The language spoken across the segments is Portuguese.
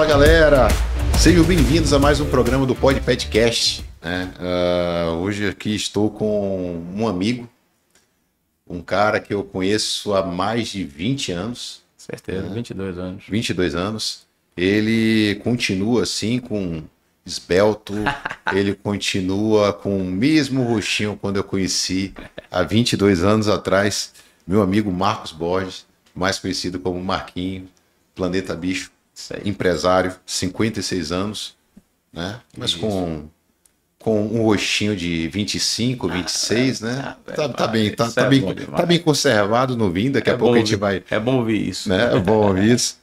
galera! Sejam bem-vindos a mais um programa do Podcast, né? Hoje aqui estou com um amigo, um cara que eu conheço há mais de 20 anos. Certeza, 22 anos. 22 anos. Ele continua assim com esbelto, ele continua com o mesmo rostinho quando eu conheci há 22 anos atrás, meu amigo Marcos Borges, mais conhecido como Marquinho, Planeta Bicho, empresário, 56 anos, né? Mas com um rostinho de 25, 26, né? Tá bem conservado, novinho. Daqui a pouco a gente vai... É bom ouvir isso. Né? É bom ouvir isso.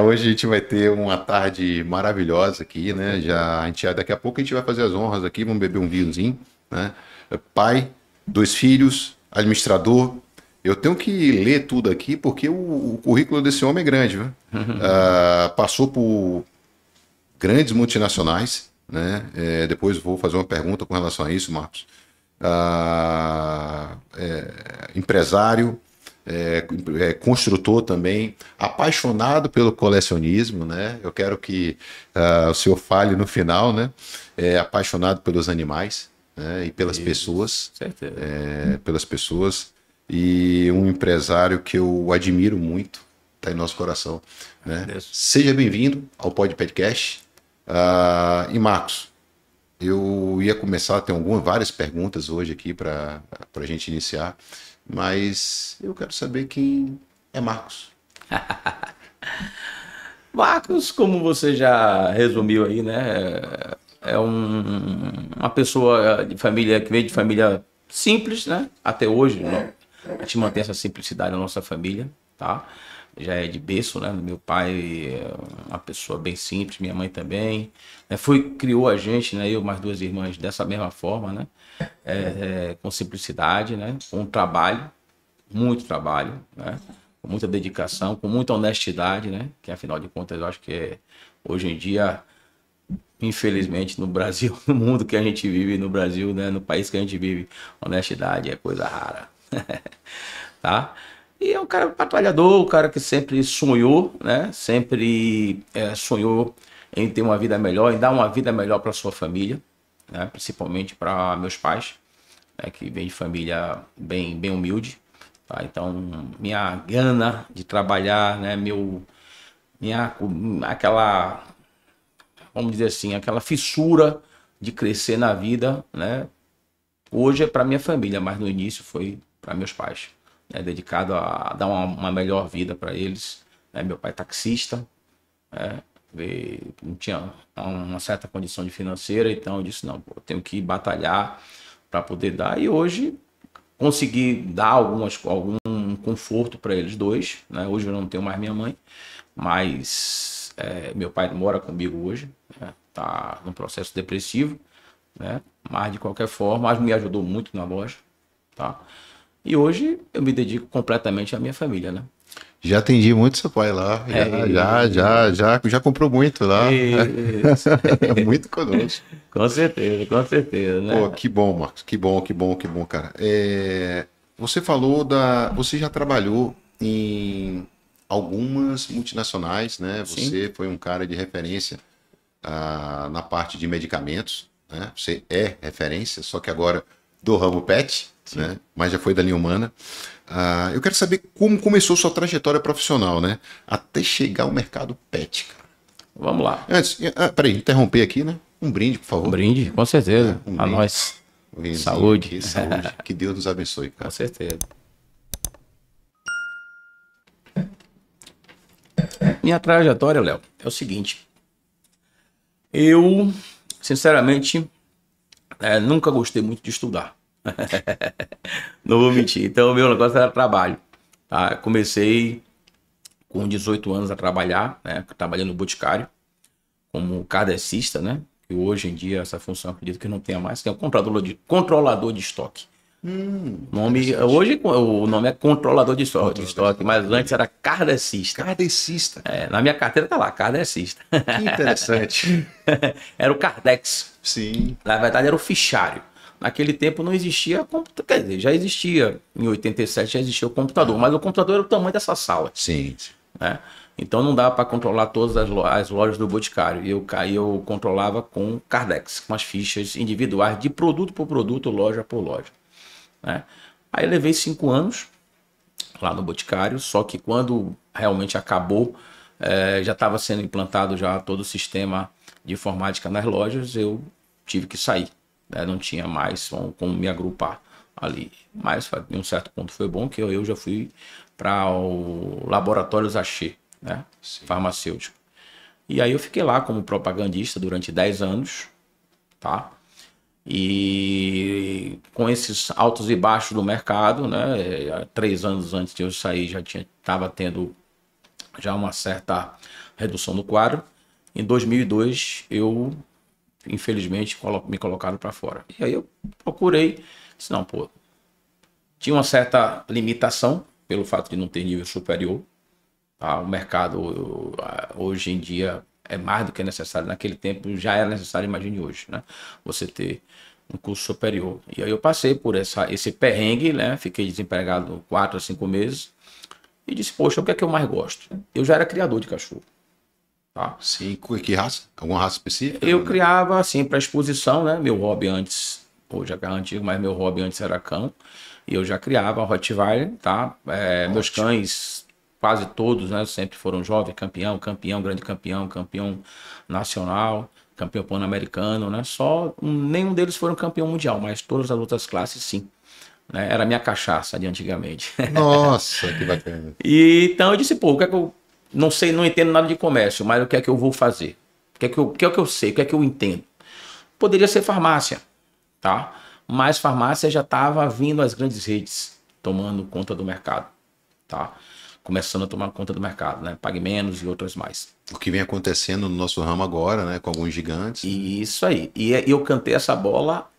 Hoje a gente vai ter uma tarde maravilhosa aqui, né? Daqui a pouco a gente vai fazer as honras aqui, vamos beber um vinhozinho, né? Pai, 2 filhos, administrador. Eu tenho que ler tudo aqui porque o currículo desse homem é grande, viu? Passou por grandes multinacionais, né? Depois vou fazer uma pergunta com relação a isso, Marcos. Empresário, construtor também, apaixonado pelo colecionismo, né? Eu quero que o senhor fale no final, né? Apaixonado pelos animais, né? E pelas pessoas. Certeza. Pelas pessoas. E um empresário que eu admiro muito, está em nosso coração, né? Seja bem-vindo ao Podcast. E Marcos, eu ia começar a ter várias perguntas hoje aqui para a gente iniciar, mas eu quero saber quem é Marcos. Marcos, como você já resumiu aí, né? É uma pessoa de família que veio de família simples, né? Até hoje, né? A gente mantém essa simplicidade na nossa família, tá? Já é de berço, né? Meu pai é uma pessoa bem simples, minha mãe também. Criou a gente, né? Eu mais 2 irmãs dessa mesma forma, né? Com simplicidade, né? Com trabalho, muito trabalho, né? Com muita dedicação, com muita honestidade, né? Que afinal de contas eu acho que hoje em dia, infelizmente no Brasil, no mundo que a gente vive, no Brasil, né? No país que a gente vive, honestidade é coisa rara. Tá? E é um cara batalhador, um cara que sempre sonhou, né? Sempre sonhou em ter uma vida melhor, em dar uma vida melhor para sua família, né? Principalmente para meus pais, né? Que vem de família bem humilde, tá? Então minha gana de trabalhar, né? Aquela, vamos dizer assim, aquela fissura de crescer na vida, né? Hoje é para minha família, mas no início foi para meus pais, né? Dedicado a dar uma melhor vida para eles, né? Meu pai é taxista, né? Não tinha uma certa condição de financeira, então eu disse, não, eu tenho que batalhar para poder dar, e hoje consegui dar algum conforto para eles dois, né? Hoje eu não tenho mais minha mãe, mas meu pai mora comigo hoje, né? Tá num processo depressivo, né? Mas de qualquer forma, me ajudou muito na loja, tá? E hoje eu me dedico completamente à minha família, né? Já atendi muito seu pai lá, já comprou muito lá, muito conosco. Com certeza, né? Pô, que bom, Marcos, que bom, cara. Você falou você já trabalhou em algumas multinacionais, né? Você foi um cara de referência na parte de medicamentos, né? Você é referência, só que agora do ramo pet, né? Mas já foi da linha humana. Eu quero saber como começou sua trajetória profissional, né? Até chegar ao mercado pet, cara. Vamos lá. Antes, peraí, interromper aqui, né? Um brinde, por favor. Um brinde, com certeza. A nós. Saúde. Aqui, saúde. Que Deus nos abençoe, cara. Com certeza. Minha trajetória, Léo, é o seguinte. Eu, sinceramente, nunca gostei muito de estudar. Não vou mentir. Então, o meu negócio era trabalho. Tá? Comecei com 18 anos a trabalhar, né? Trabalhando no Boticário, como kardecista, né? E hoje em dia essa função, acredito que não tenha mais, que é o controlador de estoque. Hoje o nome é controlador de estoque, mas antes era kardecista. Kardecista. Na minha carteira tá lá, kardecista. Que interessante. Era o Kardex. Sim. Na verdade era o fichário. Naquele tempo não existia computador, quer dizer, já existia, em 87 já existia o computador, mas o computador era o tamanho dessa sala. Sim. Né? Então não dava para controlar todas as lojas do Boticário. E eu controlava com Cardex, com as fichas individuais de produto por produto, loja por loja, né? Aí eu levei 5 anos lá no Boticário, só que quando realmente acabou, já estava sendo implantado já todo o sistema de informática nas lojas, eu tive que sair, né? Não tinha mais como me agrupar ali. Mas em um certo ponto foi bom que eu já fui para o Laboratório Zaché, né? Farmacêutico. E aí eu fiquei lá como propagandista durante 10 anos, tá? E com esses altos e baixos do mercado, né? 3 anos antes de eu sair já estava tendo já uma certa redução no quadro. Em 2002 eu, infelizmente, me colocaram para fora. E aí eu procurei, disse, não, pô, tinha uma certa limitação pelo fato de não ter nível superior. Tá? O mercado hoje em dia é mais do que necessário. Naquele tempo já era necessário, imagine hoje, né? Você ter um curso superior. E aí eu passei por esse perrengue, né? Fiquei desempregado 4 a 5 meses e disse, poxa, o que é que eu mais gosto? Eu já era criador de cachorro. Tá? Sim, que raça? Alguma raça específica? Eu criava assim para exposição, né? Meu hobby antes, hoje é antigo, mas meu hobby antes era cão. E eu já criava Rottweiler, tá? Meus cães, quase todos, né? Sempre foram jovens, campeão, grande campeão, campeão nacional, campeão pan-americano, né? Só nenhum deles foram campeão mundial, mas todas as outras classes sim. Né? Era a minha cachaça de antigamente. Nossa, que bacana. E então eu disse, pô, o que é que eu não sei, não entendo nada de comércio, mas o que é que eu vou fazer? O que é que eu sei? O que é que eu entendo? Poderia ser farmácia, tá? Mas farmácia já estava vindo as grandes redes tomando conta do mercado, tá? Começando a tomar conta do mercado, né? Pague Menos e outras mais. O que vem acontecendo no nosso ramo agora, né? Com alguns gigantes. Isso aí. E eu cantei essa bola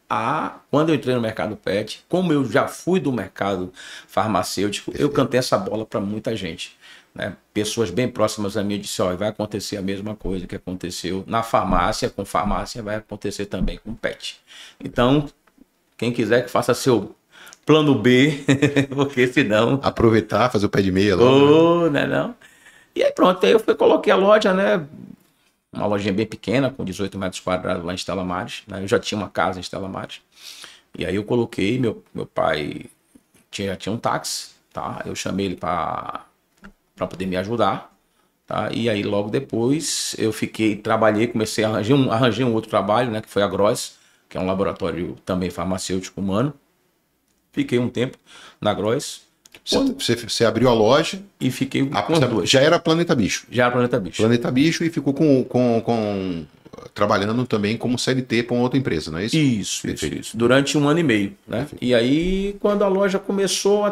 quando eu entrei no mercado pet, como eu já fui do mercado farmacêutico, eu cantei essa bola para muita gente. Né? Pessoas bem próximas a mim disseram, vai acontecer a mesma coisa que aconteceu na farmácia, com farmácia vai acontecer também com pet. Então, quem quiser que faça seu plano B, porque senão... Aproveitar, fazer o pé de meia logo. Né, não? E aí pronto, aí eu coloquei a loja, né? Uma lojinha bem pequena, com 18 metros quadrados lá em Stella Maris, né? Eu já tinha uma casa em Stella Maris. E aí eu coloquei, meu pai tinha um táxi, tá? Eu chamei ele para poder me ajudar, tá? E aí logo depois eu trabalhei, comecei a arranjei um outro trabalho, né? Que foi a Gross, que é um laboratório também farmacêutico humano. Fiquei um tempo na Gross. Você abriu a loja e fiquei com dois. Já era Planeta Bicho. Já era Planeta Bicho. Planeta Bicho e ficou trabalhando também como CLT para uma outra empresa, não é isso? Isso. Durante 1 ano e meio, né? Perfeito. E aí, quando a loja começou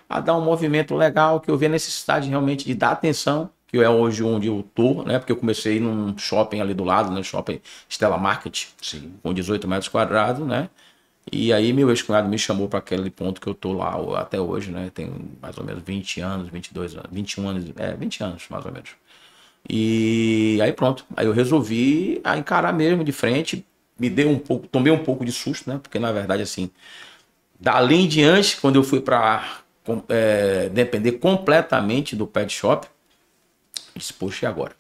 a dar um movimento legal, que eu vi a necessidade realmente de dar atenção, que é hoje onde eu tô, né? Porque eu comecei num shopping ali do lado, né? Shopping Stella Market, sim, com 18 metros quadrados, né? E aí meu ex-cunhado me chamou para aquele ponto que eu tô lá até hoje, né? Tem mais ou menos 20 anos, 22 anos, 21 anos, 20 anos mais ou menos. E aí pronto, aí eu resolvi encarar mesmo de frente, tomei um pouco de susto, né? Porque na verdade assim, dali em diante, quando eu fui para depender completamente do pet shop, eu disse, poxa, e agora?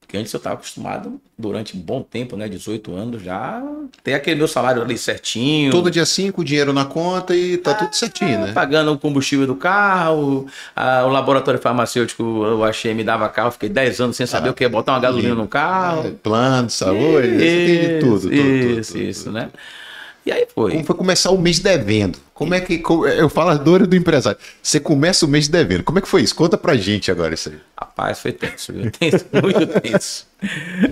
Porque antes eu estava acostumado, durante um bom tempo, né, 18 anos já, ter aquele meu salário ali certinho. Todo dia 5, dinheiro na conta e tá tudo certinho, né? Pagando o combustível do carro, o laboratório farmacêutico, eu achei, me dava carro, fiquei 10 anos sem saber o que é botar uma gasolina no carro. Plano de saúde, tem de tudo. Isso, né? E aí foi. Como foi começar o mês devendo? Como é que... Eu falo a dor do empresário. Você começa o mês devendo. Como é que foi isso? Conta pra gente agora isso aí. Rapaz, foi tenso, viu? Tenso, muito tenso.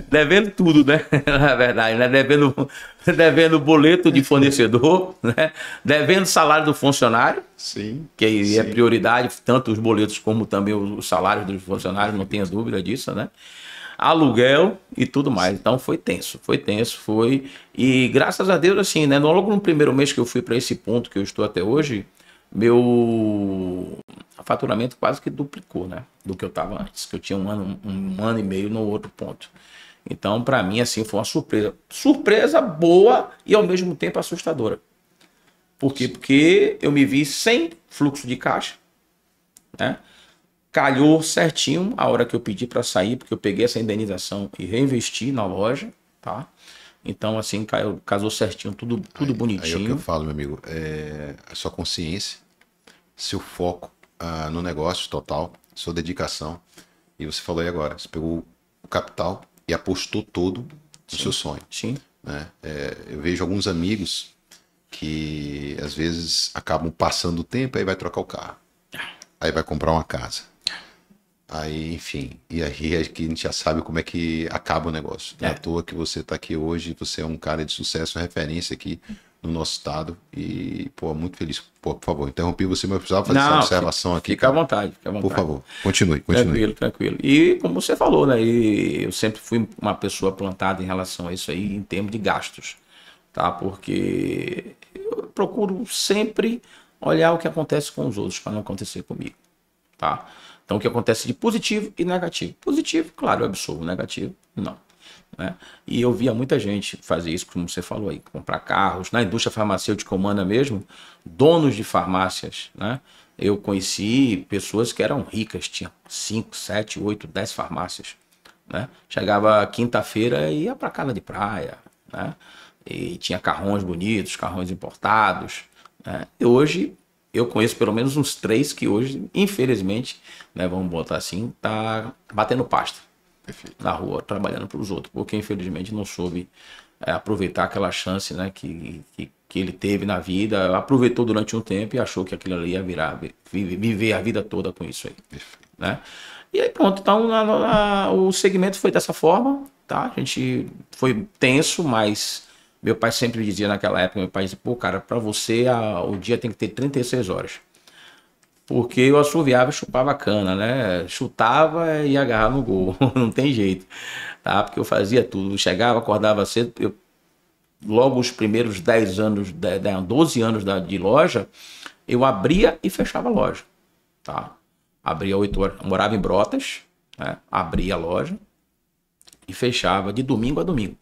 Devendo tudo, né? Na verdade, né? Devendo boleto de fornecedor, né? Devendo salário do funcionário. Sim. Que é prioridade, tanto os boletos como também os salários dos funcionários, não tenha dúvida disso, né? Aluguel e tudo mais. Então foi tenso. E graças a Deus, assim, né? Logo no primeiro mês que eu fui para esse ponto que eu estou até hoje, meu faturamento quase que duplicou, né? Do que eu estava antes, que eu tinha um ano e meio no outro ponto. Então, para mim, assim, foi uma surpresa. Surpresa boa e ao mesmo tempo assustadora. Por quê? Porque eu me vi sem fluxo de caixa, né? calhou certinho a hora que eu pedi para sair, porque eu peguei essa indenização e reinvesti na loja, tá? Então, assim, casou certinho, tudo Aí é o bonitinho. que eu falo, meu amigo. É a sua consciência, seu foco no negócio total, sua dedicação. E você falou aí agora, você pegou o capital e apostou todo no seu sonho. Sim. Né? Eu vejo alguns amigos que às vezes acabam passando o tempo, aí vai trocar o carro, aí vai comprar uma casa, aí enfim, e aí é que a gente já sabe como é que acaba o negócio. Não é à toa que você está aqui hoje, você é um cara de sucesso, referência aqui no nosso estado e, pô, muito feliz. Pô, por favor, interrompi você, mas eu precisava fazer essa observação aqui. Fica à vontade, fica à vontade. Por favor, continue. Tranquilo. E como você falou, né? Eu sempre fui uma pessoa plantada em relação a isso aí, em termos de gastos, tá? Porque eu procuro sempre olhar o que acontece com os outros para não acontecer comigo, tá? Então, o que acontece de positivo e negativo. Positivo, claro, eu absorvo. Negativo, não. Né? E eu via muita gente fazer isso, como você falou aí, comprar carros. Na indústria farmacêutica humana mesmo, donos de farmácias, né? Eu conheci pessoas que eram ricas, tinham 5, 7, 8, 10 farmácias. Né? Chegava quinta-feira e ia para casa de praia, né? E tinha carrões bonitos, carrões importados. Né? E hoje eu conheço pelo menos uns 3 que hoje, infelizmente, né, vamos botar assim, tá batendo pasto. Perfeito. Na rua, trabalhando para os outros, porque infelizmente não soube aproveitar aquela chance, né, que ele teve na vida, aproveitou durante um tempo e achou que aquilo ali ia viver a vida toda com isso aí. Perfeito. Né? E aí pronto, então o segmento foi dessa forma, tá? A gente foi tenso, mas meu pai sempre dizia naquela época, meu pai dizia, pô, cara, para você o dia tem que ter 36 horas. Porque eu assoviava e chupava a cana, né? Chutava e ia agarrar no gol, não tem jeito, tá? Porque eu fazia tudo, chegava, acordava cedo, logo os primeiros 10 anos, 12 anos de loja, eu abria e fechava a loja, tá? Abria 8 horas, eu morava em Brotas, né? Abria a loja e fechava de domingo a domingo.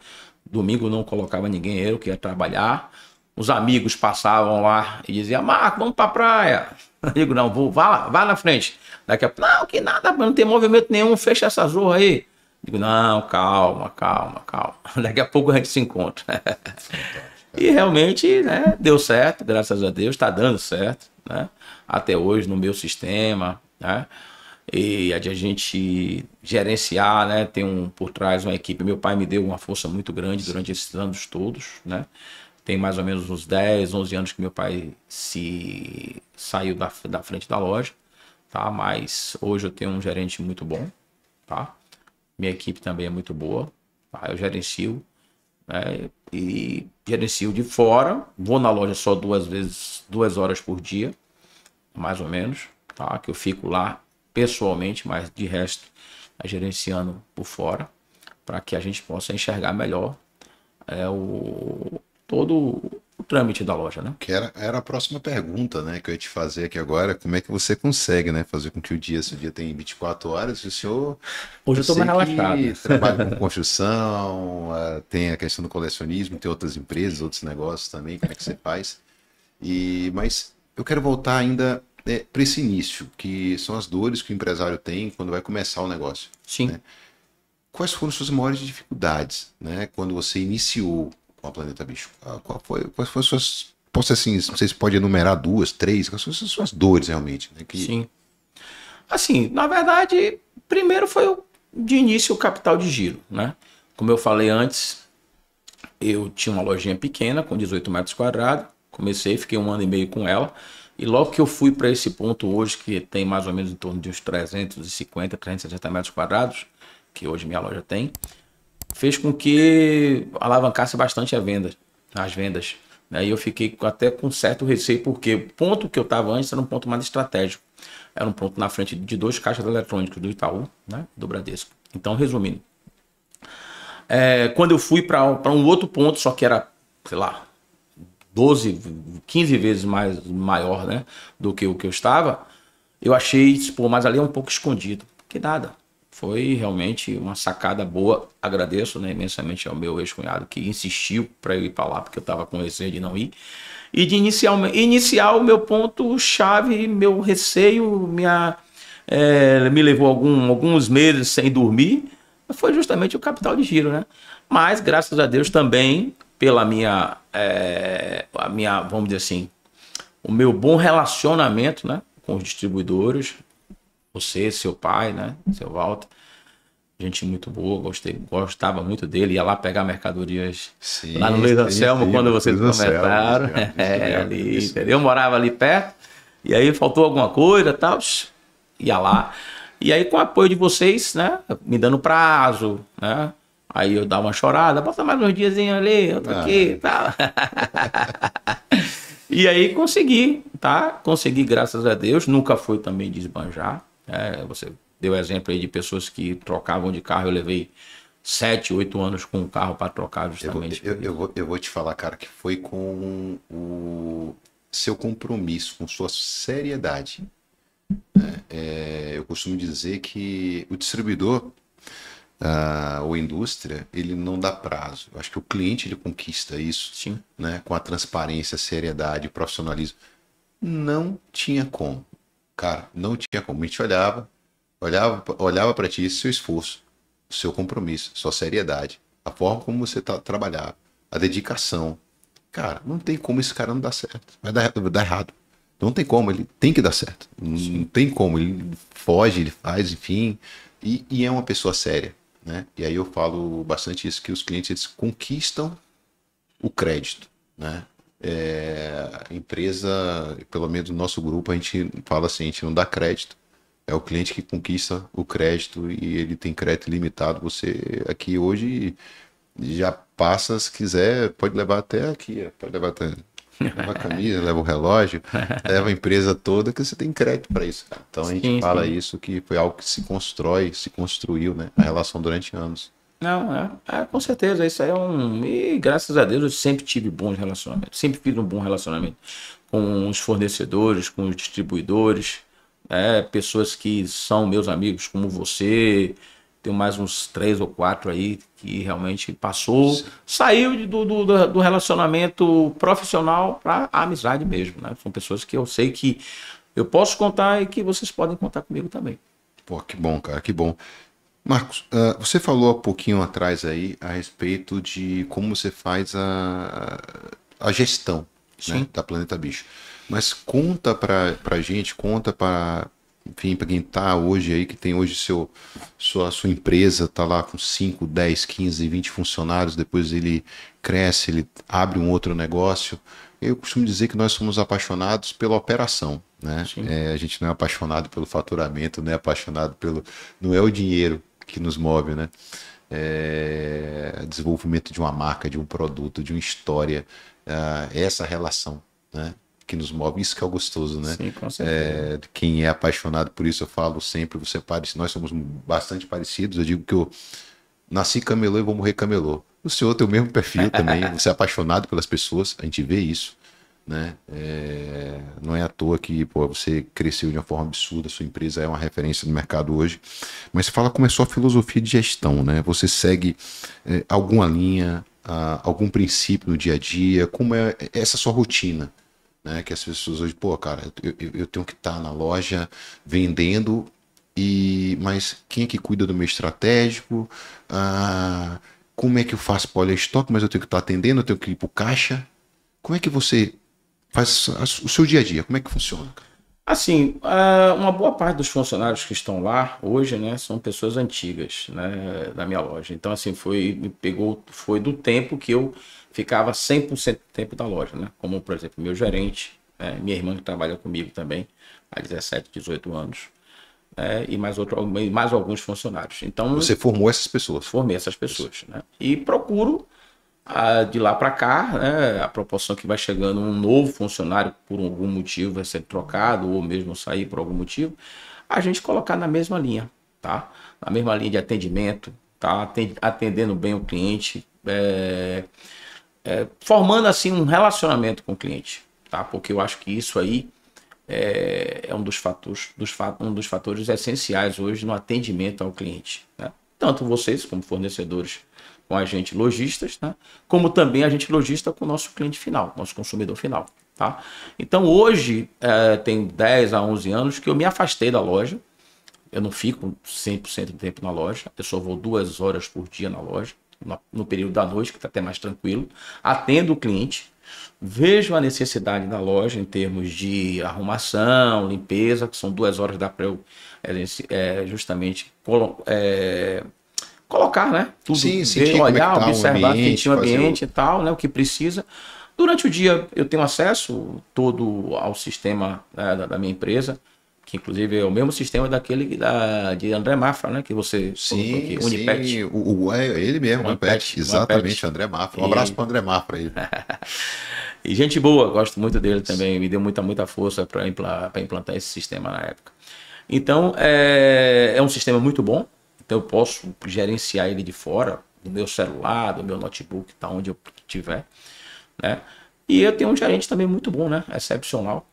Domingo não colocava ninguém, eu que ia trabalhar. Os amigos passavam lá e diziam, Marco, vamos pra praia. Eu digo, não, vá na frente. Daqui a pouco, não, que nada, não tem movimento nenhum, fecha essa zorra aí. Eu digo, não, calma. Daqui a pouco a gente se encontra. E realmente, né, deu certo, graças a Deus, está dando certo, né? Até hoje no meu sistema, né? E a gente gerenciar, né? Tem por trás uma equipe. Meu pai me deu uma força muito grande durante esses anos todos, né? Tem mais ou menos uns 10, 11 anos que meu pai saiu da frente da loja, tá? Mas hoje eu tenho um gerente muito bom, tá? Minha equipe também é muito boa, tá? Eu gerencio, né? E gerencio de fora, vou na loja só 2 horas por dia, mais ou menos, tá? Que eu fico lá pessoalmente, mas de resto, gerenciando por fora, para que a gente possa enxergar melhor todo o trâmite da loja, né? Que era a próxima pergunta, né, que eu ia te fazer aqui agora, como é que você consegue, né, fazer com que seu dia tenha 24 horas e o senhor... Hoje eu estou mais relaxado. Trabalha com construção, tem a questão do colecionismo, tem outras empresas, outros negócios também, como é que você faz? Mas eu quero voltar ainda para esse início, que são as dores que o empresário tem quando vai começar o negócio. Sim. Né? Quais foram suas maiores dificuldades, né, quando você iniciou com a Planeta Bicho? Quais foram suas... Posso assim, não sei se pode enumerar 2, 3, quais foram as suas dores realmente? Né, Sim. Assim, na verdade, primeiro foi de início o capital de giro, né? Como eu falei antes, eu tinha uma lojinha pequena com 18 metros quadrados, comecei, fiquei 1 ano e meio com ela, e logo que eu fui para esse ponto hoje, que tem mais ou menos em torno de uns 350, 360 metros quadrados, que hoje minha loja tem, fez com que alavancasse bastante as vendas. Né? E eu fiquei até com certo receio, porque o ponto que eu estava antes era um ponto mais estratégico. Era um ponto na frente de 2 caixas eletrônicos do Itaú, né? Do Bradesco. Então, resumindo, quando eu fui para um outro ponto, só que era, sei lá, 12, 15 vezes maior, né, do que o que eu estava, eu achei, pô, mas ali é um pouco escondido. Que nada. Foi realmente uma sacada boa. Agradeço, né, imensamente ao meu ex-cunhado que insistiu para eu ir para lá, porque eu estava com receio de não ir. E de iniciar o meu ponto-chave, meu receio, me levou alguns meses sem dormir, foi justamente o capital de giro, né? Mas, graças a Deus, também, pela vamos dizer assim, o meu bom relacionamento, né, com os distribuidores, você, seu pai, né, seu Walter, gente muito boa, gostava muito dele, ia lá pegar mercadorias lá no Luiz Anselmo, quando vocês começaram, ali, entendeu? Eu morava ali perto, e aí faltou alguma coisa, tal, ia lá, e aí com o apoio de vocês, né, me dando prazo, né, aí eu dava uma chorada, bota mais uns diazinhos ali, eu tô aqui, tal. E aí consegui, tá? Consegui, graças a Deus, nunca foi também desbanjar, você deu exemplo aí de pessoas que trocavam de carro. Eu levei 7, 8 anos com o carro para trocar justamente. Eu vou te falar, cara, que foi com o seu compromisso, com sua seriedade. Eu costumo dizer que o distribuidor ou indústria, ele não dá prazo. Eu acho que o cliente ele conquista isso. Sim. Né, com a transparência, seriedade, profissionalismo. Não tinha como. Cara, não tinha como. A gente olhava para ti, seu esforço, o seu compromisso, sua seriedade, a forma como você trabalhava, a dedicação. Cara, não tem como esse cara não dar certo. Vai dar errado. Não tem como, ele tem que dar certo. Não tem como, ele foge, ele faz, enfim. E é uma pessoa séria, né? E aí eu falo bastante isso, que os clientes eles conquistam o crédito, né? A empresa, pelo menos no nosso grupo, a gente fala assim, a gente não dá crédito. É o cliente que conquista o crédito e ele tem crédito limitado. Você aqui hoje já passa, se quiser, pode levar até aqui, pode levar até leva a camisa, leva o relógio, leva a empresa toda, que você tem crédito para isso. Então a gente fala isso, que foi algo que se construiu, né? A relação durante anos. Não, com certeza, isso aí e graças a Deus eu sempre tive bons relacionamentos, sempre fiz um bom relacionamento com os fornecedores, com os distribuidores, pessoas que são meus amigos, como você, tem mais uns 3 ou 4 aí que realmente saiu do relacionamento profissional para a amizade mesmo, né? São pessoas que eu sei que eu posso contar e que vocês podem contar comigo também. Pô, que bom, cara, que bom. Marcos, você falou há pouquinho atrás aí a respeito de como você faz a gestão, né, da Planeta Bicho. Mas conta pra gente, conta para quem está hoje aí, que tem hoje sua empresa, está lá com 5, 10, 15, 20 funcionários, depois ele cresce, ele abre um outro negócio. Eu costumo dizer que nós somos apaixonados pela operação, né? A gente não é apaixonado pelo faturamento, não é apaixonado não é o dinheiro que nos move, né? Desenvolvimento de uma marca, de um produto, de uma história, essa relação, né, que nos move, isso que é o gostoso, né? Sim, com certeza. Quem é apaixonado por isso, eu falo sempre, nós somos bastante parecidos, eu digo que eu nasci camelô e vou morrer camelô. O senhor tem o mesmo perfil também, você é apaixonado pelas pessoas, a gente vê isso, né? Não é à toa que você cresceu de uma forma absurda, sua empresa é uma referência no mercado hoje, mas você fala como é sua filosofia de gestão, né? Você segue alguma linha, algum princípio no dia a dia, como é essa sua rotina, né? Que as pessoas hoje, cara, eu tenho que estar na loja vendendo, mas quem é que cuida do meu estratégico? Como é que eu faço para olhar estoque, mas eu tenho que estar atendendo, eu tenho que ir para o caixa? Como é que você faz o seu dia a dia? Como é que funciona? Assim, uma boa parte dos funcionários que estão lá hoje, né, são pessoas antigas, né, da minha loja. Então, assim, foi do tempo que eu ficava 100% do tempo da loja, né? Como, por exemplo, meu gerente, minha irmã que trabalha comigo também, há 17, 18 anos, e mais alguns funcionários. Então, você formou essas pessoas? Formei essas pessoas, né? E procuro, de lá para cá, né, a proporção que vai chegando um novo funcionário por algum motivo vai ser trocado ou mesmo sair por algum motivo, a gente colocar na mesma linha, tá? Na mesma linha de atendimento, tá? Atendendo bem o cliente, formando assim um relacionamento com o cliente, tá? Porque eu acho que isso aí é um dos fatores essenciais hoje no atendimento ao cliente, né? Tanto vocês como fornecedores com a gente lojistas, né? Como também a gente lojista com o nosso cliente final, nosso consumidor final, tá? Então hoje tem 10 a 11 anos que eu me afastei da loja, Eu não fico 100% do tempo na loja, eu só vou 2 horas por dia na loja, no período da noite, que está até mais tranquilo. Atendo o cliente, vejo a necessidade da loja em termos de arrumação, limpeza, que são 2 horas dá para eu justamente colocar, né? Tudo, Sim, ver, sentir como é que olhar, tá o observar, ambiente, sentir o fazer ambiente e tal, né? O que precisa. Durante o dia eu tenho acesso todo ao sistema, né, da minha empresa, que inclusive é o mesmo sistema de André Mafra, né? Que você colocou aqui, Sim, Unipet. sim, é ele mesmo, o Pet, exatamente, OnePet. André Mafra. Um abraço para André Mafra aí. E gente boa, gosto muito dele também, me deu muita força para implantar esse sistema na época. Então, é um sistema muito bom, então eu posso gerenciar ele de fora, do meu celular, do meu notebook, tá onde eu estiver, né? E eu tenho um gerente também muito bom, né? Excepcional,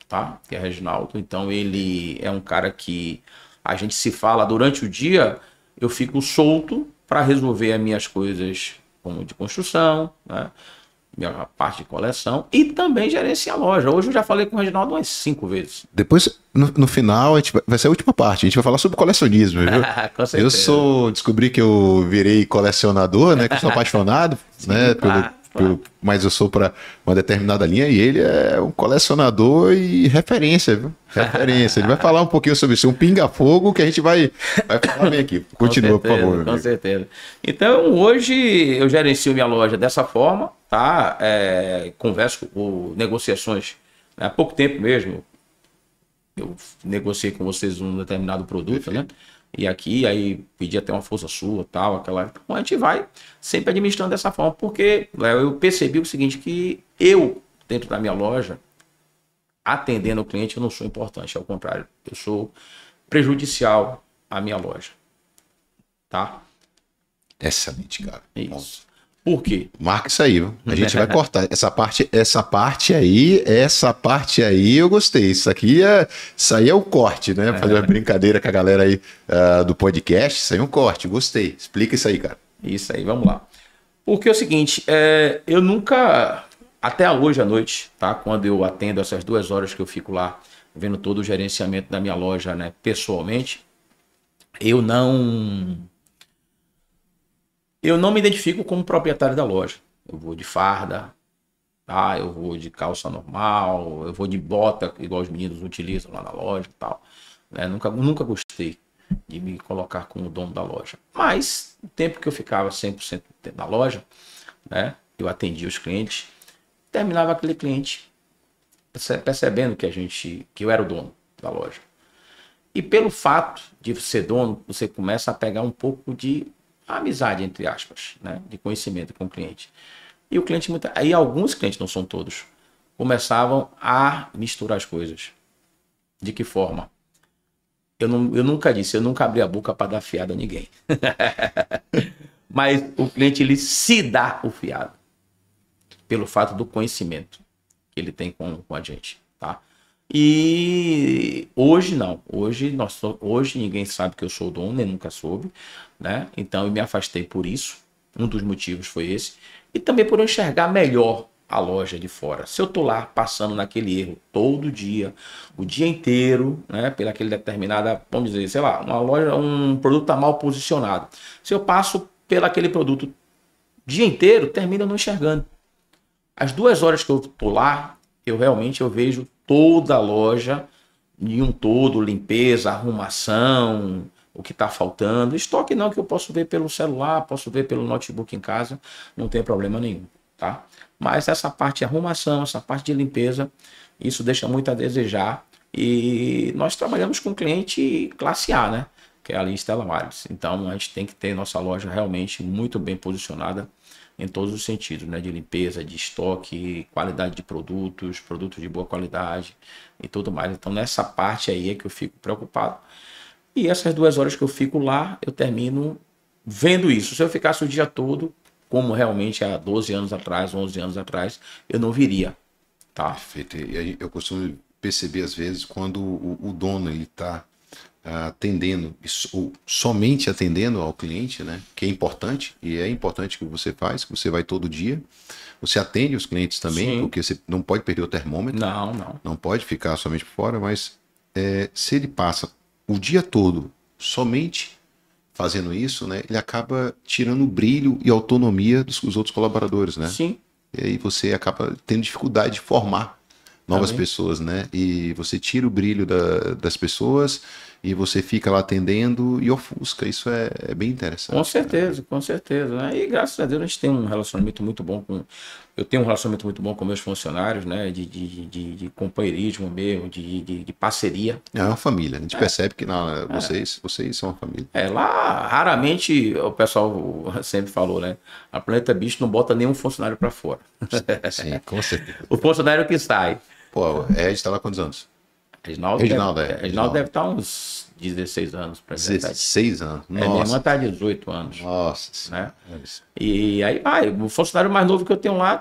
tá? Que é Reginaldo. Então, ele é um cara que a gente se fala durante o dia, eu fico solto para resolver as minhas coisas como de construção, né? Minha parte de coleção e também gerenciar a loja. Hoje eu já falei com o Reginaldo umas 5 vezes. Depois, no final, vai ser a última parte. A gente vai falar sobre colecionismo, viu? Com certeza. Descobri que eu virei colecionador, né? Que eu sou apaixonado, Sim, né? claro. Mas eu sou para uma determinada linha e ele é um colecionador e referência, viu? Referência. Ele vai falar um pouquinho sobre isso, um pinga-fogo que a gente vai falar bem aqui. Continua, por favor. Com certeza. Então, hoje eu gerencio minha loja dessa forma, tá? Converso com negociações. Há pouco tempo mesmo, eu negociei com vocês um determinado produto, né? E aqui, aí pedi até uma força sua, tal, aquela. Então a gente vai sempre administrando dessa forma, porque eu percebi o seguinte, que eu, dentro da minha loja, atendendo o cliente, eu não sou importante, ao contrário, eu sou prejudicial à minha loja, tá? Excelente, cara. Isso. Por quê? Marca isso aí, viu? A gente vai cortar essa parte aí eu gostei. Isso aí é o corte, né? Fazer uma brincadeira com a galera aí do podcast, isso aí é um corte, gostei. Explica isso aí, cara. Isso aí, vamos lá. Porque é o seguinte, eu nunca, até hoje à noite, tá? Quando eu atendo essas 2 horas que eu fico lá, vendo todo o gerenciamento da minha loja, né, pessoalmente, eu não me identifico como proprietário da loja. Eu vou de farda, tá? Eu vou de calça normal, eu vou de bota, igual os meninos utilizam lá na loja e tal. Né? Nunca gostei de me colocar como dono da loja. Mas, o tempo que eu ficava 100% na loja, né? Eu atendia os clientes, terminava aquele cliente percebendo que eu era o dono da loja. E pelo fato de ser dono, você começa a pegar um pouco de amizade, entre aspas, né? De conhecimento com o cliente. E o cliente, aí alguns clientes, não são todos, começavam a misturar as coisas. De que forma? Eu nunca abri a boca para dar fiado a ninguém. Mas o cliente, ele se dá o fiado. Pelo fato do conhecimento que ele tem com a gente, tá? E hoje não. Hoje ninguém sabe que eu sou dono, nem nunca soube, né? Então eu me afastei por isso. Um dos motivos foi esse. E também por eu enxergar melhor a loja de fora. Se eu tô lá passando naquele erro todo dia, o dia inteiro, né? Pela aquele determinada, vamos dizer, sei lá, uma loja, um produto tá mal posicionado. Se eu passo pelo aquele produto o dia inteiro, termino não enxergando. As 2 horas que eu tô lá, eu vejo toda a loja em um todo, limpeza, arrumação, o que está faltando. Estoque não, que eu posso ver pelo celular, posso ver pelo notebook em casa, não tem problema nenhum, tá? Mas essa parte de arrumação, essa parte de limpeza, isso deixa muito a desejar. E nós trabalhamos com cliente classe A, né? Que é a linha Stella Maris. Então a gente tem que ter nossa loja realmente muito bem posicionada em todos os sentidos, né? De limpeza, de estoque, qualidade de produtos de boa qualidade e tudo mais. Então nessa parte aí é que eu fico preocupado. E essas 2 horas que eu fico lá, eu termino vendo isso. Se eu ficasse o dia todo, como realmente há 12 anos atrás, 11 anos atrás, eu não viria, tá? Perfeito. E aí eu costumo perceber às vezes quando o dono ele está atendendo, ou somente atendendo ao cliente, né? Que é importante, e é importante que você faz, que você vai todo dia. Você atende os clientes também, Sim. porque você não pode perder o termômetro. Não. Não pode ficar somente por fora, mas se ele passa o dia todo somente fazendo isso, né, ele acaba tirando o brilho e autonomia dos outros colaboradores, né? Sim. E aí você acaba tendo dificuldade de formar novas Também. pessoas, né? E você tira o brilho das pessoas e você fica lá atendendo e ofusca. Isso é bem interessante, né? Com certeza, né? E graças a Deus a gente tem um relacionamento muito bom com. Eu tenho um relacionamento muito bom com meus funcionários, né? De companheirismo mesmo, de parceria. É uma família. A gente percebe que não, vocês são uma família. Lá, raramente o pessoal sempre falou, né? A Planeta Bicho não bota nenhum funcionário para fora. Sim, com certeza. O funcionário que sai. Pô, o Ed está lá há quantos anos? Reginaldo deve estar uns 16 anos para 16 anos. Minha irmã está 18 anos. Nossa Né? Senhora. E aí vai. O funcionário mais novo que eu tenho lá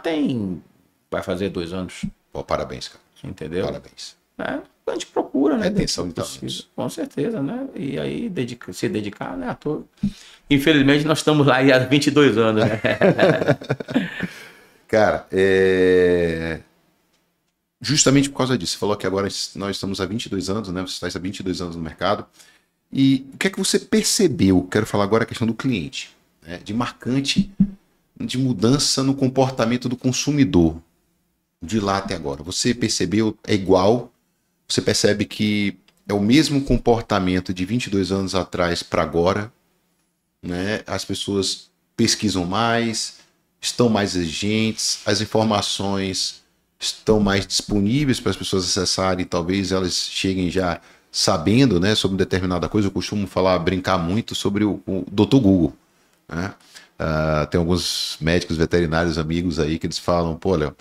vai fazer 2 anos. Pô, parabéns, cara. Entendeu? Parabéns. A gente procura, né? Retenção de dentro do possível. talentos. Com certeza, né? E aí se dedicar, né? À toa. Infelizmente nós estamos lá há 22 anos, né? Cara, justamente por causa disso, você falou que agora nós estamos há 22 anos, né? Você está há 22 anos no mercado. E o que é que você percebeu? Quero falar agora a questão do cliente, né? De marcante, de mudança no comportamento do consumidor, de lá até agora. Você percebeu, é igual? Você percebe que é o mesmo comportamento de 22 anos atrás para agora, né? As pessoas pesquisam mais, estão mais exigentes, as informações estão mais disponíveis para as pessoas acessarem, talvez elas cheguem já sabendo, né, sobre determinada coisa. Eu costumo brincar muito sobre o Dr. Google, né? Tem alguns médicos veterinários amigos aí que eles falam, pô, Léo,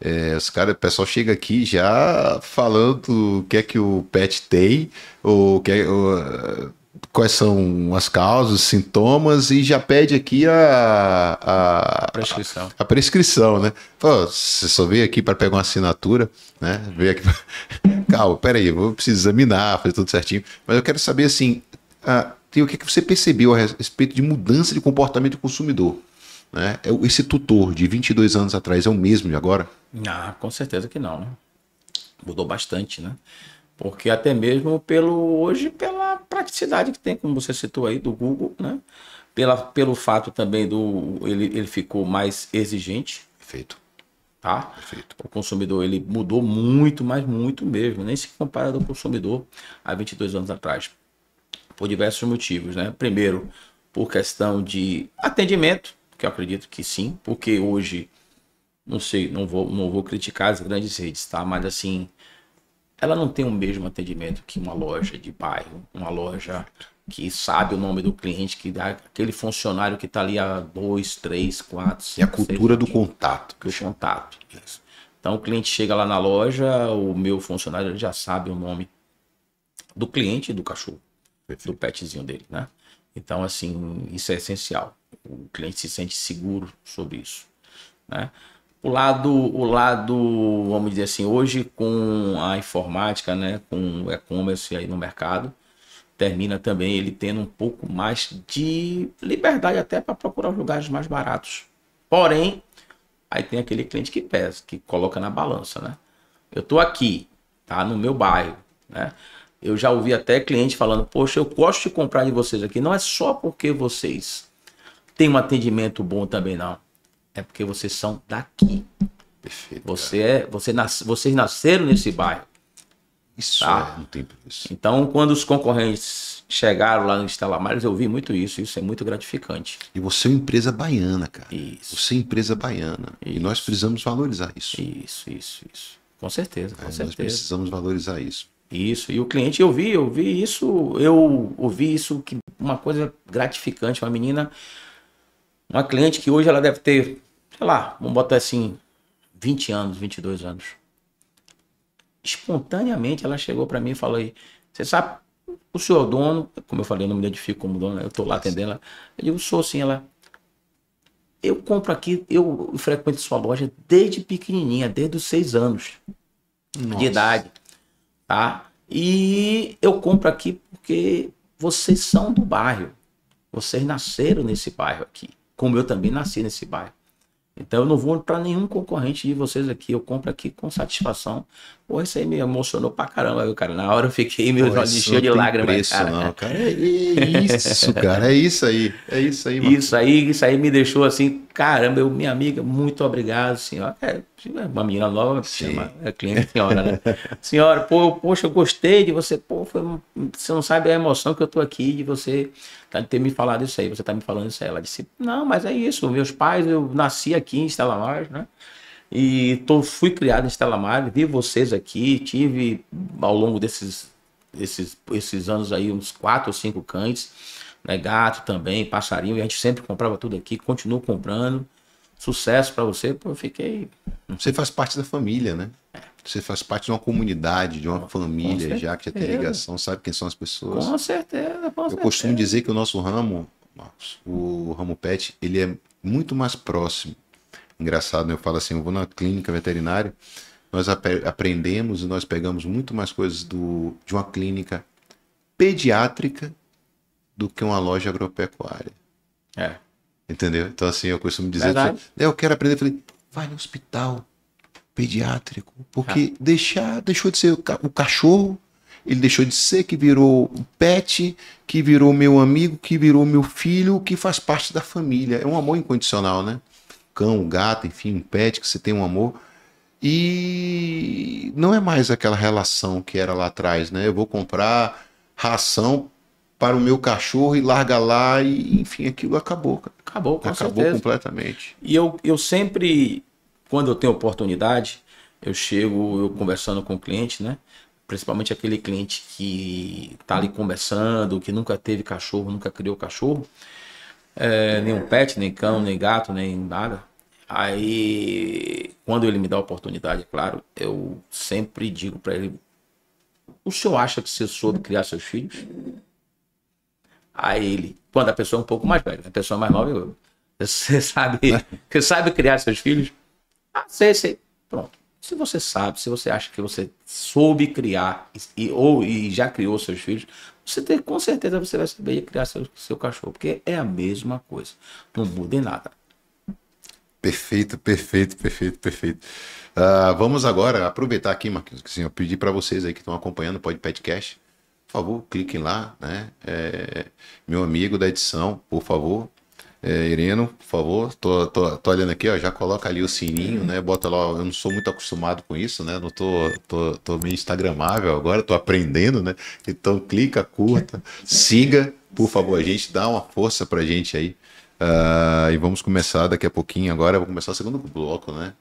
o pessoal chega aqui já falando o que é que o pet tem, quais são as causas, os sintomas, e já pede aqui a Prescrição. A prescrição, né? Pô, você só veio aqui para pegar uma assinatura, né? Veio aqui Calma, peraí, eu vou precisar examinar, fazer tudo certinho. Mas eu quero saber, assim, o que você percebeu a respeito de mudança de comportamento do consumidor, né? Esse tutor de 22 anos atrás é o mesmo de agora? Com certeza que não, né? Mudou bastante, né? Porque até mesmo hoje pela praticidade que tem, como você citou aí, do Google, né? Pelo fato também ele ficou mais exigente. Perfeito. Tá? Perfeito. O consumidor ele mudou muito, mas muito mesmo. Nem se compara do consumidor há 22 anos atrás. Por diversos motivos, né? Primeiro, por questão de atendimento, que eu acredito que sim, porque hoje, não sei, não vou criticar as grandes redes, tá? Mas assim, ela não tem o mesmo atendimento que uma loja de bairro, uma loja que sabe o nome do cliente, que dá aquele funcionário que está ali há 2, 3, 4, 5, E a cultura do contato. do contato. Isso. Então o cliente chega lá na loja, o meu funcionário ele já sabe o nome do cliente e do cachorro, do petzinho dele, né? Então assim, isso é essencial. O cliente se sente seguro sobre isso, né? O lado, vamos dizer assim, hoje com a informática, né, com o e-commerce aí no mercado, termina também ele tendo um pouco mais de liberdade até para procurar os lugares mais baratos. Porém, aí tem aquele cliente que pesa, que coloca na balança, né? Eu tô aqui, tá, no meu bairro, né? Eu já ouvi até cliente falando, poxa, eu gosto de comprar de vocês aqui, não é só porque vocês têm um atendimento bom também, não. É porque vocês são daqui. Perfeito. Vocês nasceram nesse bairro. Isso tá? não tem preço. Então, quando os concorrentes chegaram lá no Estela Maris, eu vi muito isso. Isso é muito gratificante. E você é uma empresa baiana, cara. Isso. Você é empresa baiana. E nós precisamos valorizar isso. Isso. Com certeza, com certeza. Nós precisamos valorizar isso. Isso. E o cliente, eu vi isso, que uma coisa gratificante. Uma menina, uma cliente que hoje ela deve ter, sei lá, vamos botar assim, 20 anos, 22 anos. Espontaneamente ela chegou para mim e falou aí, você sabe, o senhor dono, como eu falei, eu não me identifico como dono, eu tô lá atendendo ela. Eu digo, sou sim, eu compro aqui, eu frequento sua loja desde pequenininha, desde os 6 anos de idade, tá? E eu compro aqui porque vocês são do bairro, vocês nasceram nesse bairro aqui, como eu também nasci nesse bairro. Então eu não vou para nenhum concorrente de vocês aqui, eu compro aqui com satisfação Pô, isso aí me emocionou pra caramba, viu, cara? Na hora eu fiquei, meus Pô, olhos isso encheu não de tem lágrimas, preço, cara. não, cara. É isso, cara. É isso aí. É isso aí, mano. Isso aí me deixou assim, caramba, minha amiga, muito obrigado, senhora. Uma menina nova, chama, Sim. cliente senhora, né? Senhora, poxa, eu gostei de você, você não sabe a emoção que eu tô aqui de você ter me falado isso aí, você tá me falando isso aí. Ela disse, não, mas é isso, meus pais, eu nasci aqui em Stella Maris, né? E fui criado em Stella Maris, vi vocês aqui, tive ao longo esses anos aí uns 4 ou 5 cães, né? Gato também, passarinho, e a gente sempre comprava tudo aqui, continuo comprando. Sucesso para você, pô, eu fiquei. Você faz parte da família, né? Você faz parte de uma comunidade, de uma Com família, já que já tem certeza, ligação, sabe quem são as pessoas. com certeza, com Eu costumo certeza. dizer que o nosso ramo, Marcos, o ramo pet, ele é muito mais próximo. Engraçado, né? Eu falo assim, eu vou na clínica veterinária, nós aprendemos e nós pegamos muito mais coisas de uma clínica pediátrica do que uma loja agropecuária. É, Entendeu? Então, assim, eu costumo dizer, verdade. eu quero aprender. Eu falei, vai no hospital pediátrico, Ah, porque deixou de ser o cachorro, ele deixou de ser que virou o pet, que virou meu amigo, que virou meu filho, que faz parte da família. É um amor incondicional, né? Cão, gato, enfim, um pet que você tem um amor. E não é mais aquela relação que era lá atrás, né? Eu vou comprar ração para o meu cachorro e larga lá e, enfim, aquilo acabou, cara. acabou, com Acabou certeza. completamente. E eu sempre, quando eu tenho oportunidade, eu conversando com o cliente, né? Principalmente aquele cliente que tá ali conversando, que nunca teve cachorro, nunca criou cachorro, nenhum pet, nem cão, nem gato, nem nada. Aí, quando ele me dá a oportunidade, é claro, eu sempre digo para ele: o senhor acha que você soube criar seus filhos? Aí ele, quando a pessoa é um pouco mais velha, a pessoa mais nova, você sabe criar seus filhos? Ah, sei. Pronto. Se você sabe, se você acha que você soube criar e já criou seus filhos, com certeza você vai saber criar seu cachorro, porque é a mesma coisa. Não muda em nada. Perfeito, perfeito, perfeito, perfeito. Vamos agora aproveitar aqui, Marquinhos, que assim, eu pedi para vocês aí que estão acompanhando o podcast, por favor, cliquem lá, né? Meu amigo da edição, por favor. Ireno, por favor, tô olhando aqui, ó, já coloca ali o sininho, né? Bota lá, eu não sou muito acostumado com isso, né? Não tô meio instagramável agora, tô aprendendo, né? Então clica, curta, siga, por favor, a gente dá uma força pra gente aí. E vamos começar daqui a pouquinho agora, vou começar o segundo bloco, né?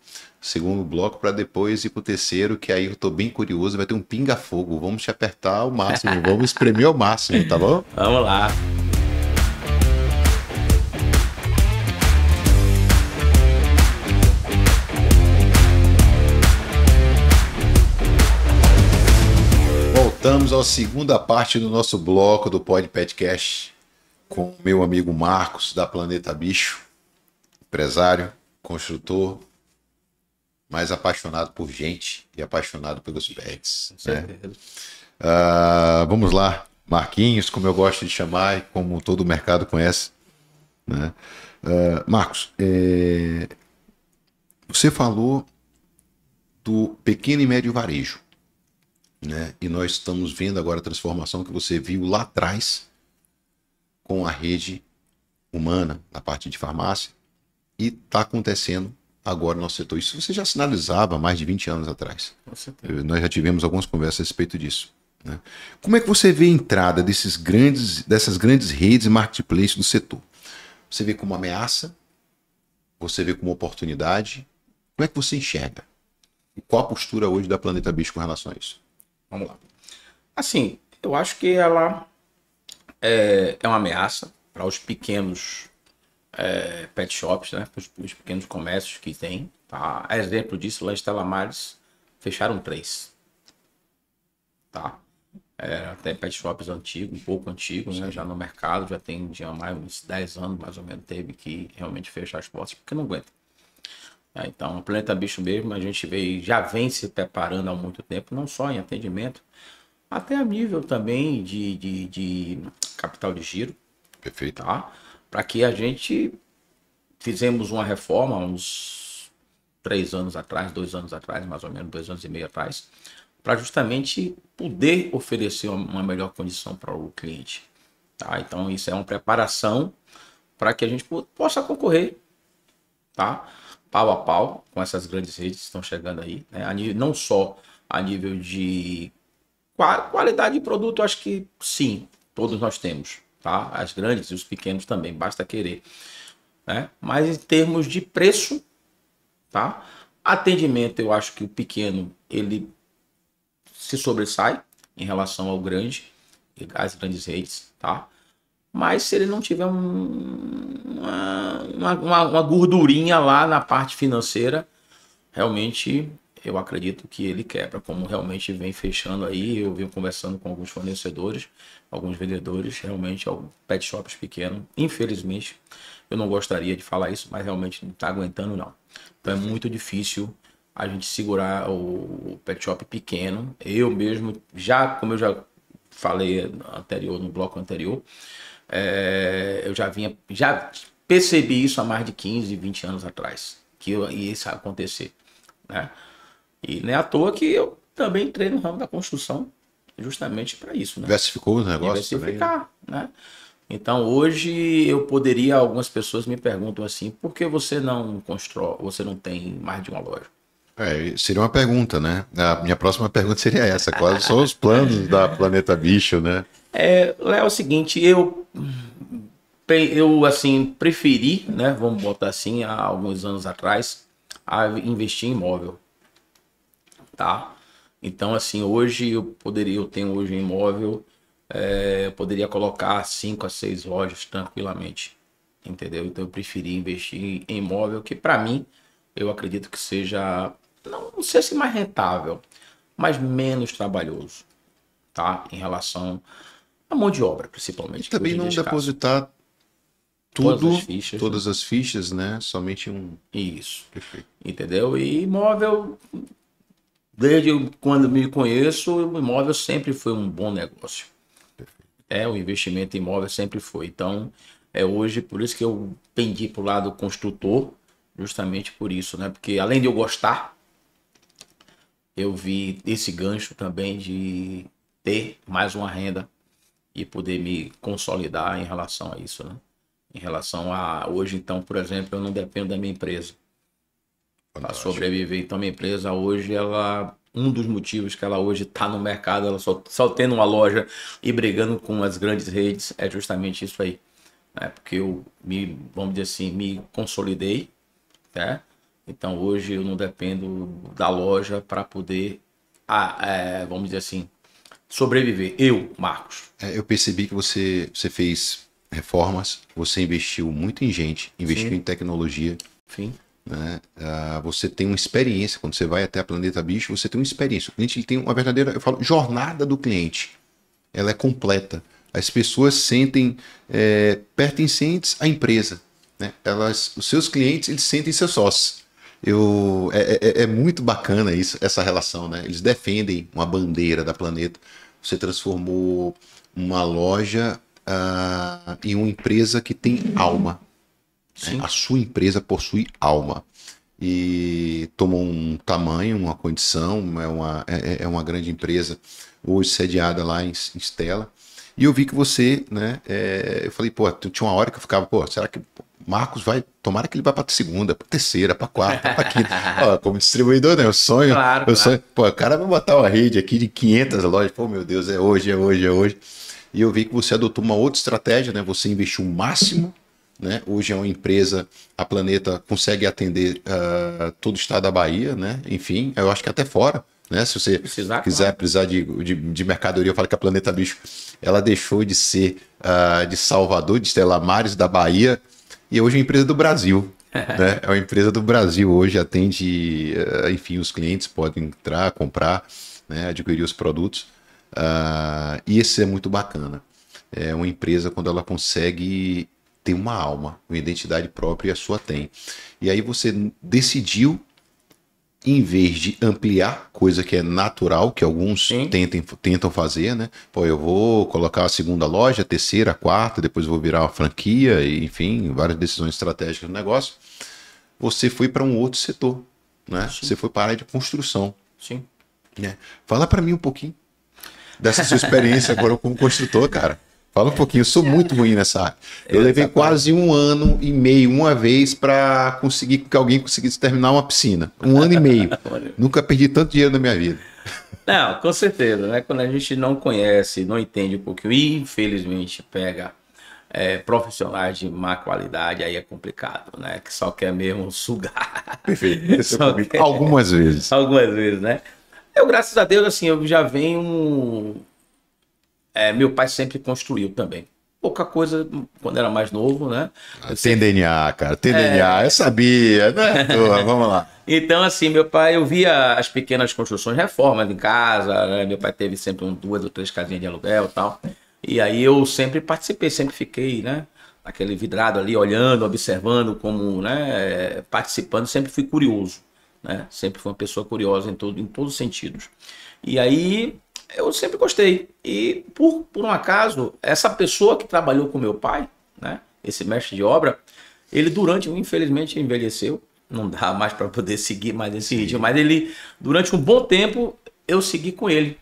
Segundo bloco para depois ir pro terceiro, que aí eu tô bem curioso, vai ter um pinga-fogo, vamos te apertar ao máximo, vamos espremer ao máximo, tá bom? Vamos lá. Voltamos à segunda parte do nosso bloco do Podcast com o meu amigo Marcos, da Planeta Bicho, empresário, construtor, mais apaixonado por gente e apaixonado pelos pets. Com certeza. Vamos lá, Marquinhos, como eu gosto de chamar e como todo o mercado conhece. Né? Marcos, você falou do pequeno e médio varejo. Né? E nós estamos vendo agora a transformação que você viu lá atrás com a rede humana na parte de farmácia e está acontecendo agora no nosso setor. Isso você já sinalizava há mais de 20 anos atrás. Nós já tivemos algumas conversas a respeito disso. Né? Como é que você vê a entrada dessas grandes redes e marketplace no setor? Você vê como ameaça? Você vê como oportunidade? Como é que você enxerga? E qual a postura hoje da Planeta Bicho com relação a isso? Vamos lá. Assim, eu acho que ela é uma ameaça para os pequenos pet shops, né? Os pequenos comércios que tem. Tá? A exemplo disso, lá em Stella Maris, fecharam 3. Tá? Até pet shops antigos, um pouco antigos, né? Já no mercado, já mais uns 10 anos, mais ou menos, teve que realmente fechar as portas, porque não aguenta. Então, o Planeta Bicho mesmo, a gente já vem se preparando há muito tempo, não só em atendimento, até a nível também de capital de giro. Perfeito. Tá? Para que a gente fizemos uma reforma há uns 3 anos atrás, 2 anos atrás, mais ou menos, 2 anos e meio atrás, para justamente poder oferecer uma melhor condição para o cliente. Tá? Então, isso é uma preparação para que a gente possa concorrer, tá? Pau a pau com essas grandes redes que estão chegando aí, né? Não só a nível de qualidade de produto, acho que sim, todos nós temos, tá? As grandes e os pequenos também, basta querer, né? Mas em termos de preço, tá? Atendimento, eu acho que o pequeno, ele se sobressai em relação ao grande, às grandes redes, tá? Mas se ele não tiver uma gordurinha lá na parte financeira, realmente eu acredito que ele quebra, como realmente vem fechando aí. Eu venho conversando com alguns fornecedores, alguns vendedores, realmente pet shops pequenos. Infelizmente, eu não gostaria de falar isso, mas realmente não está aguentando não. Então é muito difícil a gente segurar o pet shop pequeno. Eu mesmo, como eu já falei no bloco anterior, eu já percebi isso há mais de 15, 20 anos atrás, que ia isso acontecer, né? E não é à toa que eu também entrei no ramo da construção justamente para isso, né? Diversificou os negócios Diversificar, também, né? Então hoje algumas pessoas me perguntam assim, por que você não constrói, você não tem mais de uma loja? Seria uma pergunta, né? A minha próxima pergunta seria essa: quais são os planos da Planeta Bicho, né? Léo, é o seguinte, eu assim preferi, né? Vamos botar assim, há alguns anos atrás, a investir em imóvel, tá? Então assim, hoje eu tenho hoje um imóvel, eu poderia colocar 5 a 6 lojas tranquilamente, entendeu? Então eu preferi investir em imóvel, que para mim eu acredito que seja, não sei se mais rentável, mas menos trabalhoso, tá? Em relação à mão de obra, principalmente. E também não depositar todas as fichas, né? Somente um. Isso. Perfeito. Entendeu? E imóvel, desde quando me conheço, o imóvel sempre foi um bom negócio. O investimento em imóvel sempre foi. Então, hoje, por isso que eu pendi para o lado construtor, justamente por isso, né? Porque além de eu gostar, eu vi esse gancho também de ter mais uma renda e poder me consolidar em relação a isso, né? Em relação a hoje, então, por exemplo, eu não dependo da minha empresa para sobreviver. Então, minha empresa hoje, um dos motivos que ela hoje está no mercado, ela só tendo uma loja e brigando com as grandes redes, é justamente isso aí, né? Porque vamos dizer assim, me consolidei, né? Então, hoje eu não dependo da loja para poder, vamos dizer assim, sobreviver. Marcos. Eu percebi que você fez reformas, você investiu muito em gente, investiu Sim. em tecnologia. Sim. Né? Você tem uma experiência, quando você vai até a Planeta Bicho, você tem uma experiência. O cliente ele tem uma verdadeira, eu falo, jornada do cliente. Ela é completa. As pessoas sentem pertencentes à empresa. Né? Os seus clientes, eles sentem seus sócios. É muito bacana essa relação, né? Eles defendem uma bandeira da Planeta. Você transformou uma loja em uma empresa que tem alma. Né? A sua empresa possui alma. E tomou um tamanho, uma condição, é uma grande empresa, hoje sediada lá em Stella. E eu vi que você, né? Eu falei, tinha uma hora que eu ficava, será que Marcos tomara que ele vá para a segunda, para a terceira, para a quarta, para a quinta. Como distribuidor, né? Eu sonho. Claro. O cara vai botar uma rede aqui de 500 lojas. Meu Deus, é hoje. E eu vi que você adotou uma outra estratégia, né? Você investiu o máximo, né? Hoje é uma empresa, a Planeta consegue atender todo o estado da Bahia, né? Enfim, eu acho que até fora. Né? Se você precisar de mercadoria, eu falo que a Planeta Bicho ela deixou de ser de Salvador, de Estela Maris, da Bahia, e hoje é uma empresa do Brasil. Né? É uma empresa do Brasil, hoje atende, enfim, os clientes podem entrar, comprar, né? Adquirir os produtos, e esse é muito bacana. É uma empresa quando ela consegue ter uma alma, uma identidade própria, e a sua tem. E aí você decidiu, em vez de ampliar, coisa que é natural, que alguns tentam fazer, né? Eu vou colocar a segunda loja, a terceira, a quarta, depois vou virar uma franquia, e, enfim, várias decisões estratégicas do negócio. Você foi para um outro setor, né? Você foi para a área de construção. Sim. É. Fala para mim um pouquinho dessa sua experiência agora como construtor, cara. Fala um pouquinho, eu sou muito ruim nessa área. Eu levei quase 1 ano e meio, uma vez, para conseguir que alguém conseguisse terminar uma piscina. 1 ano e meio. Nunca perdi tanto dinheiro na minha vida. Não, com certeza, né? Quando a gente não conhece, não entende um pouquinho, e infelizmente pega profissionais de má qualidade, aí é complicado, né? Que só quer mesmo sugar. Perfeito. Só quer... Algumas vezes. Algumas vezes, né? Eu, graças a Deus, assim, eu já venho... meu pai sempre construiu também. Pouca coisa quando era mais novo, né? Tem DNA, cara. Tem DNA. Eu sabia, né? Vamos lá. Então, assim, meu pai, eu via as pequenas construções, reformas em casa, né? Meu pai teve sempre 2 ou 3 casinhas de aluguel e tal. E aí eu sempre participei, sempre fiquei, né? Aquele vidrado ali, olhando, observando, como, né? Participando, sempre fui curioso, né? Sempre fui uma pessoa curiosa em todos os sentidos. E aí eu sempre gostei. E por um acaso, essa pessoa que trabalhou com meu pai, né? Esse mestre de obra, ele infelizmente, envelheceu. Não dá mais para poder seguir mais esse ritmo. Mas ele, durante um bom tempo, eu segui com ele,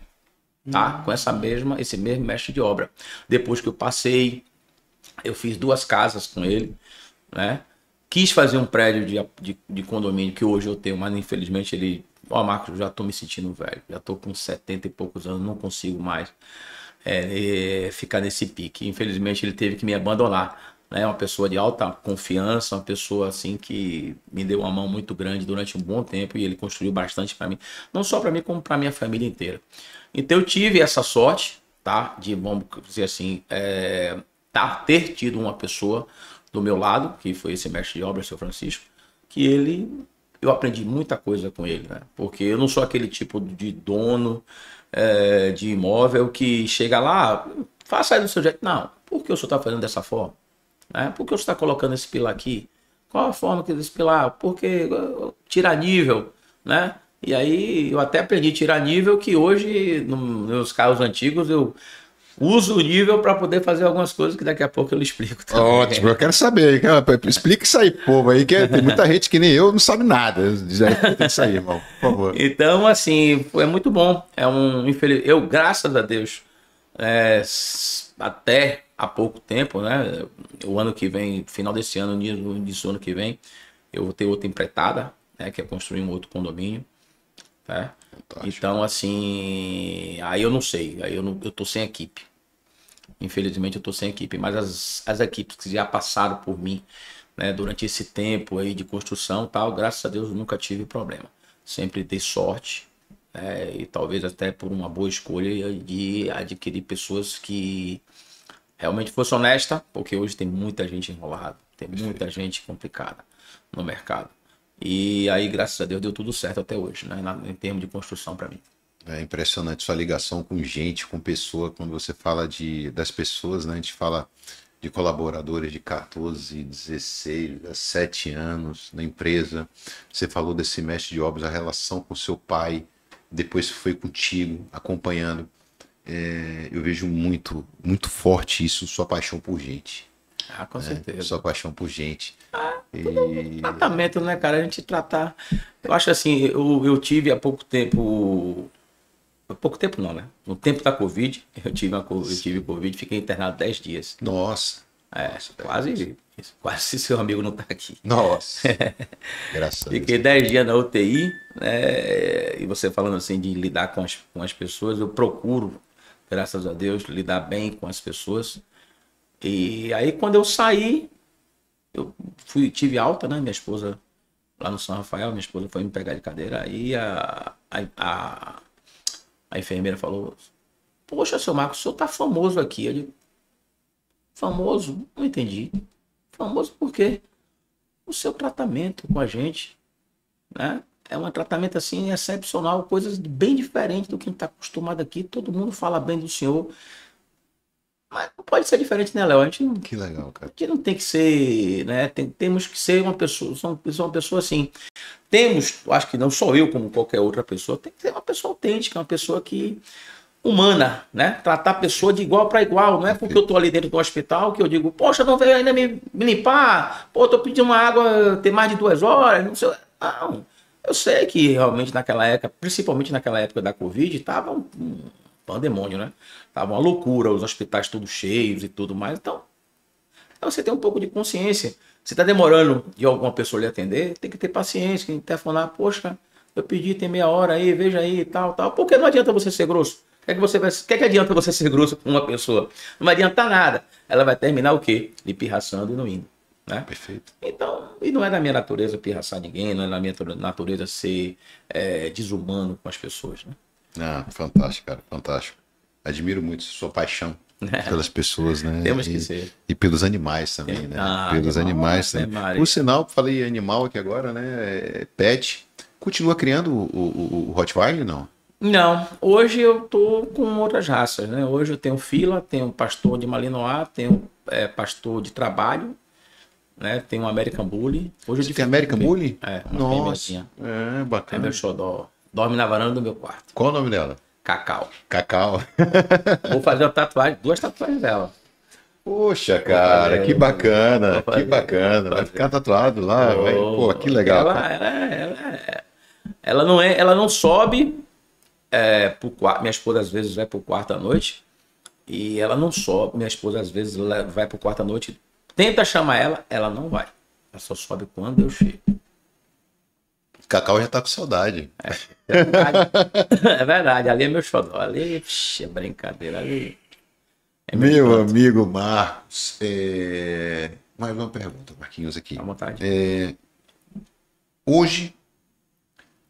tá? Com esse mesmo mestre de obra. Depois que eu passei, eu fiz 2 casas com ele, né? Quis fazer um prédio de condomínio que hoje eu tenho, mas infelizmente ele... Marcos, eu já tô me sentindo velho. Já tô com 70 e poucos anos, não consigo mais ficar nesse pique. Infelizmente ele teve que me abandonar. Né? Uma pessoa de alta confiança, uma pessoa assim que me deu uma mão muito grande durante um bom tempo e ele construiu bastante para mim. Não só para mim, como para minha família inteira. Então eu tive essa sorte, tá? De, vamos dizer assim, ter tido uma pessoa do meu lado, que foi esse mestre de obra, seu Francisco, que eu aprendi muita coisa com ele, né? Porque eu não sou aquele tipo de dono de imóvel que chega lá, faça aí do seu jeito. Não, por que o senhor está fazendo dessa forma? Né? Por que o senhor está colocando esse pilar aqui? Qual a forma que desse pilar? Porque tirar nível, né? E aí eu até aprendi a tirar nível, que hoje, nos meus carros antigos, eu uso o nível para poder fazer algumas coisas que daqui a pouco eu lhe explico também. Ótimo, eu quero saber. Explica isso aí, povo aí, que tem muita gente que nem eu não sabe nada. Tem isso aí, irmão, por favor. Então, assim, é muito bom. Eu, graças a Deus, até há pouco tempo, né? O ano que vem, final desse ano, no início do ano que vem, eu vou ter outra empreitada, né? Que é construir um outro condomínio. Tá? Então, assim, aí eu não sei, aí eu tô sem equipe. Infelizmente eu tô sem equipe, mas as equipes que já passaram por mim, né, durante esse tempo aí de construção e tal, graças a Deus eu nunca tive problema. Sempre dei sorte, e talvez até por uma boa escolha de adquirir pessoas que realmente fossem honestas, porque hoje tem muita gente enrolada, tem muita gente complicada no mercado. E aí, graças a Deus, deu tudo certo até hoje, né? Em termos de construção para mim. É impressionante sua ligação com gente, com pessoa. Quando você fala das pessoas, né? A gente fala de colaboradores de 14, 16, 17 anos na empresa. Você falou desse mestre de obras, a relação com seu pai, depois foi contigo, acompanhando. Eu vejo muito, muito forte isso, sua paixão por gente. Ah, com certeza. Sua paixão por gente. Tratamento, né, cara? A gente tratar. Eu acho assim, eu tive há pouco tempo. Pouco tempo não, né? No tempo da Covid, eu tive Covid, fiquei internado 10 dias. Nossa. Quase seu amigo não tá aqui. Nossa. Graças a Deus. Fiquei 10 dias na UTI, né? E você falando assim de lidar com as pessoas, eu procuro, graças a Deus, lidar bem com as pessoas. E aí quando eu saí, eu tive alta, né? Minha esposa, lá no São Rafael, minha esposa foi me pegar de cadeira. Aí a enfermeira falou: poxa, seu Marcos, o senhor tá famoso aqui. Eu digo: famoso? Não entendi. Famoso por quê? O seu tratamento com a gente, né? É um tratamento assim excepcional, coisas bem diferentes do que a gente está acostumado aqui. Todo mundo fala bem do senhor. Mas não pode ser diferente, né, Léo? A gente não, que legal, cara. A gente não tem que ser, né? Temos que ser uma pessoa, uma pessoa assim. Acho que não sou eu como qualquer outra pessoa, tem que ser uma pessoa autêntica, uma pessoa humana, né? Tratar a pessoa de igual para igual. Não é porque eu tô ali dentro do hospital que eu digo: poxa, não veio ainda me limpar, pô, tô pedindo uma água, tem mais de 2 horas, não sei. Não. Eu sei que realmente naquela época, principalmente naquela época da Covid, tava um pandemônio, né? Tava uma loucura, os hospitais todos cheios e tudo mais. Então você tem um pouco de consciência. Se tá demorando de alguma pessoa lhe atender, tem que ter paciência, tem que telefonar, poxa, eu pedi, tem meia hora aí, veja aí, tal, tal. Porque não adianta você ser grosso. O que é que adianta você ser grosso com uma pessoa? Não vai adiantar nada. Ela vai terminar o quê? Lhe pirraçando e não indo. Né? Perfeito. Então, e não é da minha natureza pirraçar ninguém, não é da minha natureza ser desumano com as pessoas. Né? Ah, fantástico, cara, fantástico. Admiro muito sua paixão pelas pessoas, né? Temos que ser. E pelos animais também, né? Ah, pelos animais também. Maria. Por sinal, falei animal aqui agora, né? Pet. Continua criando o Rottweiler, não? Não, hoje eu tô com outras raças, né? Hoje eu tenho fila, tenho pastor de Malinois, tenho pastor de trabalho, né? Tenho um American Bully. Hoje eu Você tem American Bully? uma Nossa, fêmeazinha. é É bacana. meu xodó. Dorme na varanda do meu quarto. Qual o nome dela? Cacau. Cacau. Vou fazer uma tatuagem, 2 tatuagens dela. Poxa, cara, que bacana, vou fazer, que bacana. Vai ficar tatuado lá, vai. Pô, que legal. Ela não sobe pro quarto. Minha esposa às vezes vai pro quarto à noite e ela não sobe. Minha esposa às vezes vai pro quarto à noite, tenta chamar ela, ela não vai. Ela só sobe quando eu chego. Cacau já tá com saudade. É verdade. É verdade. Ali é meu xodó. Ali é brincadeira. Ali é Meu canto. amigo Marcos, mais uma pergunta, Marquinhos, aqui. À vontade. Hoje,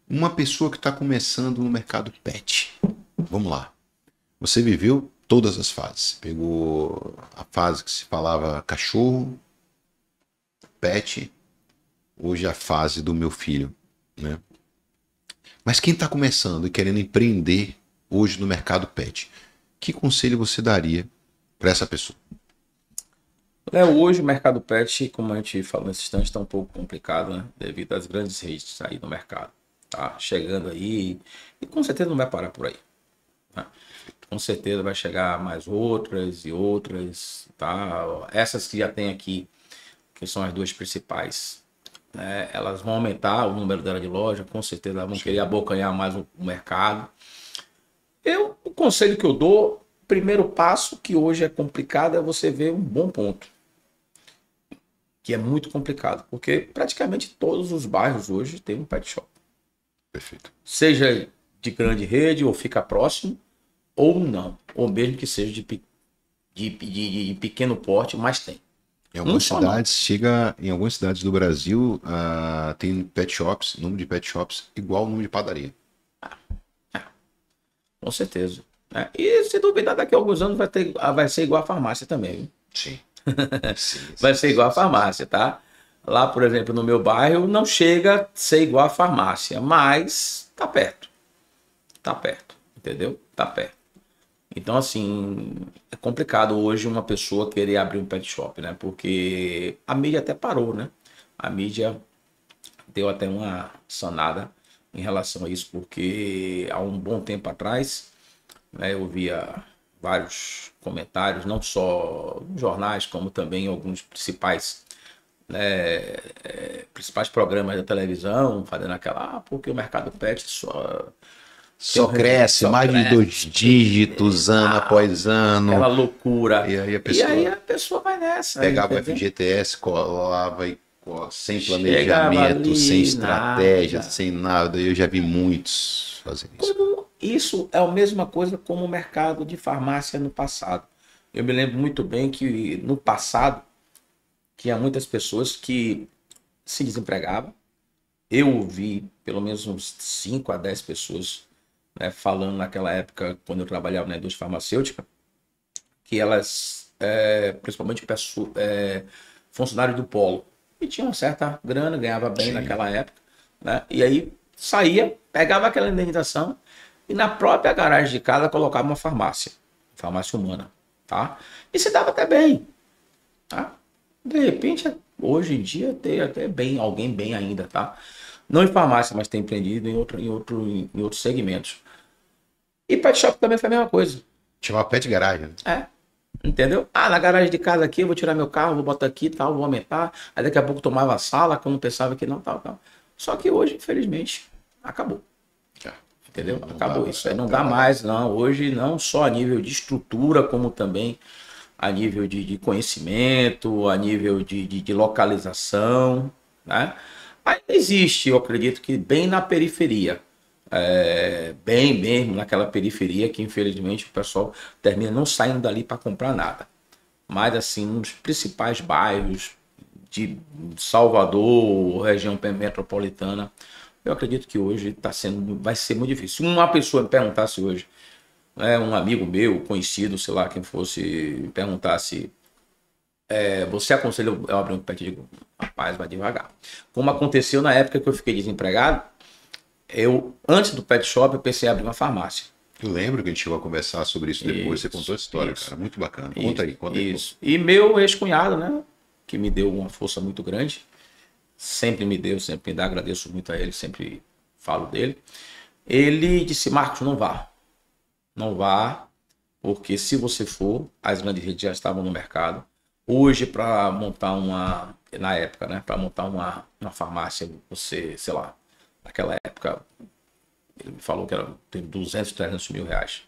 uma pessoa que está começando no mercado pet, vamos lá. Você viveu todas as fases. Pegou a fase que se falava cachorro, pet, hoje a fase do meu filho, né? Mas quem está começando e querendo empreender hoje no mercado pet, que conselho você daria para essa pessoa? Hoje o mercado pet, como a gente falou nesse instante, está um pouco complicado, né? Devido às grandes redes aí no mercado. Tá chegando aí e com certeza não vai parar por aí. Né? Com certeza vai chegar mais outras e outras, tá? Essas que já tem aqui, que são as 2 principais, né? Elas vão aumentar o número dela de loja, com certeza elas vão querer abocanhar mais o mercado. O conselho que eu dou, primeiro passo, que hoje é complicado, é você ver um bom ponto. Que é muito complicado, porque praticamente todos os bairros hoje tem um pet shop. Perfeito. Seja de grande rede, ou fica próximo, ou não. Ou mesmo que seja de pequeno porte, mas tem. Em algumas cidades do Brasil, tem pet shops, número de pet shops igual ao número de padaria. Com certeza. Né? E se duvidar, daqui a alguns anos vai ser igual a farmácia também. Viu? Sim. Vai ser igual a farmácia, tá? Lá, por exemplo, no meu bairro, não chega a ser igual a farmácia, mas tá perto. Tá perto, entendeu? Tá perto. Então, assim, é complicado hoje uma pessoa querer abrir um pet shop, né? Porque a mídia até parou, né? A mídia deu até uma sanada em relação a isso, porque há um bom tempo atrás, né, eu via vários comentários, não só nos jornais, como também em alguns principais, né, principais programas da televisão, fazendo aquela, porque o mercado pet só cresce, mais de 2 dígitos, ano após ano. Aquela loucura. E aí a pessoa vai nessa. Pegava o FGTS, colava e sem planejamento, sem estratégia, sem nada. Eu já vi muitos fazer isso. Isso é a mesma coisa como o mercado de farmácia no passado. Eu me lembro muito bem que no passado tinha muitas pessoas que se desempregavam. Eu ouvi pelo menos uns 5 a 10 pessoas, né, falando naquela época, quando eu trabalhava na indústria farmacêutica, que elas, principalmente funcionários do polo, e tinham uma certa grana, ganhava bem naquela época, né? E aí saía, pegava aquela indenização e na própria garagem de casa colocava uma farmácia humana, tá? E se dava até bem, tá? De repente, hoje em dia, tem até alguém bem ainda, tá? Não em farmácia, mas tem empreendido em outros segmentos. E pet shop também foi a mesma coisa. Chamava pet garagem. Né? Entendeu? Na garagem de casa aqui, eu vou tirar meu carro, vou botar aqui, tal, vou aumentar. Aí daqui a pouco tomava a sala, quando pensava que não, tal. Só que hoje, infelizmente, acabou. Entendeu? Acabou isso. Aí não dá mais, não. Hoje, não só a nível de estrutura, como também a nível de conhecimento, a nível de localização, né? Ainda existe, eu acredito que bem na periferia. Bem mesmo naquela periferia que, infelizmente, o pessoal termina não saindo dali para comprar nada. Mas, assim, nos principais bairros de Salvador, região metropolitana, eu acredito que hoje vai ser muito difícil. Se uma pessoa me perguntasse hoje, um amigo meu, conhecido, sei lá, quem fosse, me perguntasse, você aconselha eu abrir um pet? Eu digo, rapaz, vai devagar. Como aconteceu na época que eu fiquei desempregado, antes do pet shop, eu pensei em abrir uma farmácia. Eu lembro que a gente chegou a conversar sobre isso depois, você contou essa história, cara, muito bacana. Conta aí. Isso. E meu ex-cunhado, né, que me deu uma força muito grande, sempre me dá, agradeço muito a ele, sempre falo dele. Ele disse, Marcos, não vá, porque se você for, as grandes redes já estavam no mercado. Hoje, para montar na época, né, para montar uma farmácia, você, sei lá, naquela época, ele me falou que era 200, 300 mil reais.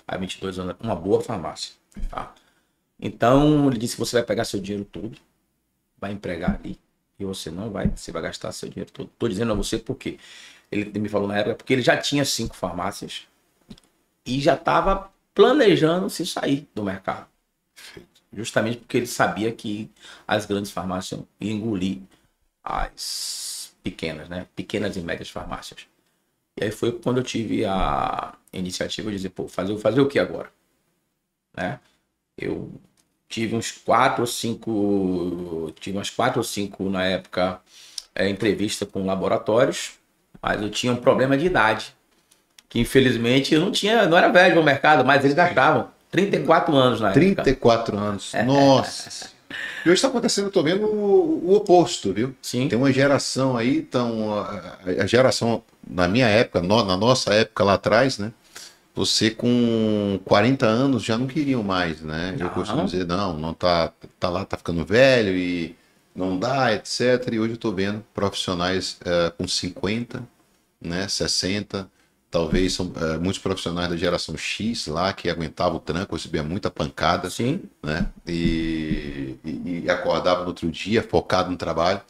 Há 22 anos, uma boa farmácia, tá? Então, ele disse, você vai pegar seu dinheiro todo, vai empregar ali, e você vai gastar seu dinheiro todo. Estou dizendo a você porque ele me falou na época, porque ele já tinha 5 farmácias e já estava planejando se sair do mercado. Justamente porque ele sabia que as grandes farmácias iam engolir as pequenas, né? Pequenas e médias farmácias. E aí foi quando eu tive a iniciativa de dizer, pô, fazer o que agora? Né? Eu tive umas 4 ou 5 na época, entrevista com laboratórios, mas eu tinha um problema de idade, que infelizmente eu não era velho no mercado, mas eles gastavam 34 anos na época. 34 anos, nossa. E hoje está acontecendo, eu tô vendo o oposto, viu? Sim. Tem uma geração aí, então, a geração, na minha época, na nossa época lá atrás, né? Você com 40 anos já não queriam mais, né? Eu costumo dizer, não tá lá, tá ficando velho e não dá, etc. E hoje eu tô vendo profissionais com 50, né? 60, talvez são muitos profissionais da geração X lá que aguentavam o tranco, recebia muita pancada, sim, né? E acordava no outro dia focado no trabalho,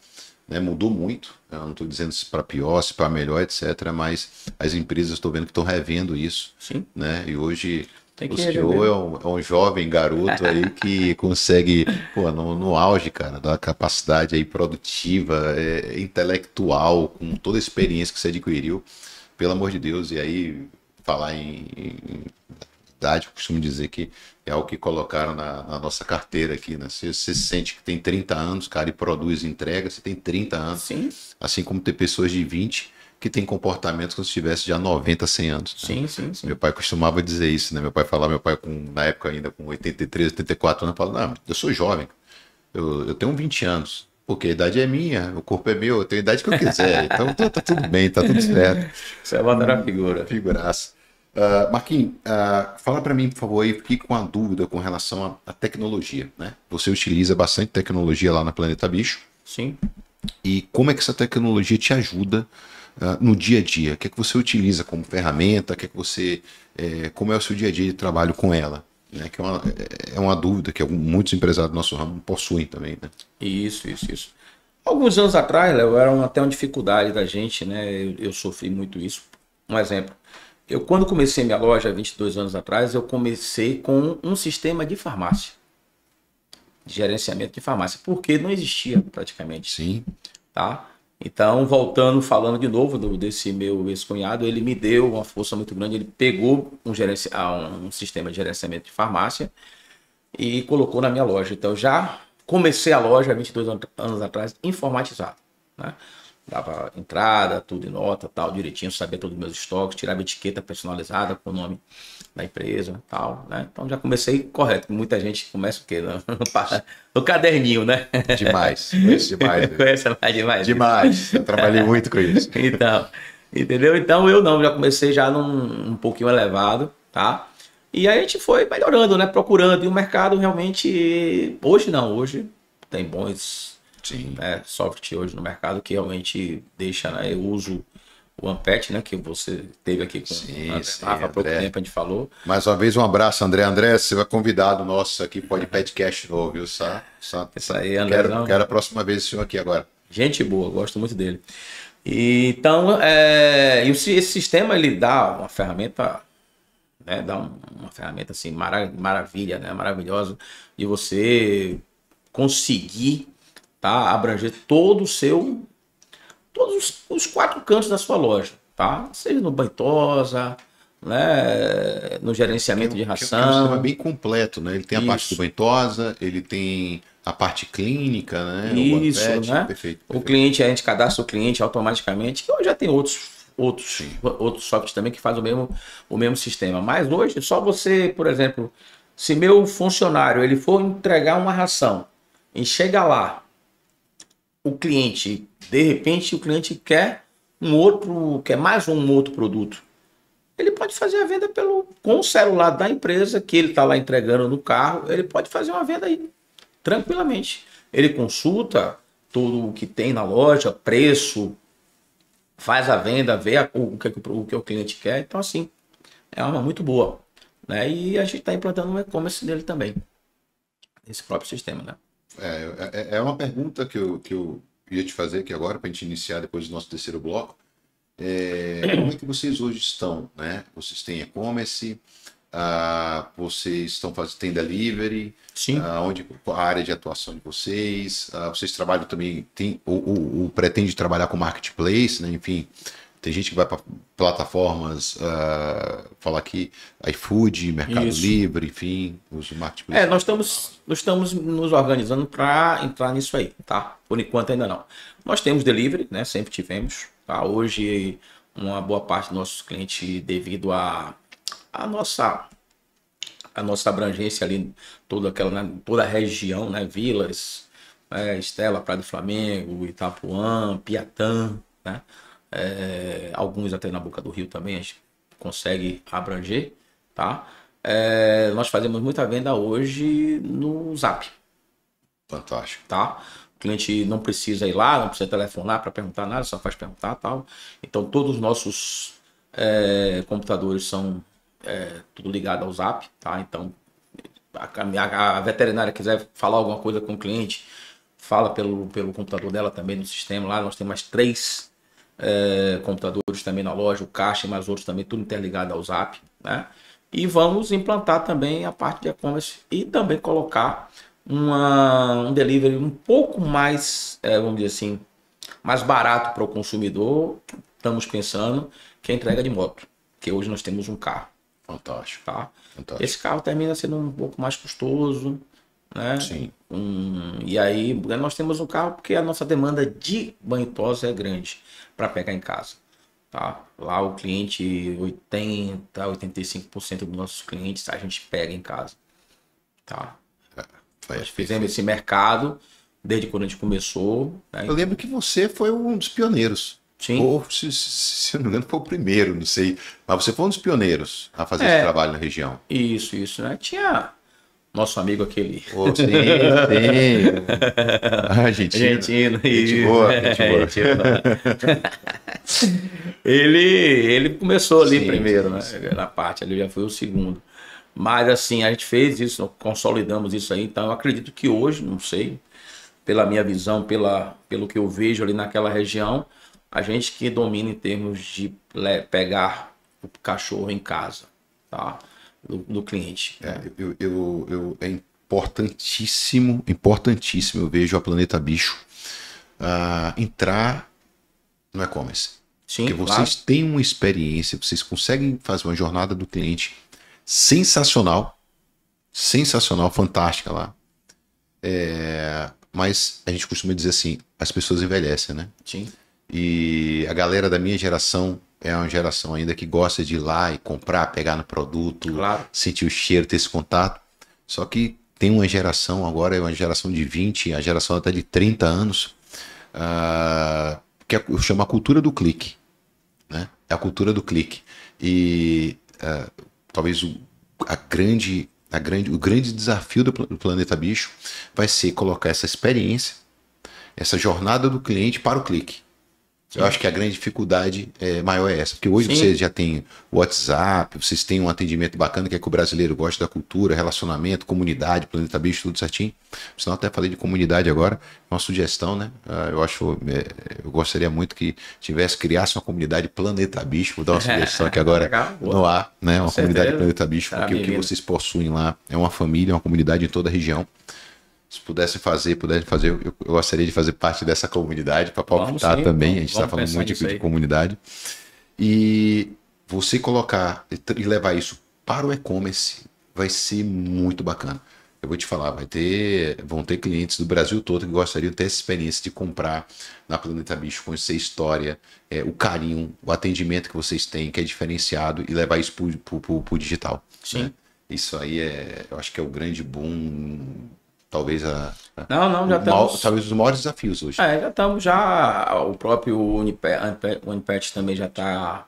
né? Mudou muito. Eu não estou dizendo se para pior, se para melhor, etc. Mas as empresas estou vendo que estão revendo isso, sim, né? E hoje o rever. CEO é um jovem garoto aí que consegue, pô, no auge, cara, da capacidade aí produtiva, intelectual, com toda a experiência que você adquiriu. Pelo amor de Deus, e aí falar em idade, eu costumo dizer que é algo que colocaram na nossa carteira aqui, né? Você sente que tem 30 anos, cara, e produz entrega, você tem 30 anos. Sim. Assim como tem pessoas de 20 que têm comportamentos como se tivesse já 90, 100 anos. Sim, né? sim. Meu pai costumava dizer isso, né? Meu pai na época ainda com 83, 84 anos, falava, não, eu sou jovem, eu tenho 20 anos. Porque a idade é minha, o corpo é meu, eu tenho a idade que eu quiser. Então tá tudo bem, tá tudo certo. Você vai botar a figura. Figuraça. Marquinhos, fala para mim, por favor, aí, fiquei com uma dúvida com relação à tecnologia, né? Você utiliza bastante tecnologia lá na Planeta Bicho. Sim. E como é que essa tecnologia te ajuda no dia a dia? O que é que você utiliza como ferramenta? Como é o seu dia a dia de trabalho com ela? Né? Que é uma dúvida que muitos empresários do nosso ramo possuem também, né? Isso. Alguns anos atrás, Léo, era até uma dificuldade da gente, né? Eu sofri muito isso. Um exemplo. Eu, quando comecei minha loja, há 22 anos atrás, eu comecei com um sistema de farmácia. De gerenciamento de farmácia. Porque não existia praticamente. Sim. Tá? Então, falando de novo desse meu ex-cunhado, ele me deu uma força muito grande. Ele pegou um sistema de gerenciamento de farmácia e colocou na minha loja. Então, já comecei a loja há 22 anos atrás informatizado, né? Dava entrada, tudo em nota, tal, direitinho, sabia todos os meus estoques, tirava etiqueta personalizada com o nome da empresa, tal, né? Então já comecei correto. Muita gente começa o quê? No caderninho, né? Demais. Conheço demais. Conhece mais demais. Demais. Eu trabalhei muito com isso. Então, entendeu? Então eu já comecei já um pouquinho elevado, tá? E aí a gente foi melhorando, né? Procurando. E o mercado realmente, hoje tem bons Sim. né, software hoje no mercado que realmente deixa, né? Eu uso o Ampet, né? Que você teve aqui com Sim, sim, Há pouco André. tempo a gente falou. Mais uma vez, um abraço, André. André, você vai convidado nosso aqui, pode podcast novo, viu? Isso aí, Quero, Andrezão. quero a próxima vez o senhor aqui agora. Gente boa, gosto muito dele. E, então, esse sistema ele dá uma ferramenta, né? Dá uma ferramenta assim, maravilha, né? Maravilhosa de você conseguir, tá? Abranger todos os quatro cantos da sua loja, tá? Seja no Bantosa, né? No gerenciamento de Que é um sistema ração. bem completo, né? Ele tem a parte do Isso. Bantosa, ele tem a parte clínica, né? O Isso, Ampet, né? perfeito, O perfeito. cliente, a gente cadastra o cliente automaticamente, que hoje já tem outros softwares também que fazem o mesmo sistema. Mas hoje, só você, por exemplo, se meu funcionário ele for entregar uma ração e chega lá, o cliente, de repente, o cliente quer mais um outro produto. Ele pode fazer a venda com o celular da empresa que ele está lá entregando no carro, ele pode fazer uma venda aí tranquilamente. Ele consulta tudo o que tem na loja, preço, faz a venda, vê o que o cliente quer. Então, assim, é uma muito boa. Né? E a gente está implantando um e-commerce nele também, esse próprio sistema. Né? É uma pergunta que eu ia te fazer aqui agora, para a gente iniciar depois do nosso terceiro bloco. Como é que vocês hoje estão, né? Vocês têm e-commerce, vocês têm delivery, Sim. onde a área de atuação de vocês, vocês trabalham também, pretende trabalhar com marketplace, né? Enfim, tem gente que vai para plataformas, falar aqui, iFood, Mercado Isso. Livre, enfim, os marketplaces. Nós estamos nos organizando para entrar nisso aí, tá? Por enquanto ainda não. Nós temos delivery, né? Sempre tivemos. Tá? Hoje, uma boa parte dos nossos clientes, devido a nossa abrangência ali, toda a região, né? Vilas, Estela, Praia do Flamengo, Itapuã, Piatã, né? Alguns até na Boca do Rio também a gente consegue abranger, tá? Nós fazemos muita venda hoje no Zap, Fantástico. tá? O cliente não precisa ir lá, não precisa telefonar para perguntar nada, só faz perguntar, tal. Então todos os nossos computadores são tudo ligado ao Zap, tá? Então a veterinária quiser falar alguma coisa com o cliente, fala pelo computador dela também no sistema. Lá nós temos mais 3 computadores também na loja, o caixa e mais outros também, tudo interligado ao Zap, né? E vamos implantar também a parte de e-commerce e também colocar um delivery um pouco mais, vamos dizer assim, mais barato para o consumidor. Estamos pensando que é a entrega de moto, que hoje nós temos um carro. Fantástico. Tá? Fantástico. Esse carro termina sendo um pouco mais custoso, né? Sim. E aí nós temos um carro porque a nossa demanda de banho tosa é grande para pegar em casa. Tá? Lá o cliente, 85% dos nossos clientes a gente pega em casa. Tá? Nós fizemos esse mercado desde quando a gente começou. Né? Eu lembro que você foi um dos pioneiros. Sim. Ou, se eu não me engano, foi o primeiro, não sei. Mas você foi um dos pioneiros a fazer esse trabalho na região. Isso, né? Tinha nosso amigo aquele. Oh, sim. Argentino. Gente boa. Ele começou ali Sim, primeiro, né? sim. Na parte, ele já foi o segundo. Mas assim, a gente fez isso, consolidamos isso aí. Então eu acredito que hoje, não sei, pela minha visão, pelo que eu vejo ali naquela região, a gente que domina em termos de pegar o cachorro em casa, tá? Do cliente. É importantíssimo, eu vejo a Planeta Bicho entrar no e-commerce. Sim, porque vocês têm uma experiência, vocês conseguem fazer uma jornada do cliente sensacional, fantástica lá. Mas a gente costuma dizer assim, as pessoas envelhecem, né? Sim. E a galera da minha geração é uma geração ainda que gosta de ir lá e comprar, pegar no produto, sentir o cheiro, ter esse contato. Só que tem uma geração agora, é uma geração de 20, a geração até de 30 anos, que eu chamo a cultura do clique. Né? É a cultura do clique. E talvez o grande desafio do Planeta Bicho vai ser colocar essa experiência essa jornada do cliente para o clique. Eu acho que a grande dificuldade maior é essa, porque hoje vocês já têm o WhatsApp, vocês têm um atendimento bacana, que é que o brasileiro gosta da cultura, relacionamento, comunidade, Planeta Bicho, tudo certinho. Senão até falei de comunidade agora, uma sugestão, né? Eu gostaria muito que criasse uma comunidade Planeta Bicho, vou dar uma sugestão aqui agora no ar, né? Uma comunidade Planeta Bicho, porque o que vocês possuem lá é uma família, uma comunidade em toda a região. Se pudessem fazer, eu gostaria de fazer parte dessa comunidade para palpitar também. A gente está falando muito de comunidade. E você colocar e levar isso para o e-commerce vai ser muito bacana. Eu vou te falar, vão ter clientes do Brasil todo que gostariam de ter essa experiência de comprar na Planeta Bicho, conhecer a história, o carinho, o atendimento que vocês têm, que é diferenciado, e levar isso para o digital. Sim. Né? Isso aí eu acho que é o grande boom. Talvez já estamos... talvez os maiores desafios hoje. Já estamos, o próprio Unipet também já dá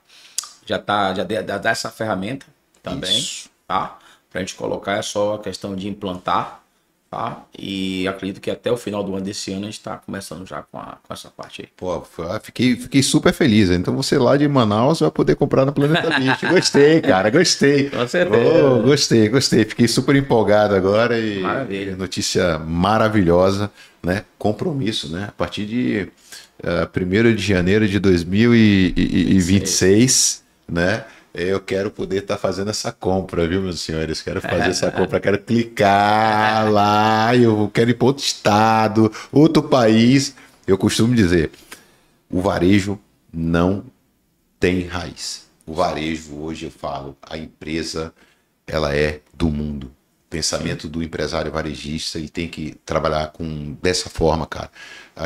essa ferramenta também. Isso. Tá? Para a gente colocar, é só a questão de implantar, tá? E acredito que até o final do ano desse ano a gente está começando já com essa parte aí. Pô, fiquei super feliz. Então você lá de Manaus vai poder comprar na Planeta Bicho. Gostei, cara, gostei. Com certeza. Gostei. Fiquei super empolgado agora e maravilha. Notícia maravilhosa, né? Compromisso, né? A partir de 1º de janeiro de 2026, né? Eu quero poder estar fazendo essa compra, viu, meus senhores? Quero fazer essa compra, quero clicar lá, eu quero ir para outro estado, outro país. Eu costumo dizer, o varejo não tem raiz. O varejo, hoje eu falo, a empresa, ela é do mundo. O pensamento do empresário varejista, ele tem que trabalhar dessa forma, cara.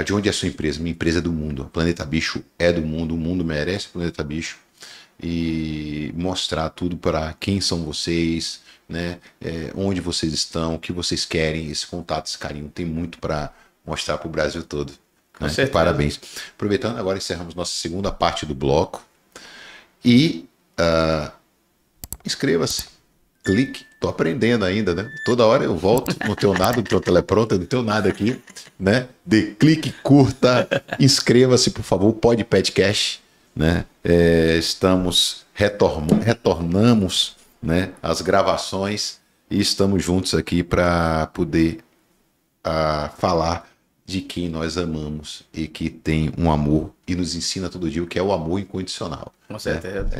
De onde é a sua empresa? Minha empresa é do mundo. A Planeta Bicho é do mundo, o mundo merece Planeta Bicho. E mostrar tudo para quem são vocês, né? Onde vocês estão, o que vocês querem, esse contato, esse carinho, tem muito para mostrar para o Brasil todo. Né? Parabéns. Aproveitando, agora encerramos nossa segunda parte do bloco. E inscreva-se, clique, tô aprendendo ainda, né? Toda hora eu volto, não tenho nada, não tenho teleprompter, não tenho nada aqui, né? Dê clique, curta, inscreva-se, por favor, podcast. Né? Retornamos, né, as gravações e estamos juntos aqui para poder falar de quem nós amamos e que tem um amor e nos ensina todo dia o que é o amor incondicional. Com certeza.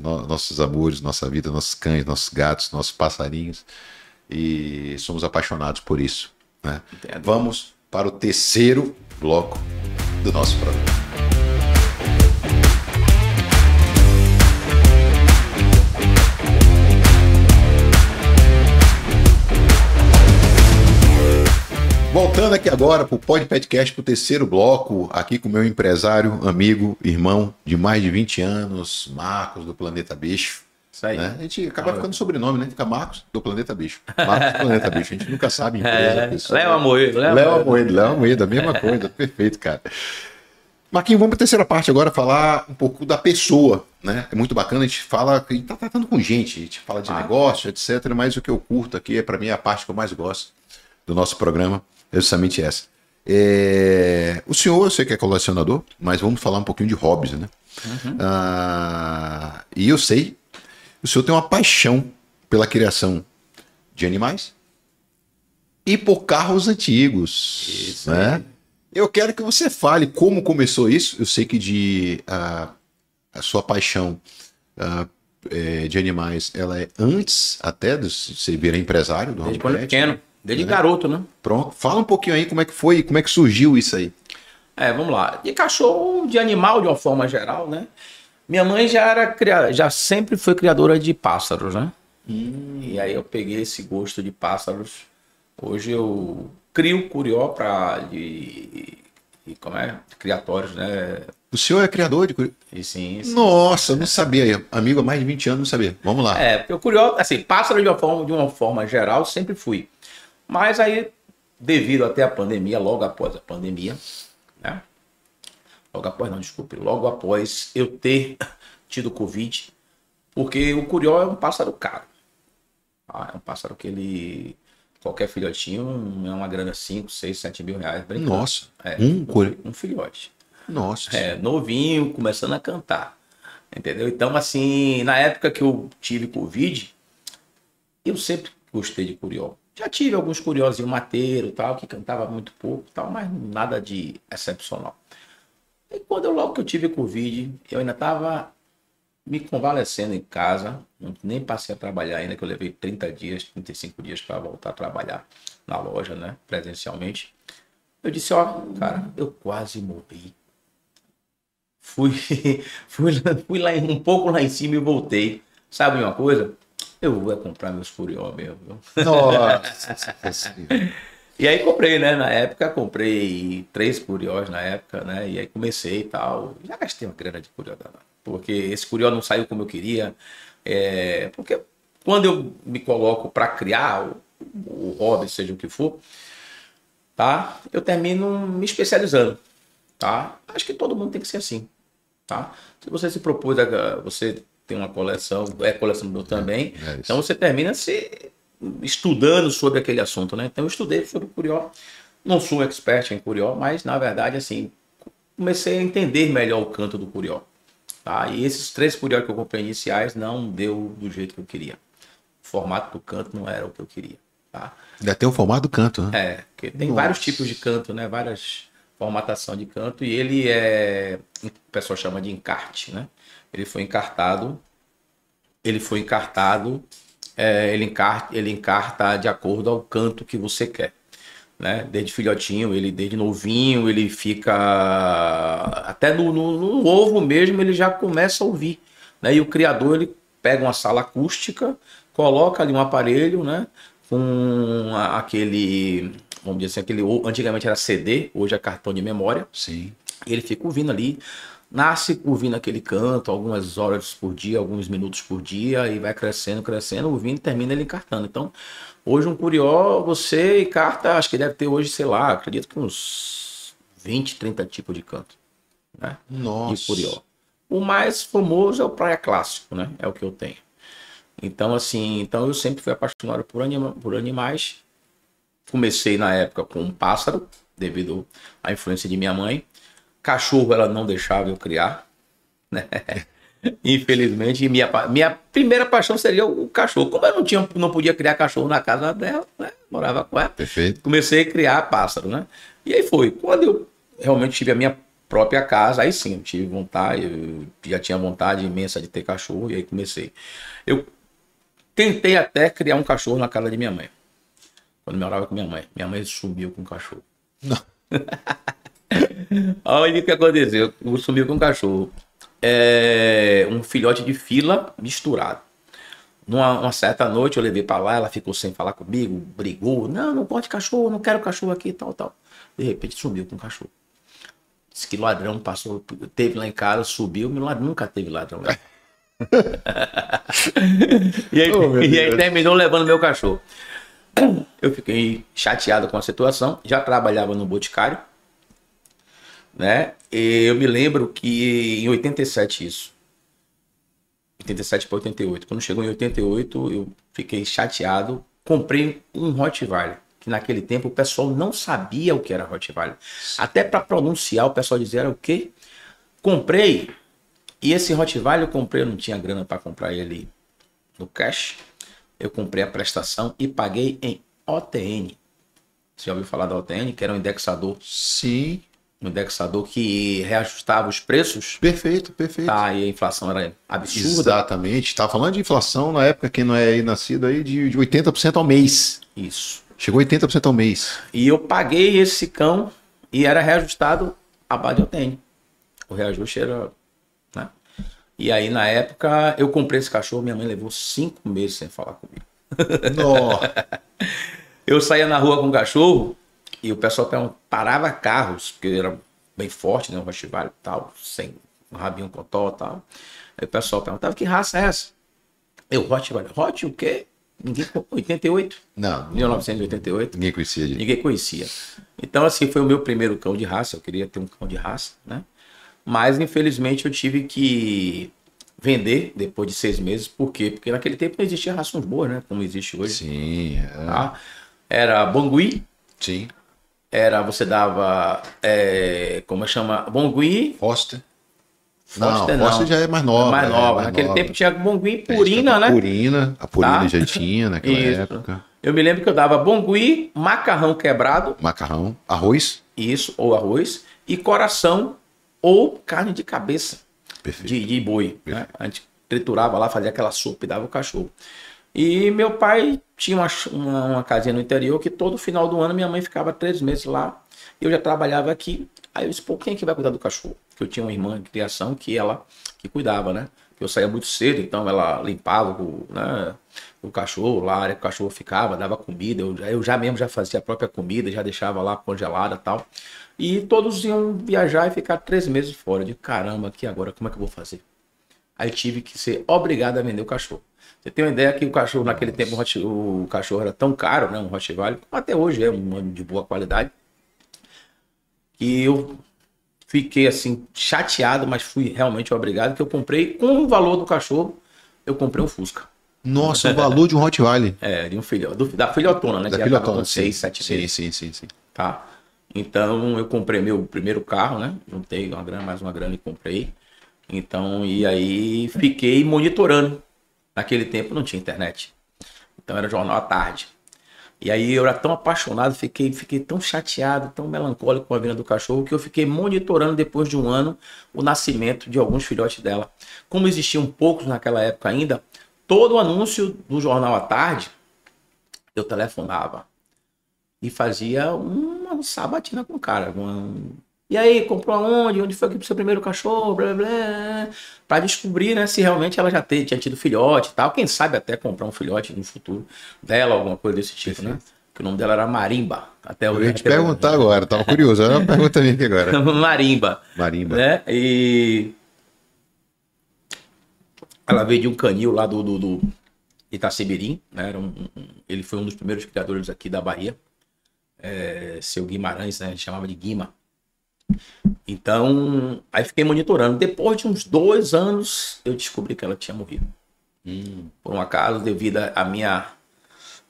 Nossos amores, nossa vida, nossos cães, nossos gatos, nossos passarinhos, e somos apaixonados por isso. Né? Vamos para o terceiro bloco do nosso programa. Voltando aqui agora para o podcast, para o terceiro bloco, aqui com o meu empresário, amigo, irmão de mais de 20 anos, Marcos, do Planeta Bicho. Isso aí. Né? A gente acaba ficando sobrenome, né? Fica Marcos do Planeta Bicho. Marcos do Planeta Bicho. A gente nunca sabe empresa. Léo Amoedo, a mesma coisa. Perfeito, cara. Marquinhos, vamos para a terceira parte agora, falar um pouco da pessoa, né? É muito bacana, a gente tá tratando com gente, a gente fala de negócio, etc. Mas o que eu curto aqui, para mim, é a parte que eu mais gosto do nosso programa. É justamente essa. O senhor, eu sei que é colecionador, mas vamos falar um pouquinho de hobbies, né? Uhum. E eu sei, o senhor tem uma paixão pela criação de animais e por carros antigos. Isso, né? Eu quero que você fale como começou isso. Eu sei que a sua paixão de animais, ela é antes até de você virar empresário do Desde quando pequeno. Desde garoto, né? Pronto. Fala um pouquinho aí como é que foi, como é que surgiu isso aí. Vamos lá. De cachorro, de animal, de uma forma geral, né? Minha mãe já sempre foi criadora de pássaros, né? E aí eu peguei esse gosto de pássaros. Hoje eu crio curió criatórios, né? O senhor é criador de curió? Sim. Nossa, eu não sabia. Amigo há mais de 20 anos, não sabia. Vamos lá. Porque o curió, assim, pássaro de uma forma geral, sempre fui. Mas aí, devido até a pandemia, logo após a pandemia, né? Logo após eu ter tido Covid, porque o curió é um pássaro caro. É um pássaro que ele qualquer filhotinho é uma grana 5, 6, 7 mil reais. Brincando. Nossa, Um filhote. Nossa. Novinho, começando a cantar. Entendeu? Então, assim, na época que eu tive Covid, eu sempre gostei de curió. Já tive alguns curiosinhos mateiro, tal, que cantava muito pouco, tal, mas nada de excepcional. E logo que eu tive Covid, eu ainda estava me convalescendo em casa, nem passei a trabalhar ainda, que eu levei 30 dias, 35 dias para voltar a trabalhar na loja, né, presencialmente. Eu disse, ó, cara, eu quase morri. Fui, fui lá um pouco lá em cima e voltei. Sabe uma coisa? Eu vou comprar meus curió mesmo. Viu? Nossa. E aí comprei, né? Na época, comprei 3 curiós na época, né? E aí comecei e tal. Já gastei uma grana de curió, porque esse curió não saiu como eu queria. Porque quando eu me coloco para criar o hobby, seja o que for, tá? Eu termino me especializando, tá? Acho que todo mundo tem que ser assim, tá? Se você se propôs você tem uma coleção, coleção do meu também, então você termina se estudando sobre aquele assunto, né? Então eu estudei sobre curió, não sou expert em curió, mas na verdade assim, comecei a entender melhor o canto do curió, tá? E esses 3 curió que eu comprei iniciais não deu do jeito que eu queria. O formato do canto não era o que eu queria, tá? Ainda tem o formato do canto, né? Porque tem vários tipos de canto, né? Várias formatação de canto, e ele o pessoal chama de encarte, né? Ele foi encartado, ele encarta de acordo ao canto que você quer, né? Desde filhotinho, desde novinho, ele fica até no ovo mesmo, ele já começa a ouvir, né? E o criador, ele pega uma sala acústica, coloca ali um aparelho, né? Com aquele, vamos dizer assim, antigamente era CD, hoje é cartão de memória. Sim. E ele fica ouvindo ali, nasce ouvindo aquele canto, algumas horas por dia, alguns minutos por dia, e vai crescendo, ouvindo, e termina ele encartando. Então, hoje um curió, você encarta, acho que deve ter hoje, sei lá, acredito que uns 20, 30 tipos de canto, né? Nossa. De curió. O mais famoso é o praia clássico, né? É o que eu tenho. Então, assim, eu sempre fui apaixonado por animais. Comecei na época com um pássaro, devido à influência de minha mãe. Cachorro ela não deixava eu criar, né? Infelizmente, minha primeira paixão seria o cachorro. Como eu não podia criar cachorro na casa dela, né? Morava com ela. Perfeito. Comecei a criar pássaro, né? E aí foi. Quando eu realmente tive a minha própria casa, aí sim, eu tive vontade, eu já tinha vontade imensa de ter cachorro, e aí comecei. Eu tentei até criar um cachorro na casa de minha mãe. Quando eu morava com minha mãe sumiu com o cachorro. Não. Olha o que aconteceu, sumiu com o cachorro. Um filhote de fila misturado. Uma certa noite eu levei pra lá, ela ficou sem falar comigo, brigou. Não pode cachorro, não quero cachorro aqui, tal. De repente sumiu com o cachorro. Disse que ladrão passou, teve lá em casa, subiu, nunca teve ladrão lá. e aí terminou levando meu cachorro. Eu fiquei chateado com a situação, já trabalhava no Boticário, né? E eu me lembro que em 87 isso. 87 para 88. Quando chegou em 88, eu fiquei chateado, comprei um Rottweiler, que naquele tempo o pessoal não sabia o que era Rottweiler. Até para pronunciar, o pessoal dizia, era o quê? Comprei, e esse Rottweiler eu não tinha grana para comprar ele no cash. Eu comprei a prestação e paguei em OTN. Você já ouviu falar da OTN? Que era um indexador. Sim. Um indexador que reajustava os preços. Perfeito. Tá, e a inflação era absurda. Exatamente. Estava falando de inflação na época, quem não é aí nascido aí, de 80% ao mês. Isso. Chegou a 80% ao mês. E eu paguei esse cão e era reajustado a base de OTN. O reajuste era... né? E aí, na época, eu comprei esse cachorro, minha mãe levou 5 meses sem falar comigo. Eu saía na rua com o cachorro e o pessoal parava carros, porque era bem forte, né? Um Rottweiler e tal, sem um rabinho cotó e tal. Aí o pessoal perguntava, que raça é essa? Eu, Rottweiler. O quê? 88? Não. 1988. Ninguém conhecia. Ninguém conhecia. Então, assim, foi o meu primeiro cão de raça. Eu queria ter um cão de raça, né? Mas, infelizmente, eu tive que vender depois de 6 meses. Por quê? Porque naquele tempo não existia rações boas, né? Como existe hoje. Sim. Tá? era Bangui, Sim. você dava, como é que chama? Bangui, Foster. Foster Não, Foster não. já é mais É nova. mais É nova. mais Naquele nova. tempo tinha Bangui e A gente tá com Purina, né? A Purina Tá? já tinha naquela Isso. época. Eu me lembro que eu dava bongui, macarrão quebrado, Macarrão, arroz. isso, ou arroz, e coração ou carne de cabeça Perfeito. de boi. Né? A gente triturava lá, fazia aquela sopa e dava o cachorro. E meu pai tinha uma casinha no interior que todo final do ano minha mãe ficava 3 meses lá. Eu já trabalhava aqui. Aí eu disse, pô, quem é que vai cuidar do cachorro? Porque eu tinha uma irmã de criação que ela que cuidava, né? Eu saía muito cedo, então ela limpava o cachorro lá, a área que o cachorro ficava, dava comida. Eu já mesmo já fazia a própria comida, já deixava lá congelada e tal. E todos iam viajar e ficar 3 meses fora. De caramba, aqui agora, como é que eu vou fazer? Aí tive que ser obrigado a vender o cachorro. Você tem uma ideia que o cachorro, naquele tempo, o cachorro era tão caro, né? Um Rottweiler, como até hoje é um de boa qualidade, que eu fiquei assim, chateado, mas fui realmente obrigado, que eu comprei, com o valor do cachorro, eu comprei um Fusca. Nossa, o valor de um Rottweiler. De um filho, da filhotona, né? Da Que já tava filhotona, com 6, 7 sim, meses. sim. Tá? Então eu comprei meu primeiro carro, né? Juntei uma grana, mais uma grana e comprei. Então, e aí fiquei monitorando. Naquele tempo não tinha internet. Então era jornal à tarde. E aí eu era tão apaixonado, fiquei tão chateado, tão melancólico com a vinda do cachorro, que eu fiquei monitorando depois de um ano o nascimento de alguns filhotes dela. Como existiam poucos naquela época ainda, todo o anúncio do jornal à tarde, eu telefonava e fazia uma sabatina com o cara. E aí, comprou aonde? Onde foi que pro seu primeiro cachorro? Blá, blá, blá, pra descobrir, né, se realmente ela já tinha tido filhote e tal. Quem sabe até comprar um filhote no futuro dela, alguma coisa desse tipo, né? Que o nome dela era Marimba. Até Eu ia te perguntar agora, tava curioso. Era uma pergunta minha aqui agora. Marimba. Marimba. Né? E ela veio de um canil lá do Itacimirim, né? Ele foi um dos primeiros criadores aqui da Bahia. Seu Guimarães, né? A gente chamava de Guima. Então, aí fiquei monitorando. Depois de uns 2 anos, eu descobri que ela tinha morrido. Por um acaso, devido à minha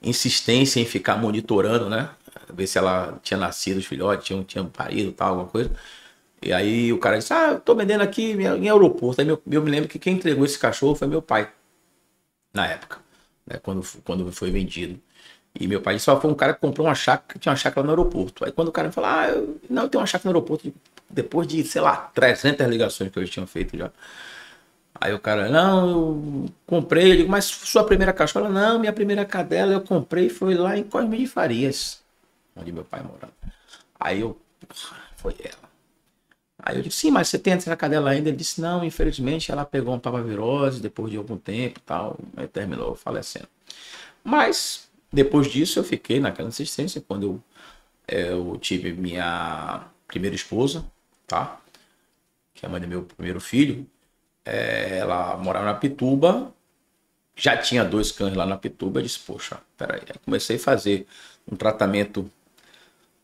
insistência em ficar monitorando, né? Ver se ela tinha nascido os filhotes, tinha parido, tal, alguma coisa. E aí o cara disse, eu tô vendendo aqui em aeroporto. Aí eu me lembro que quem entregou esse cachorro foi meu pai, na época, né? Quando foi vendido. E meu pai só foi um cara que comprou uma chácara, que tinha uma chácara no aeroporto. Aí quando o cara falou, eu tenho uma chácara no aeroporto, depois de, sei lá, 300 ligações que eu tinha feito já. Aí o cara, não, eu comprei, eu digo, mas sua primeira cachorra? Não, minha primeira cadela eu comprei, foi lá em Cosme de Farias, onde meu pai morava. Aí foi ela. Aí eu disse, sim, mas você tem essa cadela ainda? Ele disse, não, infelizmente ela pegou uma parvovirose depois de algum tempo e tal, aí terminou falecendo. Mas depois disso eu fiquei naquela insistência, quando eu tive minha primeira esposa, tá? Que é a mãe do meu primeiro filho. Ela morava na Pituba, já tinha 2 cães lá na Pituba. Eu disse, poxa, peraí. Aí comecei a fazer um tratamento,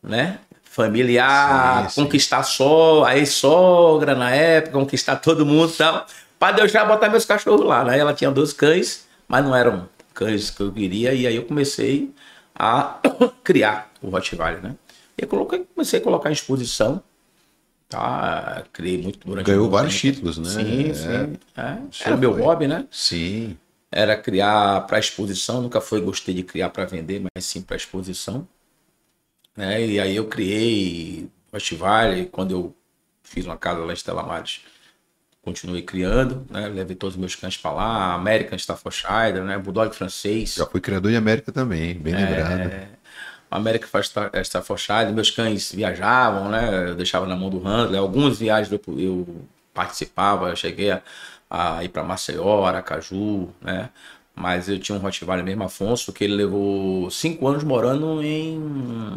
né, familiar, Sim. conquistar só a ex-sogra na época, conquistar todo mundo e tal, para deixar botar meus cachorros lá, né? Ela tinha 2 cães, mas não eram cães que eu queria, e aí eu comecei a criar o Rottweiler, né? E eu comecei a colocar em exposição. Tá, criei muito durante Ganhou vários títulos, né? Sim. Era meu hobby, né? Sim. Era criar para exposição, nunca gostei de criar para vender, mas sim para exposição. Né? E aí eu criei Rottweiler, quando eu fiz uma casa lá em Stella Maris, continuei criando, né? Levei todos os meus cães para lá, American Staffordshire, né? Bulldog francês. Já fui criador de América também, bem lembrado. América Staffordshire, meus cães viajavam, né? Eu deixava na mão do handler. Algumas viagens eu participava, eu cheguei a ir para Maceió, Aracaju, né? Mas eu tinha um Rottweiler mesmo, Afonso, que ele levou 5 anos morando em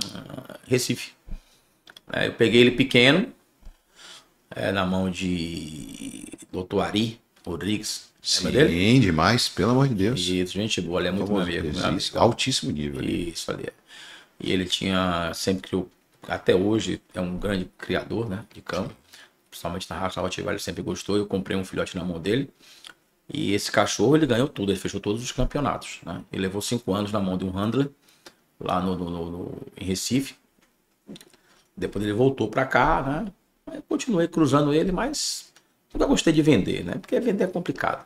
Recife. Eu peguei ele pequeno, na mão de Dr. Ari Rodrigues. Sim, dele? Demais, pelo amor de Deus. Isso, gente boa, ele é muito meu amigo. Altíssimo nível. Isso, ali. E ele tinha, sempre que até hoje, é um grande criador, né, de cão. Principalmente na raça Rottweiler, ele sempre gostou. Eu comprei um filhote na mão dele. E esse cachorro, ele ganhou tudo, ele fechou todos os campeonatos, né? Ele levou 5 anos na mão de um handler, lá em Recife. Depois ele voltou para cá, né? Eu continuei cruzando ele, mas nunca gostei de vender, né? Porque vender é complicado.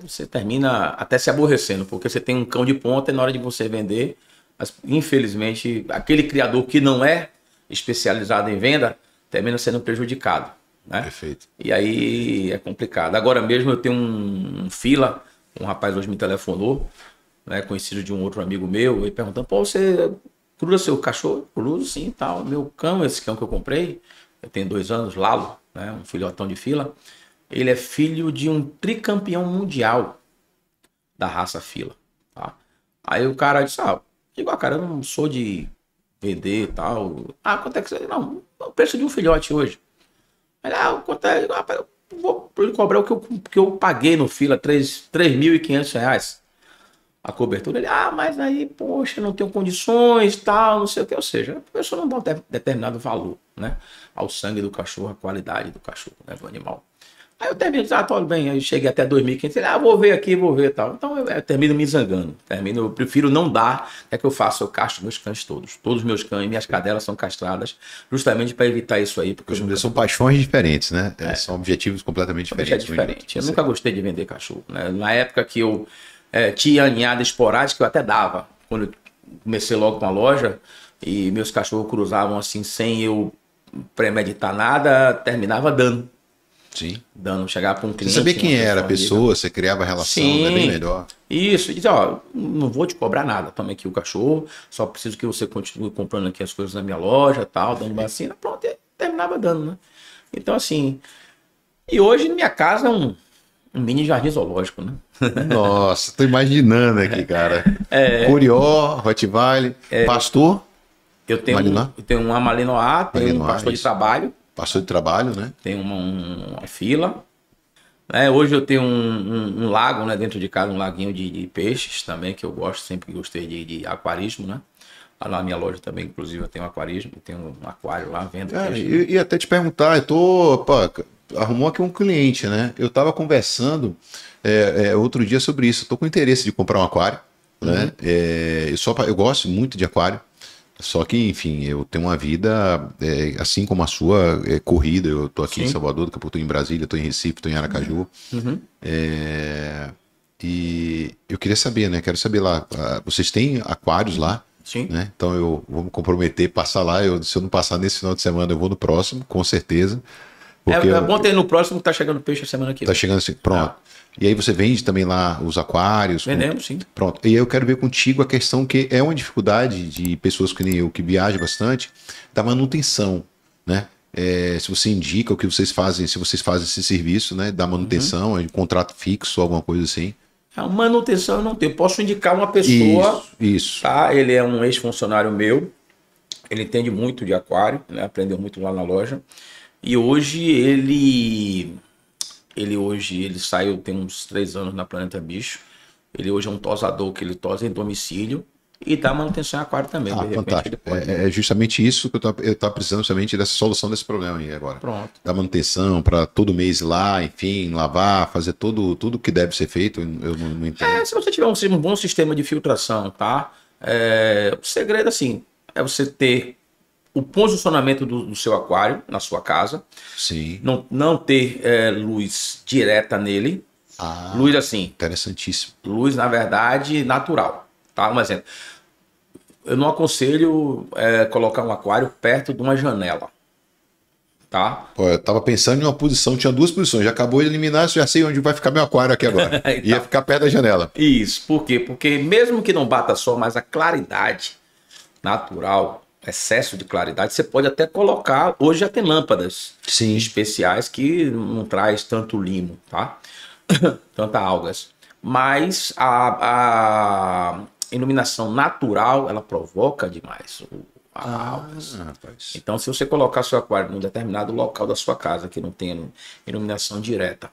Você termina até se aborrecendo, porque você tem um cão de ponta e na hora de você vender, infelizmente, aquele criador que não é especializado em venda termina sendo prejudicado, né? Perfeito. E aí é complicado. Agora mesmo eu tenho um fila, um rapaz hoje me telefonou, né, conhecido de um outro amigo meu, e perguntando, pô, você cruza seu cachorro? Cruzo sim, tal. Meu cão, esse cão que eu comprei, eu tenho 2 anos, Lalo, né, um filhotão de fila, ele é filho de um tricampeão mundial da raça fila, tá? Aí o cara disse, igual, cara, eu não sou de vender e tal. Quanto é que você... Não, o preço de um filhote hoje. Aí, quanto é? Rapaz, eu vou lhe cobrar o que eu paguei no fila, R$ 3.500 a cobertura. Ele, mas aí, poxa, não tenho condições, tal, não sei o que. Ou seja, a pessoa não dá um determinado valor, né, ao sangue do cachorro, à qualidade do cachorro, né, do animal. Aí eu termino, tudo bem, aí eu cheguei até 2.500, vou ver aqui, vou ver tal. Então eu termino me zangando, eu prefiro não dar. O que é que eu faço? Eu castro meus cães todos. Todos os meus cães, minhas cadelas são castradas, justamente para evitar isso aí. Porque são paixões diferentes, né? São objetivos completamente diferentes. É diferente. Eu nunca gostei de vender cachorro, né? Na época que eu tinha ninhada esporádica, eu até dava. Quando eu comecei logo com a loja, e meus cachorros cruzavam assim, sem eu premeditar nada, terminava dando. Sim. Chegar para um cliente. Você sabia quem era a pessoa, você criava a relação, é bem melhor. Isso, diz, não vou te cobrar nada, toma aqui o cachorro, só preciso que você continue comprando aqui as coisas na minha loja, tal, dando vacina, pronto, e terminava dando, né? Então, assim, e hoje na minha casa é um mini jardim zoológico, né? Nossa, tô imaginando aqui, cara. Curió, Rottweiler, pastor? Eu tenho uma Malinois, tenho um pastor de trabalho. Pastor de trabalho, né? Tem uma fila. Hoje eu tenho um lago, né, dentro de casa, um laguinho de peixes também, que eu gosto, sempre gostei de aquarismo, né? Lá na minha loja também, inclusive, eu tenho um aquarismo, tenho um aquário lá, vendo peixe. E até te perguntar, arrumou aqui um cliente, né? Eu tava conversando outro dia sobre isso, eu tô com interesse de comprar um aquário, né? Eu gosto muito de aquário. Só que, enfim, eu tenho uma vida, assim como a sua, corrida. Eu tô aqui em Salvador, daqui a pouco tô em Brasília, tô em Recife, tô em Aracaju. E eu queria saber, né? Quero saber lá, vocês têm aquários lá? Sim. Né? Então eu vou me comprometer, passar lá. Se eu não passar nesse final de semana, eu vou no próximo, com certeza. É bom ter no próximo que tá chegando peixe a semana aqui. Tá chegando assim, pronto. E aí você vende também lá os aquários? Vendemos, sim. Pronto. E aí eu quero ver contigo a questão que é uma dificuldade de pessoas que nem eu, que viajam bastante, da manutenção, né? Se você indica o que vocês fazem, se vocês fazem esse serviço, né? Da manutenção, um contrato fixo, alguma coisa assim. A manutenção eu não tenho. Posso indicar uma pessoa. Isso. Tá? Ele é um ex-funcionário meu. Ele entende muito de aquário, né? Aprendeu muito lá na loja. E hoje ele saiu, tem uns 3 anos na Planeta Bicho. Ele hoje é um tosador que ele tosa em domicílio e dá manutenção em aquário também. Fantástico. É justamente isso que eu estava precisando, justamente dessa solução desse problema aí agora. Pronto. Da manutenção, para todo mês ir lá, enfim, lavar, fazer tudo que deve ser feito, eu não entendo. Se você tiver um bom sistema de filtração, tá? O segredo, assim, é você ter o posicionamento do seu aquário na sua casa. Sim. Não ter luz direta nele. Luz assim. Interessantíssimo. Luz, na verdade, natural. Tá? Um exemplo. Eu não aconselho colocar um aquário perto de uma janela. Tá? Pô, eu tava pensando em uma posição, tinha 2 posições. Já acabou de eliminar, já sei onde vai ficar meu aquário aqui agora. Então, ia ficar perto da janela. Isso. Por quê? Porque mesmo que não bata sol, mas a claridade natural, excesso de claridade, você pode até colocar, hoje já tem lâmpadas especiais que não traz tanto limo, tá? Tanta algas, mas a iluminação natural, ela provoca demais algas. Então, se você colocar seu aquário num determinado local da sua casa que não tem iluminação direta,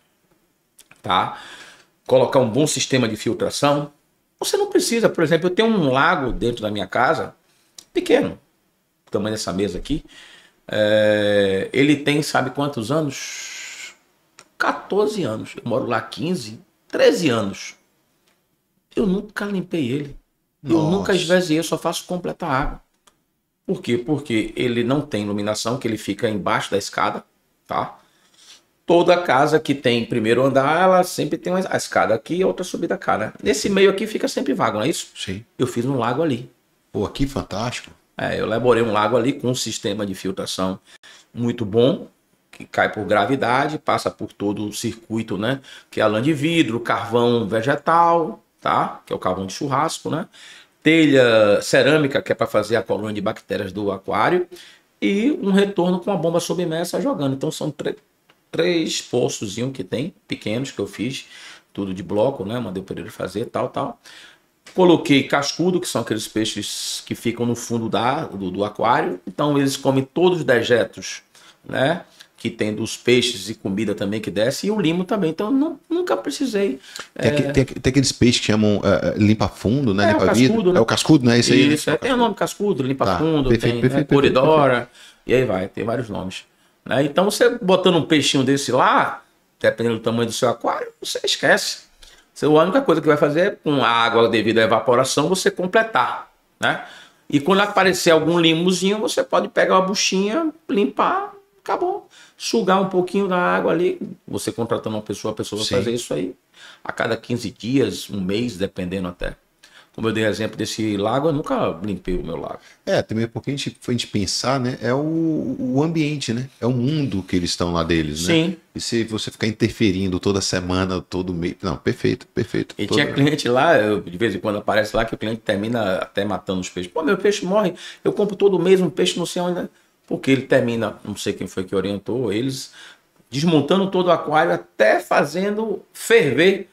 tá? Colocar um bom sistema de filtração, você não precisa, por exemplo, eu tenho um lago dentro da minha casa, pequeno, tamanho dessa mesa aqui, ele tem, sabe quantos anos? 14 anos. Eu moro lá 15, 13 anos. Eu nunca limpei ele. Eu nunca Nossa. esvaziei, eu só faço completar água. Por quê? Porque ele não tem iluminação, que ele fica embaixo da escada, tá? Toda casa que tem primeiro andar, ela sempre tem a escada aqui e outra subida cá, né? Nesse meio aqui fica sempre vago, não é isso? Sim. Eu fiz um lago ali. Pô, aqui fantástico. Eu elaborei um lago ali com um sistema de filtração muito bom, que cai por gravidade, passa por todo o circuito, né? Que é a lã de vidro, carvão vegetal, tá? Que é o carvão de churrasco, né? Telha cerâmica, que é para fazer a colônia de bactérias do aquário, e um retorno com a bomba submersa jogando. Então são três poços que tem, pequenos, que eu fiz, tudo de bloco, né? Mandei o Pereira fazer, tal. Coloquei cascudo, que são aqueles peixes que ficam no fundo do aquário. Então eles comem todos os dejetos, né? Que tem dos peixes e comida também que desce. E o limo também. Então nunca precisei. Tem aqueles peixes que chamam limpa fundo, né? É o Limpa vidro. cascudo, né? É o cascudo, né? Isso aí, né? Isso, tem o nome cascudo, limpa Tá, fundo, perfeito, tem perfeito, coridora, e aí vai, tem vários nomes. Né? Então você botando um peixinho desse lá, dependendo do tamanho do seu aquário, você esquece. Você, a única coisa que vai fazer é, com a água devido à evaporação, você completar, né? E quando aparecer algum limozinho, você pode pegar uma buchinha, limpar, acabou. Sugar um pouquinho da água ali, você contratando uma pessoa, a pessoa vai Sim. fazer isso aí a cada 15 dias, um mês, dependendo até. Como eu dei exemplo desse lago, eu nunca limpei o meu lago. Também porque a gente pensar, né? É o ambiente, né? É o mundo que eles estão lá deles, né? Sim. E se você ficar interferindo toda semana, todo mês. Não, perfeito, perfeito. E tinha cliente lá, de vez em quando aparece lá, que o cliente termina até matando os peixes. Pô, meu peixe morre, eu compro todo mês um peixe não sei onde. Né? Porque ele termina, não sei quem foi que orientou eles, desmontando todo o aquário, até fazendo ferver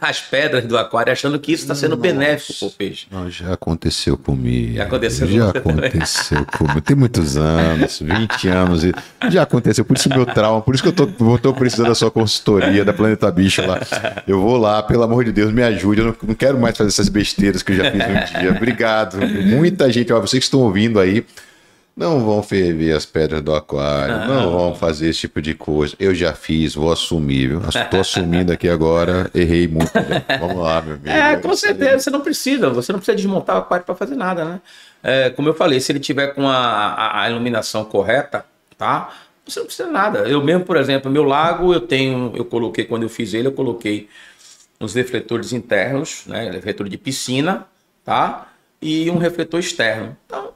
as pedras do aquário, achando que isso está sendo benéfico para o peixe. Não, já aconteceu comigo. Já aconteceu com Já você também. aconteceu comigo. Tem muitos anos, 20 anos. Já aconteceu. Por isso meu trauma. Por isso que eu tô precisando da sua consultoria, da Planeta Bicho lá. Eu vou lá, pelo amor de Deus, me ajude. Eu não quero mais fazer essas besteiras que eu já fiz um dia. Obrigado. Muita gente, ó, vocês que estão ouvindo aí, não vão ferver as pedras do aquário, não vão fazer esse tipo de coisa. Eu já fiz, vou assumir, viu? Estou assumindo aqui agora, errei muito. Vamos lá, meu amigo. Com certeza, você não precisa desmontar o aquário para fazer nada, né? Como eu falei, se ele tiver com a iluminação correta, tá? Você não precisa de nada. Eu mesmo, por exemplo, meu lago, eu coloquei, quando eu fiz ele, eu coloquei uns refletores internos, né? Refletor de piscina, tá? E um refletor externo. Então,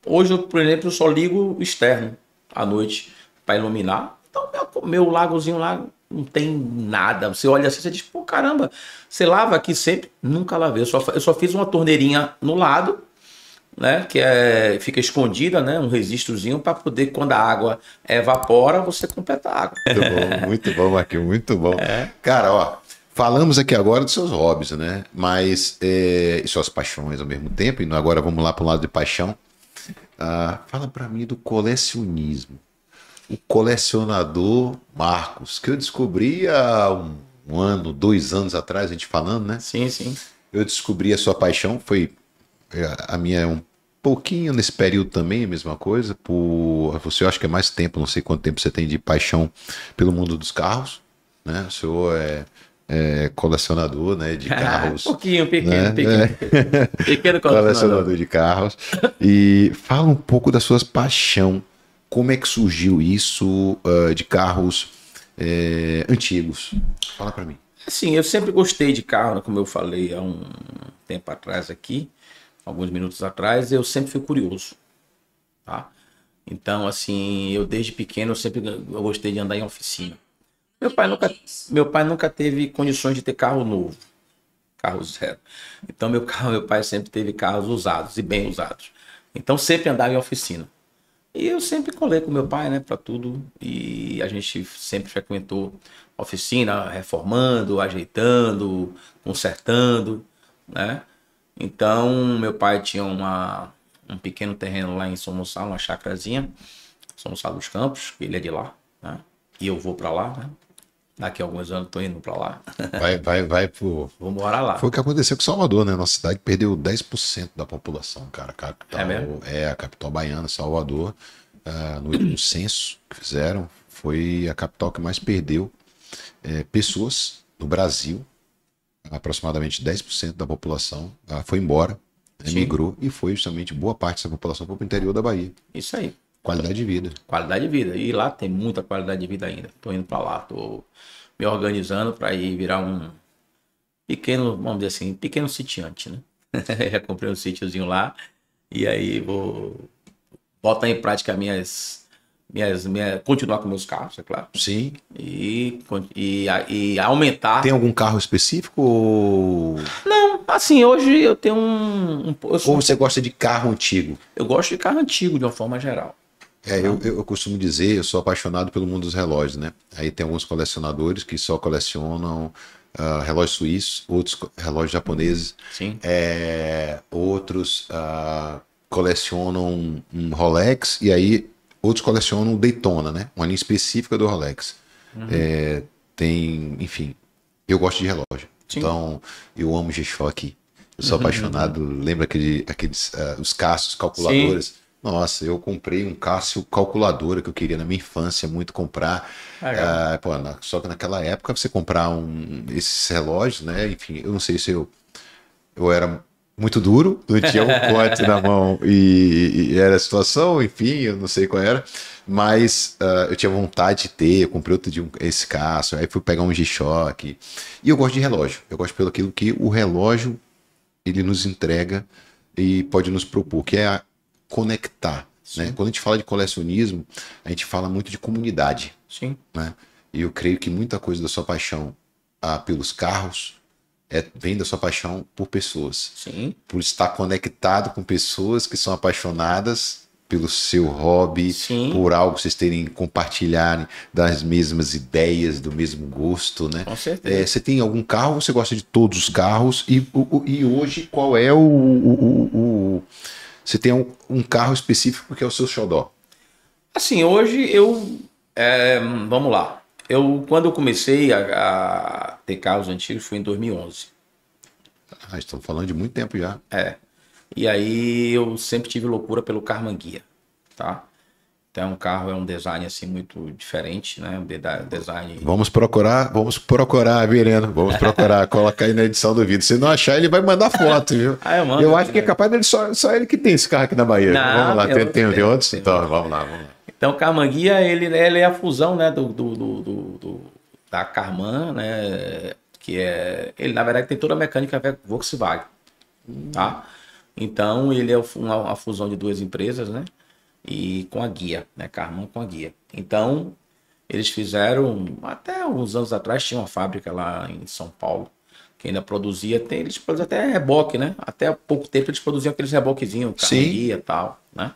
hoje, por exemplo, eu só ligo o externo à noite para iluminar. Então, meu lagozinho lá não tem nada. Você olha assim, você diz, pô, caramba, você lava aqui sempre? Nunca lavei. Eu só fiz uma torneirinha no lado, né? Que fica escondida, né? Um resistorzinho para poder, quando a água evapora, você completa a água. Muito bom, Marquinhos, muito bom. Cara, ó, falamos aqui agora dos seus hobbies, né? Mas e suas paixões ao mesmo tempo. E agora vamos lá para o lado de paixão. Fala para mim do colecionismo. O colecionador Marcos, que eu descobri há um ano, 2 anos atrás, a gente falando, né? Sim, sim. Eu descobri a sua paixão, foi a minha um pouquinho nesse período também, a mesma coisa. Você, eu acho que é mais tempo, não sei quanto tempo você tem de paixão pelo mundo dos carros, né? O senhor é colecionador, né, de carros. Pequeno Colecionador de carros. E fala um pouco da sua paixão. Como é que surgiu isso de carros antigos? Fala para mim. Assim, eu sempre gostei de carro, né? Como eu falei há um tempo atrás aqui, alguns minutos atrás, eu sempre fui curioso, tá? Então, assim, eu desde pequeno eu gostei de andar em oficina. Meu pai nunca teve condições de ter carro novo, carro zero. Então meu pai sempre teve carros usados e bem usados. Então sempre andava em oficina. E eu sempre colei com meu pai, né, para tudo. E a gente sempre frequentou oficina, reformando, ajeitando, consertando, né? Então meu pai tinha um pequeno terreno lá em São Gonçalo, uma chacrazinha, São Gonçalo dos Campos, ele é de lá, né? E eu vou para lá, né? Daqui a alguns anos tô indo para lá. Vai pro... Vou morar lá. Foi o que aconteceu com Salvador, né? Nossa cidade perdeu 10% da população, cara. É mesmo? A capital baiana, Salvador, no último censo que fizeram, foi a capital que mais perdeu pessoas no Brasil aproximadamente 10% da população foi embora, né, migrou, e foi justamente boa parte dessa população foi para o interior da Bahia. Isso aí. Qualidade de vida. Qualidade de vida. E lá tem muita qualidade de vida ainda. Tô indo para lá, tô me organizando para ir virar um pequeno, vamos dizer assim, pequeno sitiante, né? Já comprei um sítiozinho lá e aí vou botar em prática continuar com meus carros, é claro. Sim. E aumentar. Tem algum carro específico ou... Não, assim, hoje eu tenho Ou você gosta de carro antigo? Eu gosto de carro antigo de uma forma geral. Eu costumo dizer, eu sou apaixonado pelo mundo dos relógios, né? Aí tem alguns colecionadores que só colecionam relógios suíços, outros relógios japoneses. Sim. Outros colecionam um Rolex, e aí outros colecionam Daytona, né? Uma linha específica do Rolex. Enfim, eu gosto de relógio. Sim. Então, eu amo G-Shock. Eu sou apaixonado. Lembra aqueles os Cássios calculadores? Sim. Nossa, eu comprei um Cássio calculadora que eu queria na minha infância muito comprar. Só que naquela época você comprar esses relógios, né? Enfim, eu não sei se eu era muito duro, não tinha um corte na mão e era a situação, enfim, eu não sei qual era, mas eu tinha vontade de ter, eu comprei outro dia esse Cássio, aí fui pegar um G-Shock. E eu gosto de relógio, eu gosto pelo aquilo que o relógio ele nos entrega e pode nos propor, que é conectar. Né? Quando a gente fala de colecionismo, a gente fala muito de comunidade. Sim. Né? E eu creio que muita coisa da sua paixão pelos carros vem da sua paixão por pessoas. Sim. Por estar conectado com pessoas que são apaixonadas pelo seu hobby, sim, por algo vocês compartilharem das mesmas ideias, do mesmo gosto, né? Com certeza. Você tem algum carro, você gosta de todos os carros, e hoje qual é você tem um carro específico que é o seu xodó? Assim, hoje vamos lá. Quando eu comecei a ter carros antigos foi em 2011. Estamos falando de muito tempo já. E aí eu sempre tive loucura pelo Karmann-Ghia, tá? Então é um design assim muito diferente, né? Design. Vamos procurar, Vireno. Vamos procurar, colocar aí na edição do vídeo. Se não achar, ele vai mandar foto, viu? Eu acho que é capaz dele só ele que tem esse carro aqui na Bahia. Não, vamos lá, tem outros? Então, vamos lá. Então o Karmann-Ghia, ele é a fusão, né, da Karmann, né, ele na verdade tem toda a mecânica Volkswagen, tá? Então ele é uma fusão de duas empresas, né, e com a Ghia, né, Karmann com a Ghia. Então eles fizeram, até uns anos atrás tinha uma fábrica lá em São Paulo que ainda produzia, eles produziam até reboque, né, até há pouco tempo eles produziam aqueles reboquezinhos, Karmann-Ghia e tal, né.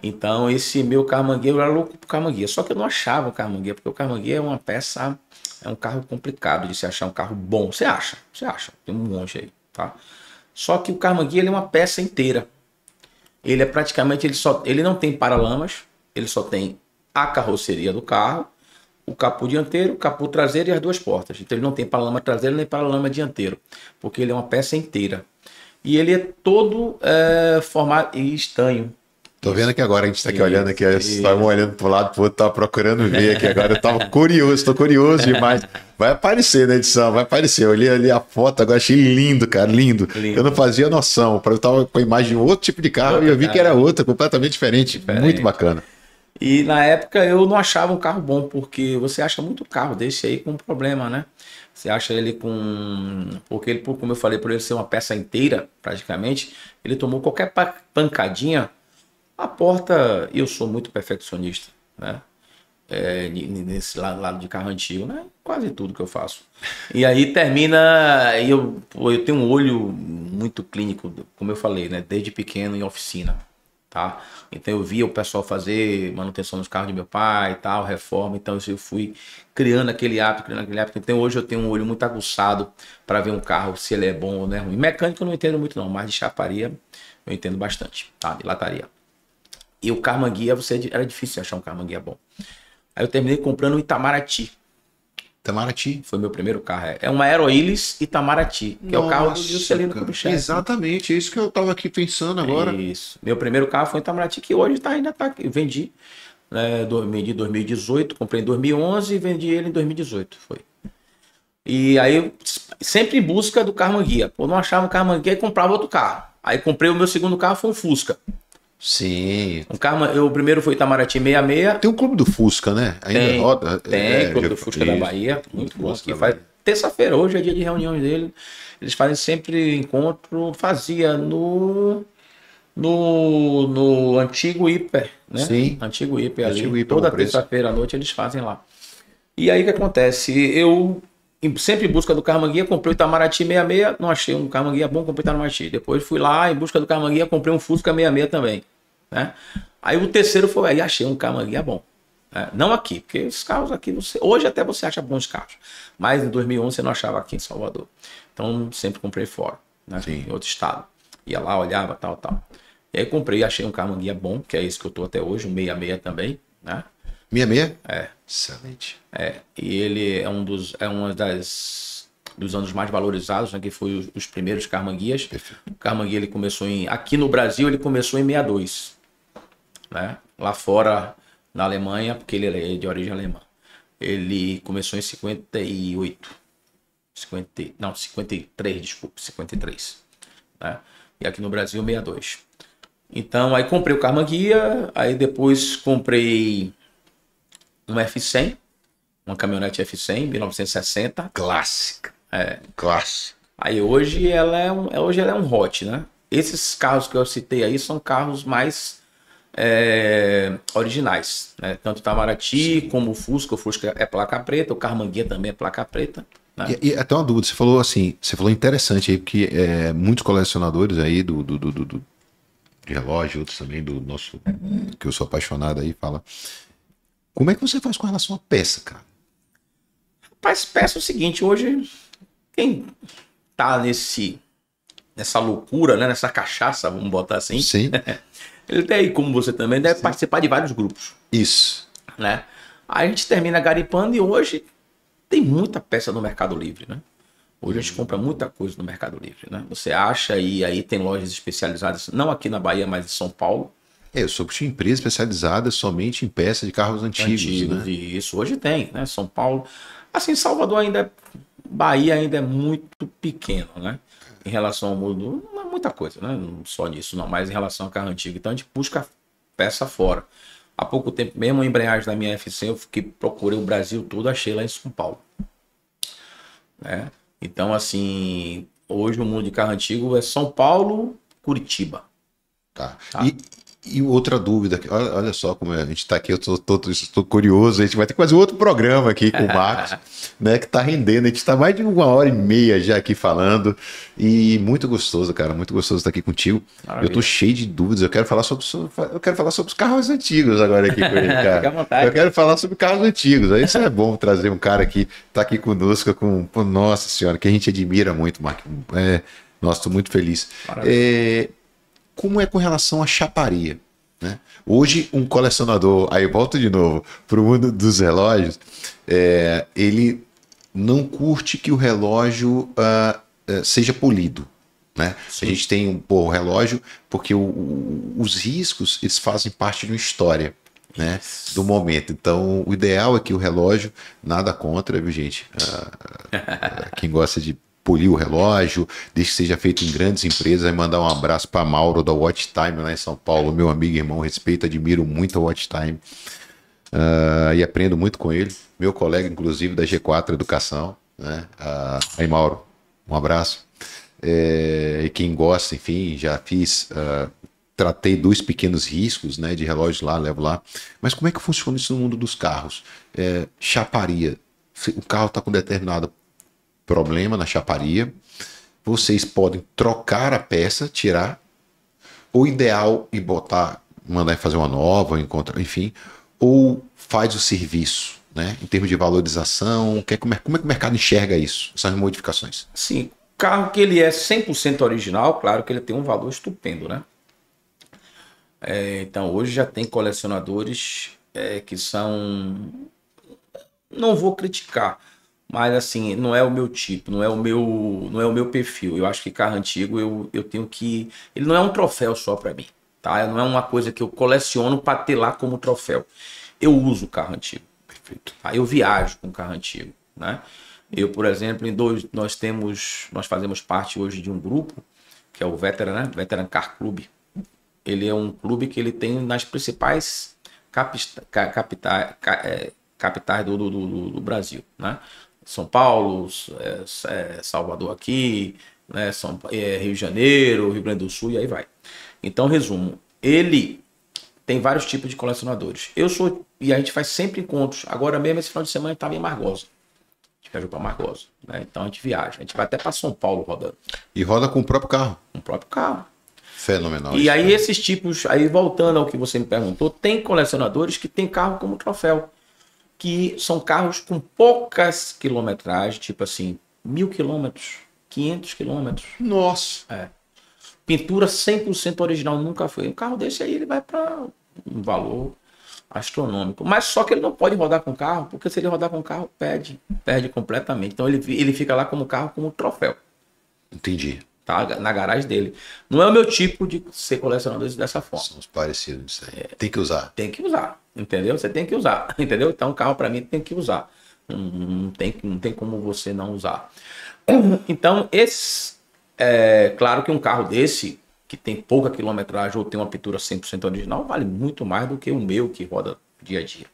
Então, esse meu Karmann-Ghia, eu era louco pro Karmann-Ghia. Só que eu não achava o Karmann-Ghia, porque o Karmann-Ghia é uma peça, é um carro complicado de se achar um carro bom. Você acha, tem um monte aí, tá? Só que o Karmann-Ghia, ele é uma peça inteira. Ele é praticamente, ele não tem paralamas, ele só tem a carroceria do carro, o capô dianteiro, o capô traseiro e as duas portas. Então, ele não tem paralama traseiro nem paralama dianteiro, porque ele é uma peça inteira. E ele é todo formado e estanho. Tô vendo aqui agora, a gente tá aqui olhando aqui, estamos olhando pro lado, pro outro, tava procurando ver aqui agora, eu tava curioso, tô curioso demais. Vai aparecer na edição, vai aparecer. Eu olhei ali a foto, agora achei lindo, cara, lindo. Eu não fazia noção, eu tava com a imagem de outro tipo de carro e eu vi que era outra, completamente diferente. Muito bacana. E na época eu não achava um carro bom, porque você acha muito carro desse aí com problema, né? Você acha ele porque ele, como eu falei, por ele ser uma peça inteira, praticamente, ele tomou qualquer pancadinha. A porta, eu sou muito perfeccionista, né? Nesse lado de carro antigo, né? Quase tudo que eu faço. E aí termina, eu tenho um olho muito clínico, como eu falei, né? Desde pequeno em oficina, tá? Então eu via o pessoal fazer manutenção nos carros de meu pai e tal, reforma, então eu fui criando aquele hábito. Então hoje eu tenho um olho muito aguçado para ver um carro, se ele é bom ou não é ruim. Mecânico eu não entendo muito não, mas de chaparia eu entendo bastante, tá? De lataria. E o Karmann-Ghia, era difícil achar um Karmann-Ghia bom. Aí eu terminei comprando um Itamaraty. Itamaraty? Foi meu primeiro carro. É uma Aeroilis Itamaraty, que é o carro do Juscelino Kubitschek. Exatamente, é isso que eu tava aqui pensando agora. Isso. Meu primeiro carro foi um Itamaraty, que hoje ainda tá aqui. Eu vendi em 2018, comprei em 2011 e vendi ele em 2018. Foi. E aí, eu sempre em busca do carro manguia. Pô, não achava um carro manguia e comprava outro carro. Aí comprei o meu segundo carro, foi um Fusca. Sim. Um carro, o primeiro foi Itamaraty 66. Tem um clube do Fusca, né? Ainda roda? Tem, Clube do Fusca da Bahia. Muito bom aqui. Faz terça-feira, hoje é dia de reuniões dele. Eles fazem sempre encontro. Fazia no antigo Hiper, né? Sim. Antigo Hiper ali. Antigo Hiper, Toda bom preço. terça-feira à noite eles fazem lá. E aí o que acontece? Eu, sempre em busca do carro manguia, comprei o Itamaraty 66, não achei um carro manguia bom, comprei o Itamaraty. Depois fui lá em busca do carro manguia, comprei um Fusca 66 também, né? Aí o terceiro foi aí, achei um carro manguia bom. Né? Não aqui, porque os carros aqui, hoje até você acha bons carros, mas em 2011 você não achava aqui em Salvador. Então sempre comprei fora, né? Em outro estado. Ia lá, olhava, tal. E aí comprei, achei um carro manguia bom, que é esse que eu tô até hoje, um 66 também, né? 66? É. Excelente. E ele é dos anos mais valorizados, né, que foi os primeiros carmanguias. O carmanguia ele começou aqui no Brasil ele começou em 62, né? Lá fora na Alemanha, porque ele é de origem alemã. Ele começou em 58. 53, desculpa, 53, né? E aqui no Brasil 62. Então aí comprei o carmanguia, aí depois comprei um F100, uma caminhonete F100, 1960. Clássica. Clássica. Aí hoje ela é um hot, né? Esses carros que eu citei aí são carros mais originais, né? Tanto o Itamaraty como o Fusca é placa preta, o carmanguia também é placa preta. Né? E até uma dúvida, você falou interessante aí, porque muitos colecionadores aí de relógio, outros também do nosso, que eu sou apaixonado aí, fala. Como é que você faz com relação à peça, cara? Rapaz, peça é o seguinte, hoje quem tá nessa loucura, né? Nessa cachaça, vamos botar assim. Sim. Ele tem, como você também, deve participar de vários grupos. Isso. Né? Aí a gente termina garimpando e hoje tem muita peça no Mercado Livre, né? Hoje a gente compra muita coisa no Mercado Livre, né? Você acha e aí tem lojas especializadas, não aqui na Bahia, mas em São Paulo. Eu sou de empresa especializada somente em peças de carros antigos, né? Isso, hoje tem, né? São Paulo. Assim, Salvador Bahia ainda é muito pequeno, né? Em relação ao mundo, não é muita coisa, né? Não só nisso, não, mas em relação ao carro antigo. Então a gente busca peça fora. Há pouco tempo mesmo, a embreagem da minha F100, procurei o Brasil todo, achei lá em São Paulo. Né? Então, assim, hoje o mundo de carro antigo é São Paulo, Curitiba. Tá. E outra dúvida, olha só como a gente está aqui, eu estou curioso, a gente vai ter que fazer outro programa aqui com o Marcos, né, que está rendendo, a gente está mais de 1h30 já aqui falando, e muito gostoso, cara, muito gostoso estar aqui contigo. Maravilha. Eu estou cheio de dúvidas, eu quero falar sobre os carros antigos agora aqui com ele, cara. Fica à vontade. Eu quero falar sobre carros antigos, aí isso é bom trazer um cara que está aqui conosco, nossa senhora, que a gente admira muito, Marcos. Nossa, estou muito feliz. Como é com relação à chaparia? Né? Hoje, um colecionador, aí eu volto de novo para o mundo dos relógios, ele não curte que o relógio seja polido. Né? A gente tem o relógio porque os riscos eles fazem parte de uma história, né? Do momento. Então, o ideal é que o relógio, nada contra, viu, gente? Quem gosta de polir o relógio, desde que seja feito em grandes empresas. Vai mandar um abraço para Mauro da Watch Time lá em São Paulo, meu amigo e irmão, respeito, admiro muito a Watch Time e aprendo muito com ele, meu colega inclusive da G4 Educação, né? Aí Mauro, um abraço. E quem gosta, enfim, já tratei 2 pequenos riscos, né, de relógios lá, levo lá. Mas como é que funciona isso no mundo dos carros? Chaparia, o carro está com determinado problema na chaparia, vocês podem trocar a peça, tirar, o ideal e mandar fazer uma nova, enfim, ou faz o serviço, né? Em termos de valorização, como é que o mercado enxerga isso, essas modificações? Sim, carro que ele é 100% original, claro que ele tem um valor estupendo, né? Então hoje já tem colecionadores que são, não vou criticar, mas assim, não é o meu tipo, não é o meu perfil. Eu acho que carro antigo eu tenho que... Ele não é um troféu só para mim, tá? Não é uma coisa que eu coleciono para ter lá como troféu. Eu uso carro antigo. Perfeito. Tá? Eu viajo com carro antigo, né? Eu, por exemplo, nós fazemos parte hoje de um grupo, que é o Veteran, né? Veteran Car Club. Ele é um clube que ele tem nas principais capitais do Brasil, né? São Paulo, Salvador aqui, né? Rio de Janeiro, Rio Grande do Sul e aí vai. Então, resumo, ele tem vários tipos de colecionadores. E a gente faz sempre encontros. Agora mesmo, esse final de semana, estava em Margosa. A gente viajou para Margosa, né? Então a gente viaja. A gente vai até para São Paulo rodando. E roda com o próprio carro. Com o próprio carro. Fenomenal. E aí esses tipos, aí voltando ao que você me perguntou, tem colecionadores que tem carro como troféu. Que são carros com poucas quilometragens, tipo assim, 1.000 quilômetros, 500 quilômetros. Nossa. Pintura 100% original, nunca foi. Um carro desse aí, ele vai para um valor astronômico. Mas só que ele não pode rodar com o carro, porque se ele rodar com o carro, perde completamente. Então ele fica lá como carro, como troféu. Entendi. Tá na garagem dele. Não é o meu tipo de ser colecionador dessa forma. São os parecidos disso aí. Tem que usar. Tem que usar, entendeu? Você tem que usar, entendeu? Então o carro para mim tem que usar. Não tem como você não usar. Então, claro que um carro desse, que tem pouca quilometragem ou tem uma pintura 100% original, vale muito mais do que o meu que roda dia a dia.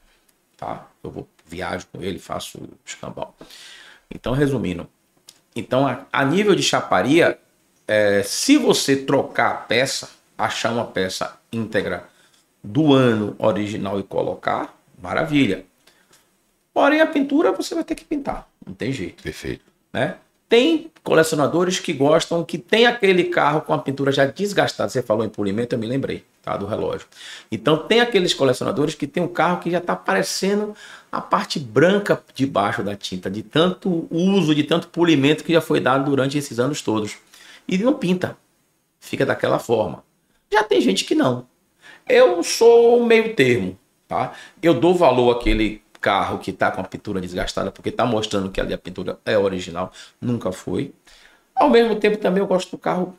Tá? Eu viajo com ele, faço escambau. Então, resumindo. Então, a nível de chaparia, se você trocar a peça, achar uma peça íntegra do ano original e colocar, maravilha. Porém, a pintura você vai ter que pintar. Não tem jeito. Perfeito. Né? Tem colecionadores que gostam, que tem aquele carro com a pintura já desgastada. Você falou em polimento, eu me lembrei, tá? Do relógio. Então tem aqueles colecionadores que tem um carro que já está aparecendo a parte branca debaixo da tinta, de tanto uso, de tanto polimento que já foi dado durante esses anos todos. E não pinta. Fica daquela forma. Já tem gente que não. Eu sou meio termo, tá? Eu dou valor àquele carro que está com a pintura desgastada, porque está mostrando que ali a pintura é original, nunca foi. Ao mesmo tempo também eu gosto do carro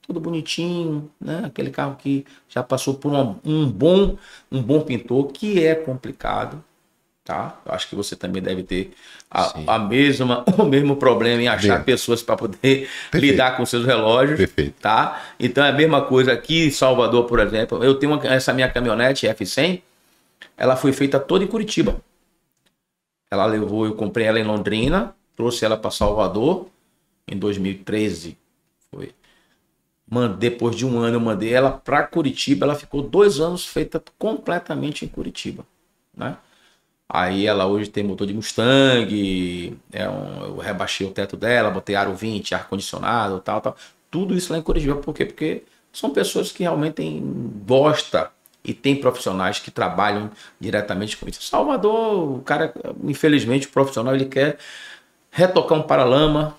tudo bonitinho, né? Aquele carro que já passou por um bom pintor, que é complicado, tá? Eu acho que você também deve ter o mesmo problema em achar pessoas para poder lidar com seus relógios. Perfeito. Tá? Então é a mesma coisa aqui em Salvador, por exemplo. Eu tenho essa minha caminhonete F100, ela foi feita toda em Curitiba. Eu comprei ela em Londrina, trouxe ela para Salvador em 2013. Foi. Depois de um ano eu mandei ela para Curitiba, ela ficou 2 anos feita completamente em Curitiba, né? Aí ela hoje tem motor de Mustang, eu rebaixei o teto dela, botei aro 20, ar-condicionado, tal. Tudo isso lá em Curitiba. Por quê? Porque são pessoas que realmente gostam e tem profissionais que trabalham diretamente com isso. Salvador, o cara, infelizmente, o profissional, ele quer retocar um paralama,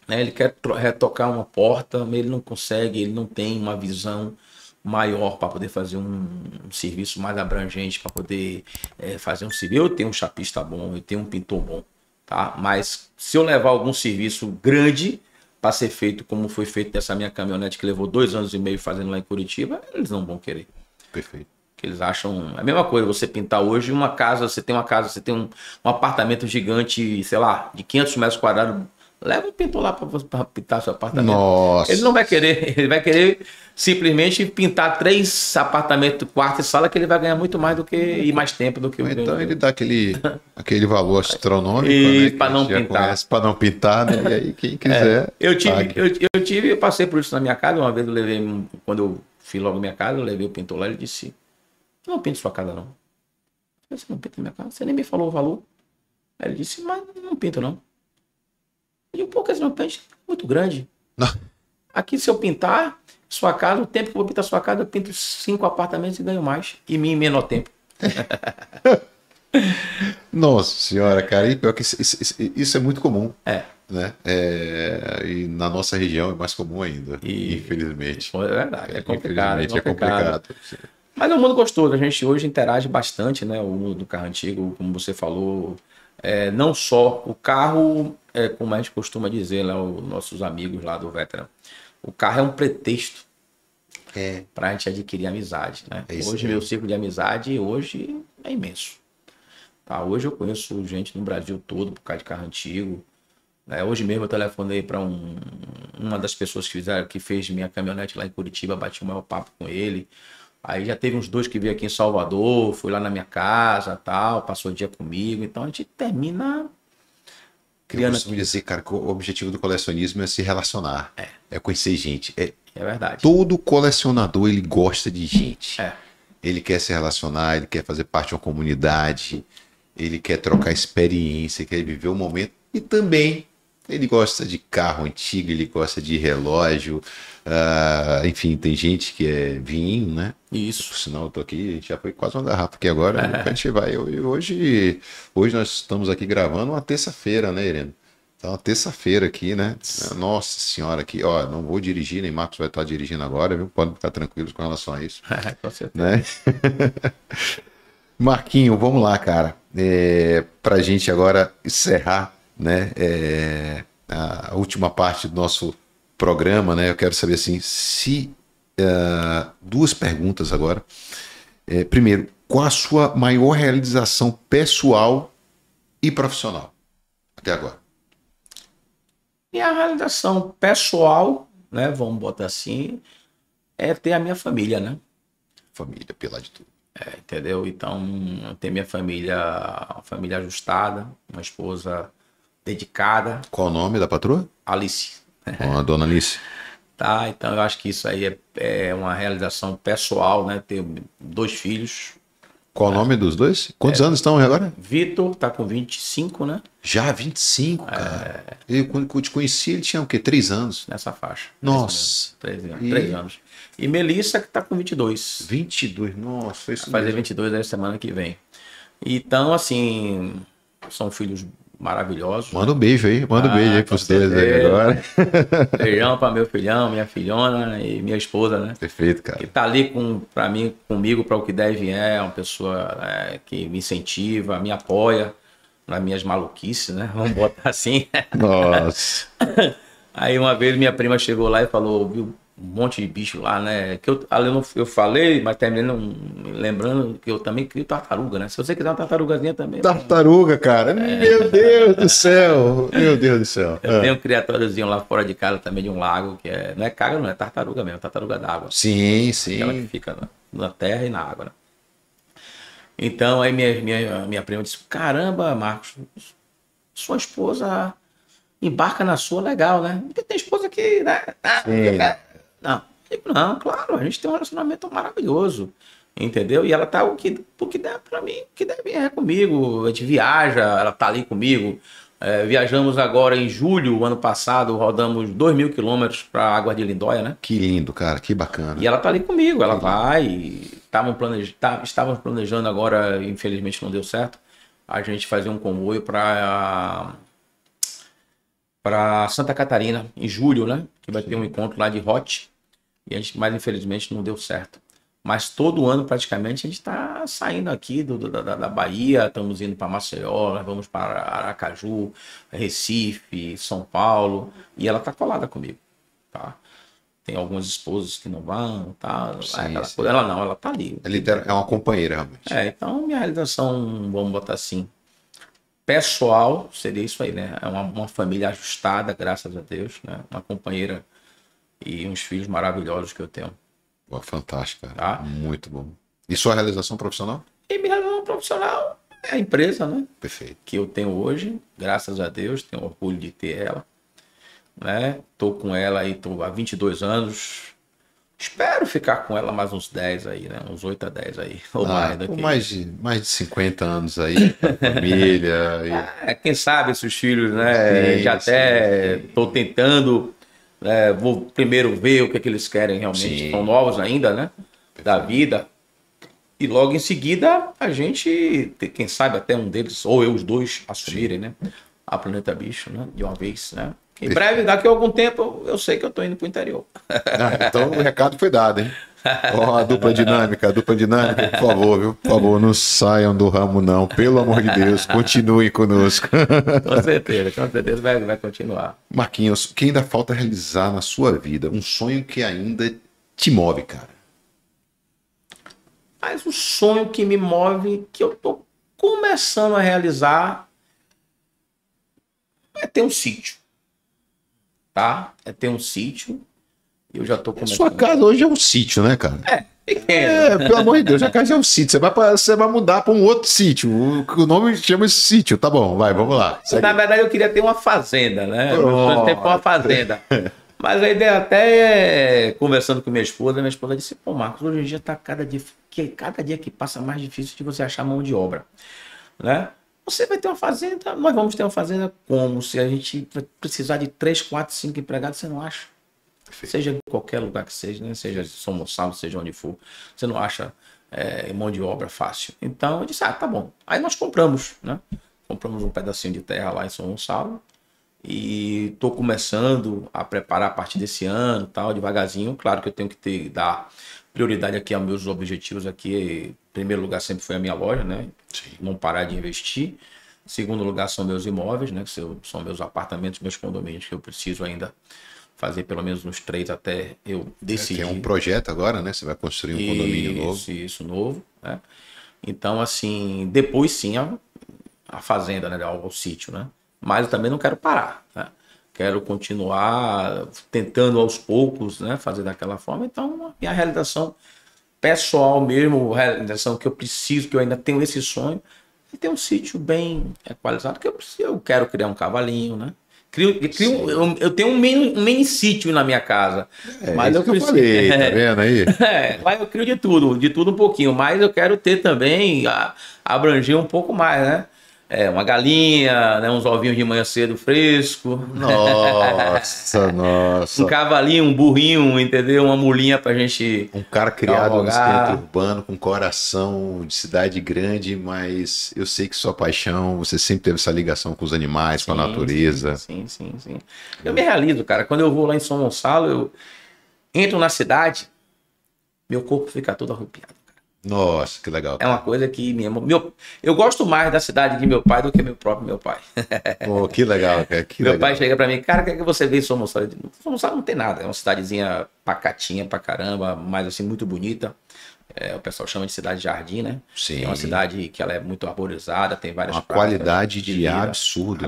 né? Ele quer retocar uma porta, mas ele não consegue, ele não tem uma visão maior para poder fazer um serviço mais abrangente, para poder fazer um serviço. Eu tenho um chapista bom, eu tenho um pintor bom, tá? Mas se eu levar algum serviço grande para ser feito como foi feito dessa minha caminhonete que levou 2 anos e meio fazendo lá em Curitiba, eles não vão querer. Perfeito. Que eles acham a mesma coisa, você pintar hoje uma casa, você tem um apartamento gigante, sei lá, de 500 metros quadrados, leva o pintor lá para pintar seu apartamento. Nossa. Ele não vai querer, ele vai querer simplesmente pintar 3 apartamentos, quarto e sala, que ele vai ganhar muito mais do que, e mais tempo do que o Então ele dá aquele valor astronômico, e né, para não pintar. Para não pintar, né? E aí quem quiser. Eu passei por isso na minha casa. Uma vez eu levei, quando eu fiz logo minha casa, eu levei o pintor lá e ele disse: "Eu não pinto sua casa, não." Eu disse: "Você não pinta minha casa? Você nem me falou o valor." Aí ele disse: "Mas não pinto, não." Eu digo: "Pô, que esse meu pente é muito grande. Não. Aqui, se eu pintar sua casa, o tempo que eu vou pintar sua casa, eu pinto 5 apartamentos e ganho mais. E em menor tempo." Nossa senhora, cara. E pior que isso é muito comum. Né? E na nossa região é mais comum ainda, infelizmente. É verdade, é complicado. Infelizmente é complicado. Mas é um mundo gostoso, a gente hoje interage bastante, né? O mundo do carro antigo, como você falou, não só o carro, como a gente costuma dizer, né, os nossos amigos lá do Veteran, o carro é um pretexto para a gente adquirir amizade, né? Hoje meu ciclo de amizade hoje é imenso. Tá? Hoje eu conheço gente no Brasil todo por causa de carro antigo. Né? Hoje mesmo eu telefonei para uma das pessoas que fez minha caminhonete lá em Curitiba, bati o maior papo com ele. Aí já teve uns 2 que veio aqui em Salvador, foi lá na minha casa, tal, passou o dia comigo. Então a gente termina Eu criando costumo dizer, cara, que o objetivo do colecionismo é se relacionar. É conhecer gente. É verdade. Todo colecionador, ele gosta de gente. É. Ele quer se relacionar, ele quer fazer parte de uma comunidade, ele quer trocar experiência, quer viver o momento. E também ele gosta de carro antigo, ele gosta de relógio. Enfim, tem gente que é vinho, né? Por Isso. sinal, eu tô aqui, a gente já foi quase uma garrafa aqui agora. A gente vai. Hoje nós estamos aqui gravando uma terça-feira, né, Irene? Tá uma terça-feira aqui, né? Nossa senhora, aqui, ó, não vou dirigir, nem Marcos vai estar dirigindo agora, viu? Podem ficar tranquilos com relação a isso. Com certeza. Né? Marquinho, vamos lá, cara. Pra gente agora encerrar, né? A última parte do nosso programa, né? Eu quero saber assim, se 2 perguntas agora. Primeiro, qual a sua maior realização pessoal e profissional até agora? E a realização pessoal, né? Vamos botar assim, é ter a minha família, né? Família, apesar de tudo. Entendeu? Então, ter minha família, uma família ajustada, uma esposa dedicada, Qual o nome da patroa? Alice. Ó, a dona Alice. Tá? Então, eu acho que isso aí é uma realização pessoal, né? Ter 2 filhos. Qual o nome dos 2? Quantos anos estão agora? Vitor tá com 25, né? Já 25, cara. Quando eu te conheci, ele tinha o quê? 3 anos. Nessa faixa. Nossa. 3 anos. E Melissa, que tá com 22. 22, nossa, foi isso Vai fazer mesmo. 22 na semana que vem. Então, assim, são filhos maravilhosos. Manda um beijo aí, manda um beijo aí pra com vocês aí certeza. agora. Beijão para meu filhão, minha filhona e minha esposa, né? Perfeito, cara. Que tá ali para mim, comigo, para o que der e vier, é uma pessoa que me incentiva, me apoia nas minhas maluquices, né? Vamos botar assim. Nossa. Aí uma vez minha prima chegou lá e falou, viu, um monte de bicho lá, né? Que eu falei, mas terminei lembrando que eu também crio tartaruga, né? Se você quiser uma tartarugazinha também. Tartaruga, cara. Meu Deus do céu. Meu Deus do céu. Eu tenho um criatóriozinho lá fora de casa também de um lago, que não é caga, não, é tartaruga mesmo, tartaruga d'água. Sim, Aquela que sim. fica na terra e na água, né? Então aí minha prima disse, caramba, Marcos, sua esposa embarca na sua legal, né? Porque tem esposa que, né? Sim. Não, claro, a gente tem um relacionamento maravilhoso, entendeu? E ela tá o que der pra mim, o que der vier comigo. A gente viaja, ela tá ali comigo. Viajamos agora em julho, ano passado, rodamos 2.000 quilômetros pra Água de Lindóia, né? Que lindo, cara. Que bacana. E ela tá ali comigo, ela vai. Estávamos planejando agora, infelizmente não deu certo, a gente fazer um comboio para Santa Catarina, em julho, né? Que vai ter um encontro lá de Hot. Mas infelizmente não deu certo. Mas todo ano, praticamente, a gente está saindo aqui da Bahia, estamos indo para Maceió, nós vamos para Aracaju, Recife, São Paulo, e ela está colada comigo, tá? Tem algumas esposas que não vão, tá? Sim. Ela não, ela tá ali. É uma companheira, realmente. Então minha realização, vamos botar assim, pessoal, seria isso aí, né? É uma família ajustada, graças a Deus, né? Uma companheira e uns filhos maravilhosos que eu tenho. Pô, fantástico, cara. Tá? Muito bom. E sua realização profissional? E minha realização profissional é a empresa, né? Perfeito. Que eu tenho hoje, graças a Deus, tenho orgulho de ter ela, né? Tô com ela aí, tô há 22 anos. Espero ficar com ela mais uns 10 aí, né? Uns 8 a 10 aí. Ou mais Com daqui. mais de 50 anos aí, família. Quem sabe esses filhos, né? Sim, já até sim. tô tentando. Vou primeiro ver o que eles querem realmente. Sim. São novos ainda, né? Da vida. E logo em seguida, a gente, quem sabe até um deles, ou eu, os dois, assumirem, né? A Planeta Bicho, né? De uma vez, né? Em breve, daqui a algum tempo, eu sei que eu tô indo pro interior. Então o recado foi dado, hein? Ó, a dupla dinâmica, por favor, viu? Por favor, não saiam do ramo, não. Pelo amor de Deus, continuem conosco. Com certeza vai continuar. Marquinhos, o que ainda falta realizar na sua vida? Um sonho que ainda te move, cara. Mas o sonho que me move, que eu tô começando a realizar é ter um sítio, tá? É ter um sítio. Eu já tô começando. Sua casa hoje é um sítio, né, cara? Pequeno. Pelo amor de Deus, a casa é um sítio. Você vai mudar para um outro sítio. O nome chama esse sítio. Tá bom, vai, vamos lá. Segue. Na verdade, eu queria ter uma fazenda, né? Eu Oh. ter uma fazenda. Mas a ideia até é, conversando com minha esposa disse, pô, Marcos, hoje em dia tá cada dia que passa mais difícil de você achar mão de obra, né? Você vai ter uma fazenda, nós vamos ter uma fazenda como? Se a gente precisar de 3, 4, 5 empregados, você não acha? Perfeito. Seja em qualquer lugar que seja, né? Seja São Gonçalo, seja onde for, você não acha mão de obra fácil. Então eu disse, tá bom. Aí nós compramos, né? Compramos um pedacinho de terra lá em São Gonçalo e estou começando a preparar a partir desse ano, tal, devagarzinho. Claro que eu tenho que dar prioridade aqui aos meus objetivos aqui. Em primeiro lugar sempre foi a minha loja, né? Sim. Não parar de investir. Em segundo lugar são meus imóveis, né? Que são meus apartamentos, meus condomínios, que eu preciso ainda fazer pelo menos uns 3 até eu decidir. É um projeto agora, né? Você vai construir um condomínio novo. Isso, novo, né? Então, assim, depois sim a fazenda, né? O sítio, né? Mas eu também não quero parar, né? Quero continuar tentando aos poucos, né? Fazer daquela forma. Então, a minha realização pessoal mesmo, realização que eu preciso, que eu ainda tenho esse sonho, é ter um sítio bem equalizado, que eu quero criar um cavalinho, né? Eu tenho um mini sítio na minha casa. Mas isso que eu falei, tá vendo aí? Mas eu crio de tudo um pouquinho. Mas eu quero ter também, abranger um pouco mais, né? Uma galinha, né? Uns ovinhos de manhã cedo fresco. Nossa. Um cavalinho, um burrinho, entendeu? Uma mulinha pra gente. Um cara criado no centro urbano, com coração de cidade grande, mas eu sei que sua paixão, você sempre teve essa ligação com os animais, com a natureza. Sim. Eu me realizo, cara. Quando eu vou lá em São Gonçalo, eu entro na cidade, meu corpo fica todo arrupiado. Nossa, que legal. É uma coisa que eu gosto mais da cidade de meu pai do que meu pai. Pô, que legal, cara. Meu pai chega pra mim, cara, o que é que você vê em São Gonçalo? São Gonçalo não tem nada, é uma cidadezinha pacatinha pra caramba, mas assim, muito bonita. O pessoal chama de cidade jardim, né? Sim. É uma cidade que ela é muito arborizada, tem várias uma qualidade de vida absurda.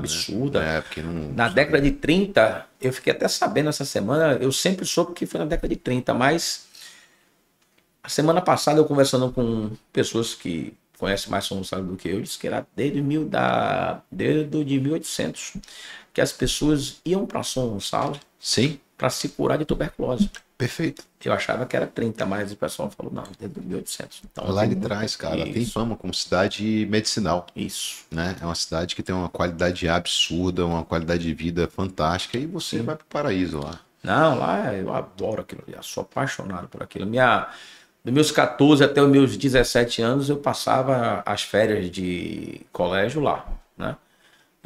Né? Porque não... Na década de 30, eu fiquei até sabendo essa semana, eu sempre soube que foi na década de 30, mas a semana passada eu conversando com pessoas que conhecem mais São Gonçalo do que eu, disse que era desde 1800 que as pessoas iam para São Gonçalo para se curar de tuberculose. Perfeito. Eu achava que era 30, mas o pessoal falou, não, desde 1800. Então, lá de trás, cara, ela tem fama como cidade medicinal. Isso. Né? É uma cidade que tem uma qualidade absurda, uma qualidade de vida fantástica, e você vai para o paraíso lá. Não, lá eu adoro aquilo, eu sou apaixonado por aquilo. Dos meus 14 até os meus 17 anos, eu passava as férias de colégio lá, né?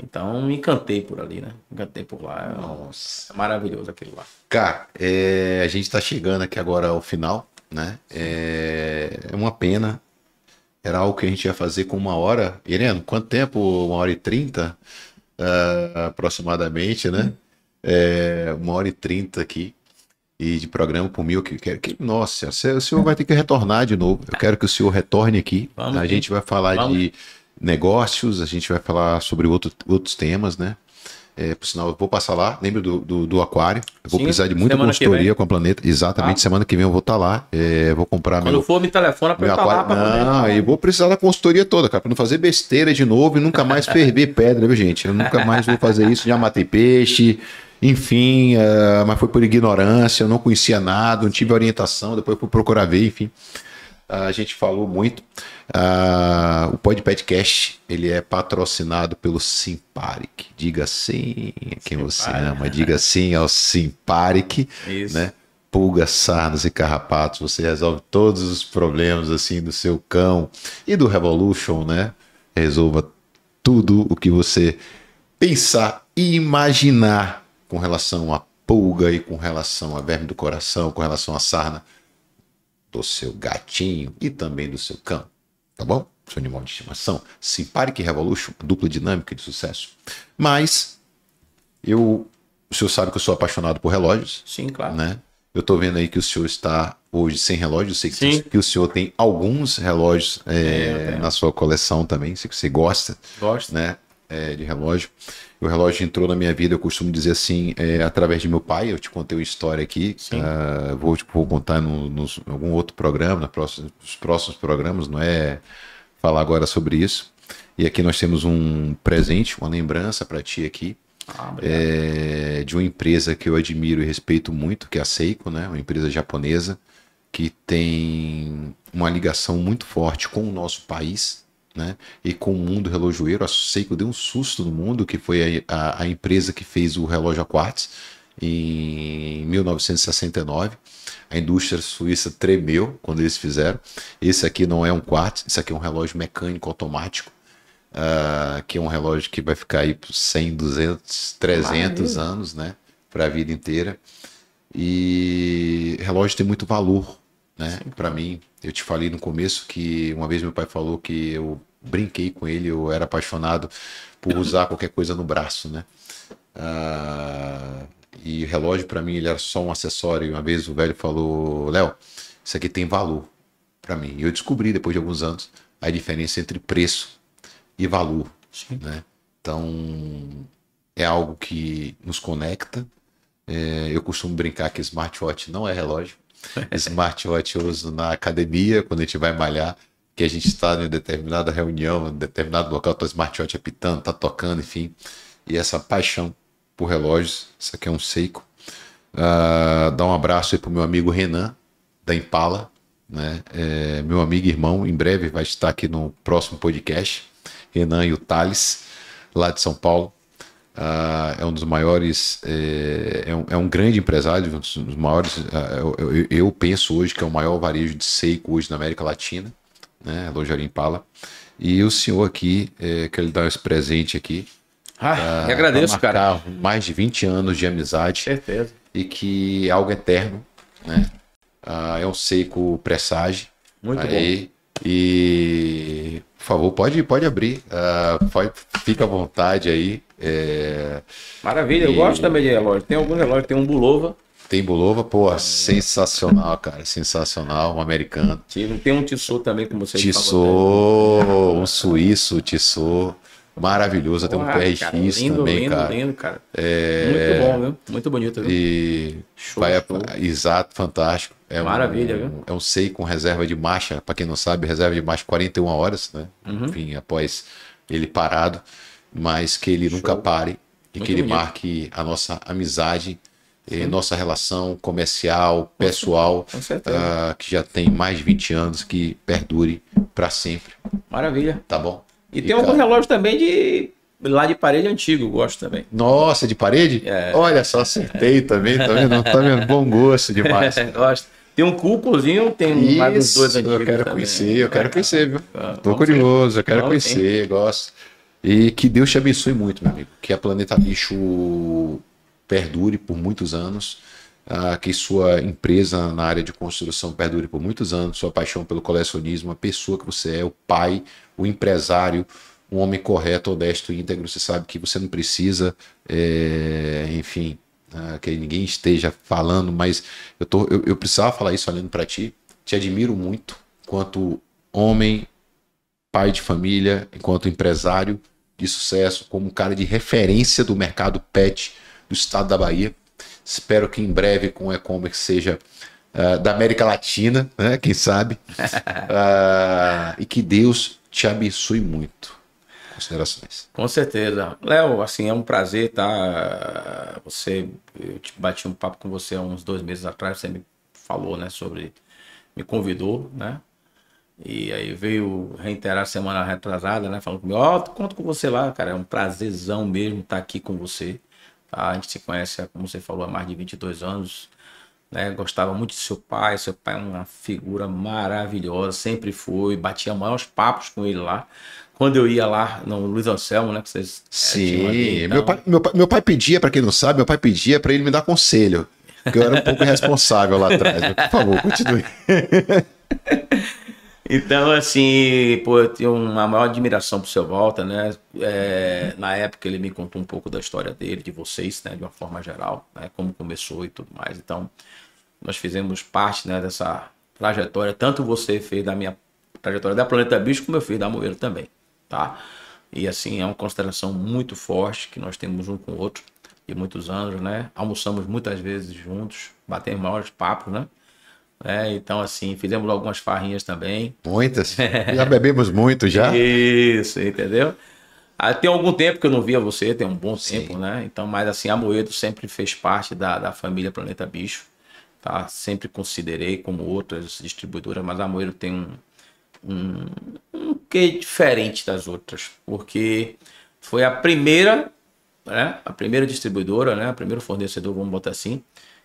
Então, me encantei por ali, né? Encantei por lá. Nossa. É maravilhoso aquilo lá. Cara, a gente tá chegando aqui agora ao final, né? É uma pena. Era algo que a gente ia fazer com 1 hora. Irene, quanto tempo? 1h30? Aproximadamente, né? 1h30 aqui. E de programa por mil. Nossa, o senhor vai ter que retornar de novo. Eu quero que o senhor retorne aqui. A gente vai falar de negócios, a gente vai falar sobre outros temas, né? Por sinal, eu vou passar lá. Lembra do aquário? Eu vou precisar de muita consultoria com a Planeta. Exatamente, semana que vem eu vou estar lá. Vou comprar Quando for, me telefona para eu estar lá. Não, eu vou precisar da consultoria toda, cara, para não fazer besteira de novo e nunca mais ferver pedra, viu, gente? Eu nunca mais vou fazer isso. Já matei peixe. Enfim, mas foi por ignorância, eu não conhecia nada, não tive orientação, depois fui procurar ver, enfim. A gente falou muito. O Podcast, ele é patrocinado pelo Simparic. Diga sim a quem você ama, diga sim ao Simparic. Isso. Né? Pulgas, sarnas e carrapatos, você resolve todos os problemas assim do seu cão e do Revolution, né? Resolva tudo o que você pensar e imaginar com relação à pulga e com relação a verme do coração, com relação à sarna do seu gatinho e também do seu cão, tá bom? Seu animal de estimação. Simparic Revolution, dupla dinâmica de sucesso. Mas o senhor sabe que eu sou apaixonado por relógios. Sim, claro. Né? Eu tô vendo aí que o senhor está hoje sem relógio. Eu sei Sim. que o senhor tem alguns relógios na sua coleção também. Sei que você gosta, Gosto. né, de relógio. O relógio entrou na minha vida, eu costumo dizer assim, através de meu pai. Eu te contei uma história aqui, vou contar em algum outro programa, nos próximos programas, não é falar agora sobre isso. E aqui nós temos um presente, uma lembrança para ti aqui, de uma empresa que eu admiro e respeito muito, que é a Seiko, né? Uma empresa japonesa que tem uma ligação muito forte com o nosso país, né? E com o mundo relojoeiro. A Seiko deu um susto no mundo, que foi a empresa que fez o relógio a quartz em 1969. A indústria suíça tremeu quando eles fizeram. Esse aqui não é um quartz, esse aqui é um relógio mecânico automático, que é um relógio que vai ficar aí por 100, 200, 300 anos, né? Para a vida inteira. E relógio tem muito valor, né? Para mim, eu te falei no começo que uma vez meu pai falou que eu brinquei com ele, eu era apaixonado por usar qualquer coisa no braço, né? E relógio para mim ele era só um acessório. E uma vez o velho falou: Léo, isso aqui tem valor para mim. E eu descobri depois de alguns anos a diferença entre preço e valor, né? Então é algo que nos conecta. Eu costumo brincar que smartwatch não é relógio. Smartwatch eu uso na academia, quando a gente vai malhar, que a gente está em determinada reunião, em determinado local, tá o smartwatch apitando, tá tocando, enfim. E essa paixão por relógios, isso aqui é um Seiko. Dá um abraço aí pro meu amigo Renan, da Impala, né? Meu amigo e irmão, em breve vai estar aqui no próximo podcast. Renan e o Thales, lá de São Paulo. É um dos maiores, é um grande empresário, um dos maiores, eu penso hoje que é o maior varejo de Seiko hoje na América Latina, né? Relojaria Impala. E o senhor aqui, que ele dá esse presente aqui. Eu agradeço, cara. Mais de 20 anos de amizade. Certeza. E que é algo eterno, né? É um Seiko Presage. Muito bom. E, por favor, pode abrir. Fica à vontade aí. Maravilha, eu gosto também de relógio. Tem algum relógio, tem um Bulova. Tem Bulova, pô, sensacional, cara. Sensacional, um americano. Tem um Tissot também, como você Tissot, um suíço, Tissot. Maravilhoso, tem um PRX cara, lindo, também, lindo, cara. Lindo, cara. Muito bom, viu? Muito bonito, viu? E show. Exato, fantástico. Maravilha, viu? É um Seiko com reserva de marcha, para quem não sabe, reserva de marcha 41 horas, né? Enfim, após ele parado, mas que ele nunca pare e que ele marque a nossa amizade, nossa relação comercial, pessoal, que já tem mais de 20 anos, que perdure para sempre. Maravilha. Tá bom? E tem algum relógio também lá de parede antigo, gosto também. Nossa, de parede? Olha só, acertei também, tá vendo? Tá vendo? Bom gosto demais. Gosto. Tem um Cucozinho, tem mais uns dois antigos. Eu quero conhecer, viu? Tô curioso, eu quero conhecer, gosto. E que Deus te abençoe muito, meu amigo. Que a Planeta Bicho perdure por muitos anos. Que sua empresa na área de construção perdure por muitos anos. Sua paixão pelo colecionismo, a pessoa que você é, o pai, o empresário, um homem correto, honesto, íntegro. Você sabe que você não precisa, enfim, que ninguém esteja falando, mas eu precisava falar isso olhando para ti. Te admiro muito enquanto homem, pai de família, enquanto empresário de sucesso, como um cara de referência do mercado pet do estado da Bahia. Espero que em breve com o e-commerce seja da América Latina, né? Quem sabe? E que Deus te abençoe muito. Considerações. Com certeza. Léo, assim, é um prazer, tá? Eu bati um papo com você há uns 2 meses atrás, você me falou, né, me convidou, né? E aí veio reiterar semana retrasada, né? Falando comigo, conto com você lá, cara. É um prazerzão mesmo estar aqui com você. Tá? A gente se conhece, como você falou, há mais de 22 anos. Né? Gostava muito de seu pai. Seu pai é uma figura maravilhosa, sempre foi. Batia maiores papos com ele lá. Quando eu ia lá no Luiz Anselmo, né? Que vocês, sim, então... meu pai pedia, para quem não sabe, meu pai pedia para ele me dar conselho. Porque eu era um pouco irresponsável lá atrás. Mas, por favor, continue. Então, assim, pô, eu tenho uma maior admiração pro seu Walter, né? Na época ele me contou um pouco da história dele, de vocês, né? De uma forma geral, né? Como começou e tudo mais. Então, nós fizemos parte, né, dessa trajetória. Tanto você fez da minha trajetória da Planeta Bicho, como eu fiz da Amoeiro também, tá? E assim, é uma consideração muito forte que nós temos um com o outro de muitos anos, né? Almoçamos muitas vezes juntos, batemos maiores papos, né? Então, assim, fizemos algumas farrinhas também. Muitas. Já bebemos muito já. Isso, entendeu? Tem algum tempo que eu não via você, tem um bom Sim. tempo, né? Então, mas assim, a Amoedo sempre fez parte da família Planeta Bicho, tá? Sempre considerei como outras distribuidoras, mas a Amoedo tem um quê diferente das outras, porque foi a primeira, né? A primeira distribuidora, né? O primeiro fornecedor, vamos botar assim,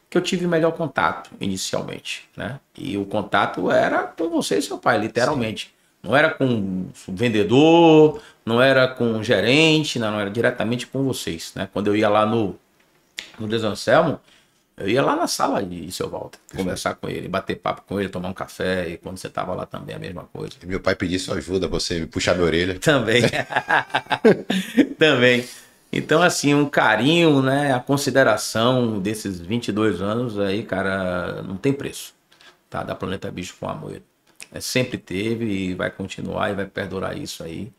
que eu tive melhor contato inicialmente, né? E o contato era com você e seu pai, literalmente. Sim. Não era com o vendedor, não era com o gerente, não era diretamente com vocês, né? Quando eu ia lá no Deus Anselmo, eu ia lá na sala de seu Walter, conversar com ele, bater papo com ele, tomar um café, e quando você estava lá também a mesma coisa. E meu pai pedir sua ajuda, você me puxar minha orelha. Também. Também. Então, assim, um carinho, né? A consideração desses 22 anos aí, cara, não tem preço, tá? Da Planeta Bicho com a Amoedo. Sempre teve e vai continuar e vai perdurar isso aí.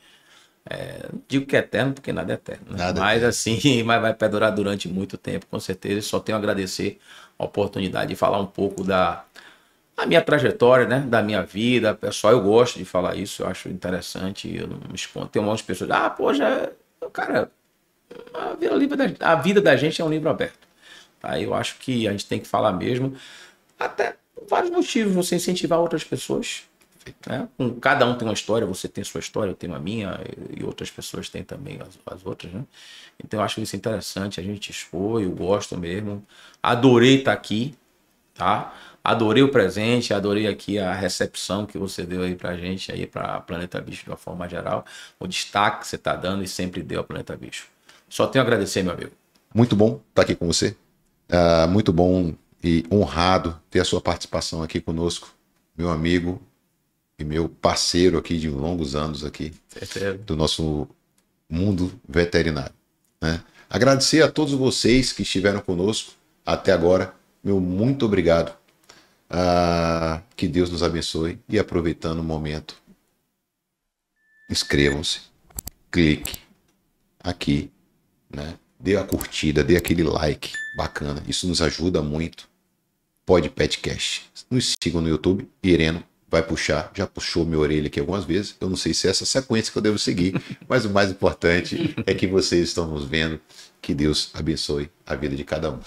Digo que é eterno, porque nada é eterno, né? Nada mas eterno. assim, mas vai perdurar durante muito tempo, com certeza. Só tenho a agradecer a oportunidade de falar um pouco da minha trajetória, né? Da minha vida, pessoal. Eu gosto de falar isso, eu acho interessante. Eu não me escondo. Tem um monte de pessoas, pô, já. Cara, a vida da gente é um livro aberto. Tá? Eu acho que a gente tem que falar mesmo. Até por vários motivos, você incentivar outras pessoas. Né? Cada um tem uma história, você tem sua história, eu tenho a minha, e outras pessoas têm também as outras, né? Então eu acho isso interessante, a gente expor, eu gosto mesmo. Adorei estar aqui, tá? Adorei o presente, adorei aqui a recepção que você deu aí pra gente, aí pra Planeta Bicho de uma forma geral, o destaque que você tá dando e sempre deu a Planeta Bicho. Só tenho a agradecer, meu amigo. Muito bom estar aqui com você. Muito bom e honrado ter a sua participação aqui conosco, meu amigo e meu parceiro aqui de longos anos aqui, do nosso mundo veterinário, né? Agradecer a todos vocês que estiveram conosco até agora. Meu muito obrigado. Que Deus nos abençoe. E aproveitando o momento, inscrevam-se, clique aqui, né? Dê a curtida, dê aquele like bacana. Isso nos ajuda muito. Podpetcast. Nos sigam no YouTube. Ireno vai puxar, já puxou minha orelha aqui algumas vezes. Eu não sei se é essa sequência que eu devo seguir, mas o mais importante é que vocês estão nos vendo. Que Deus abençoe a vida de cada um.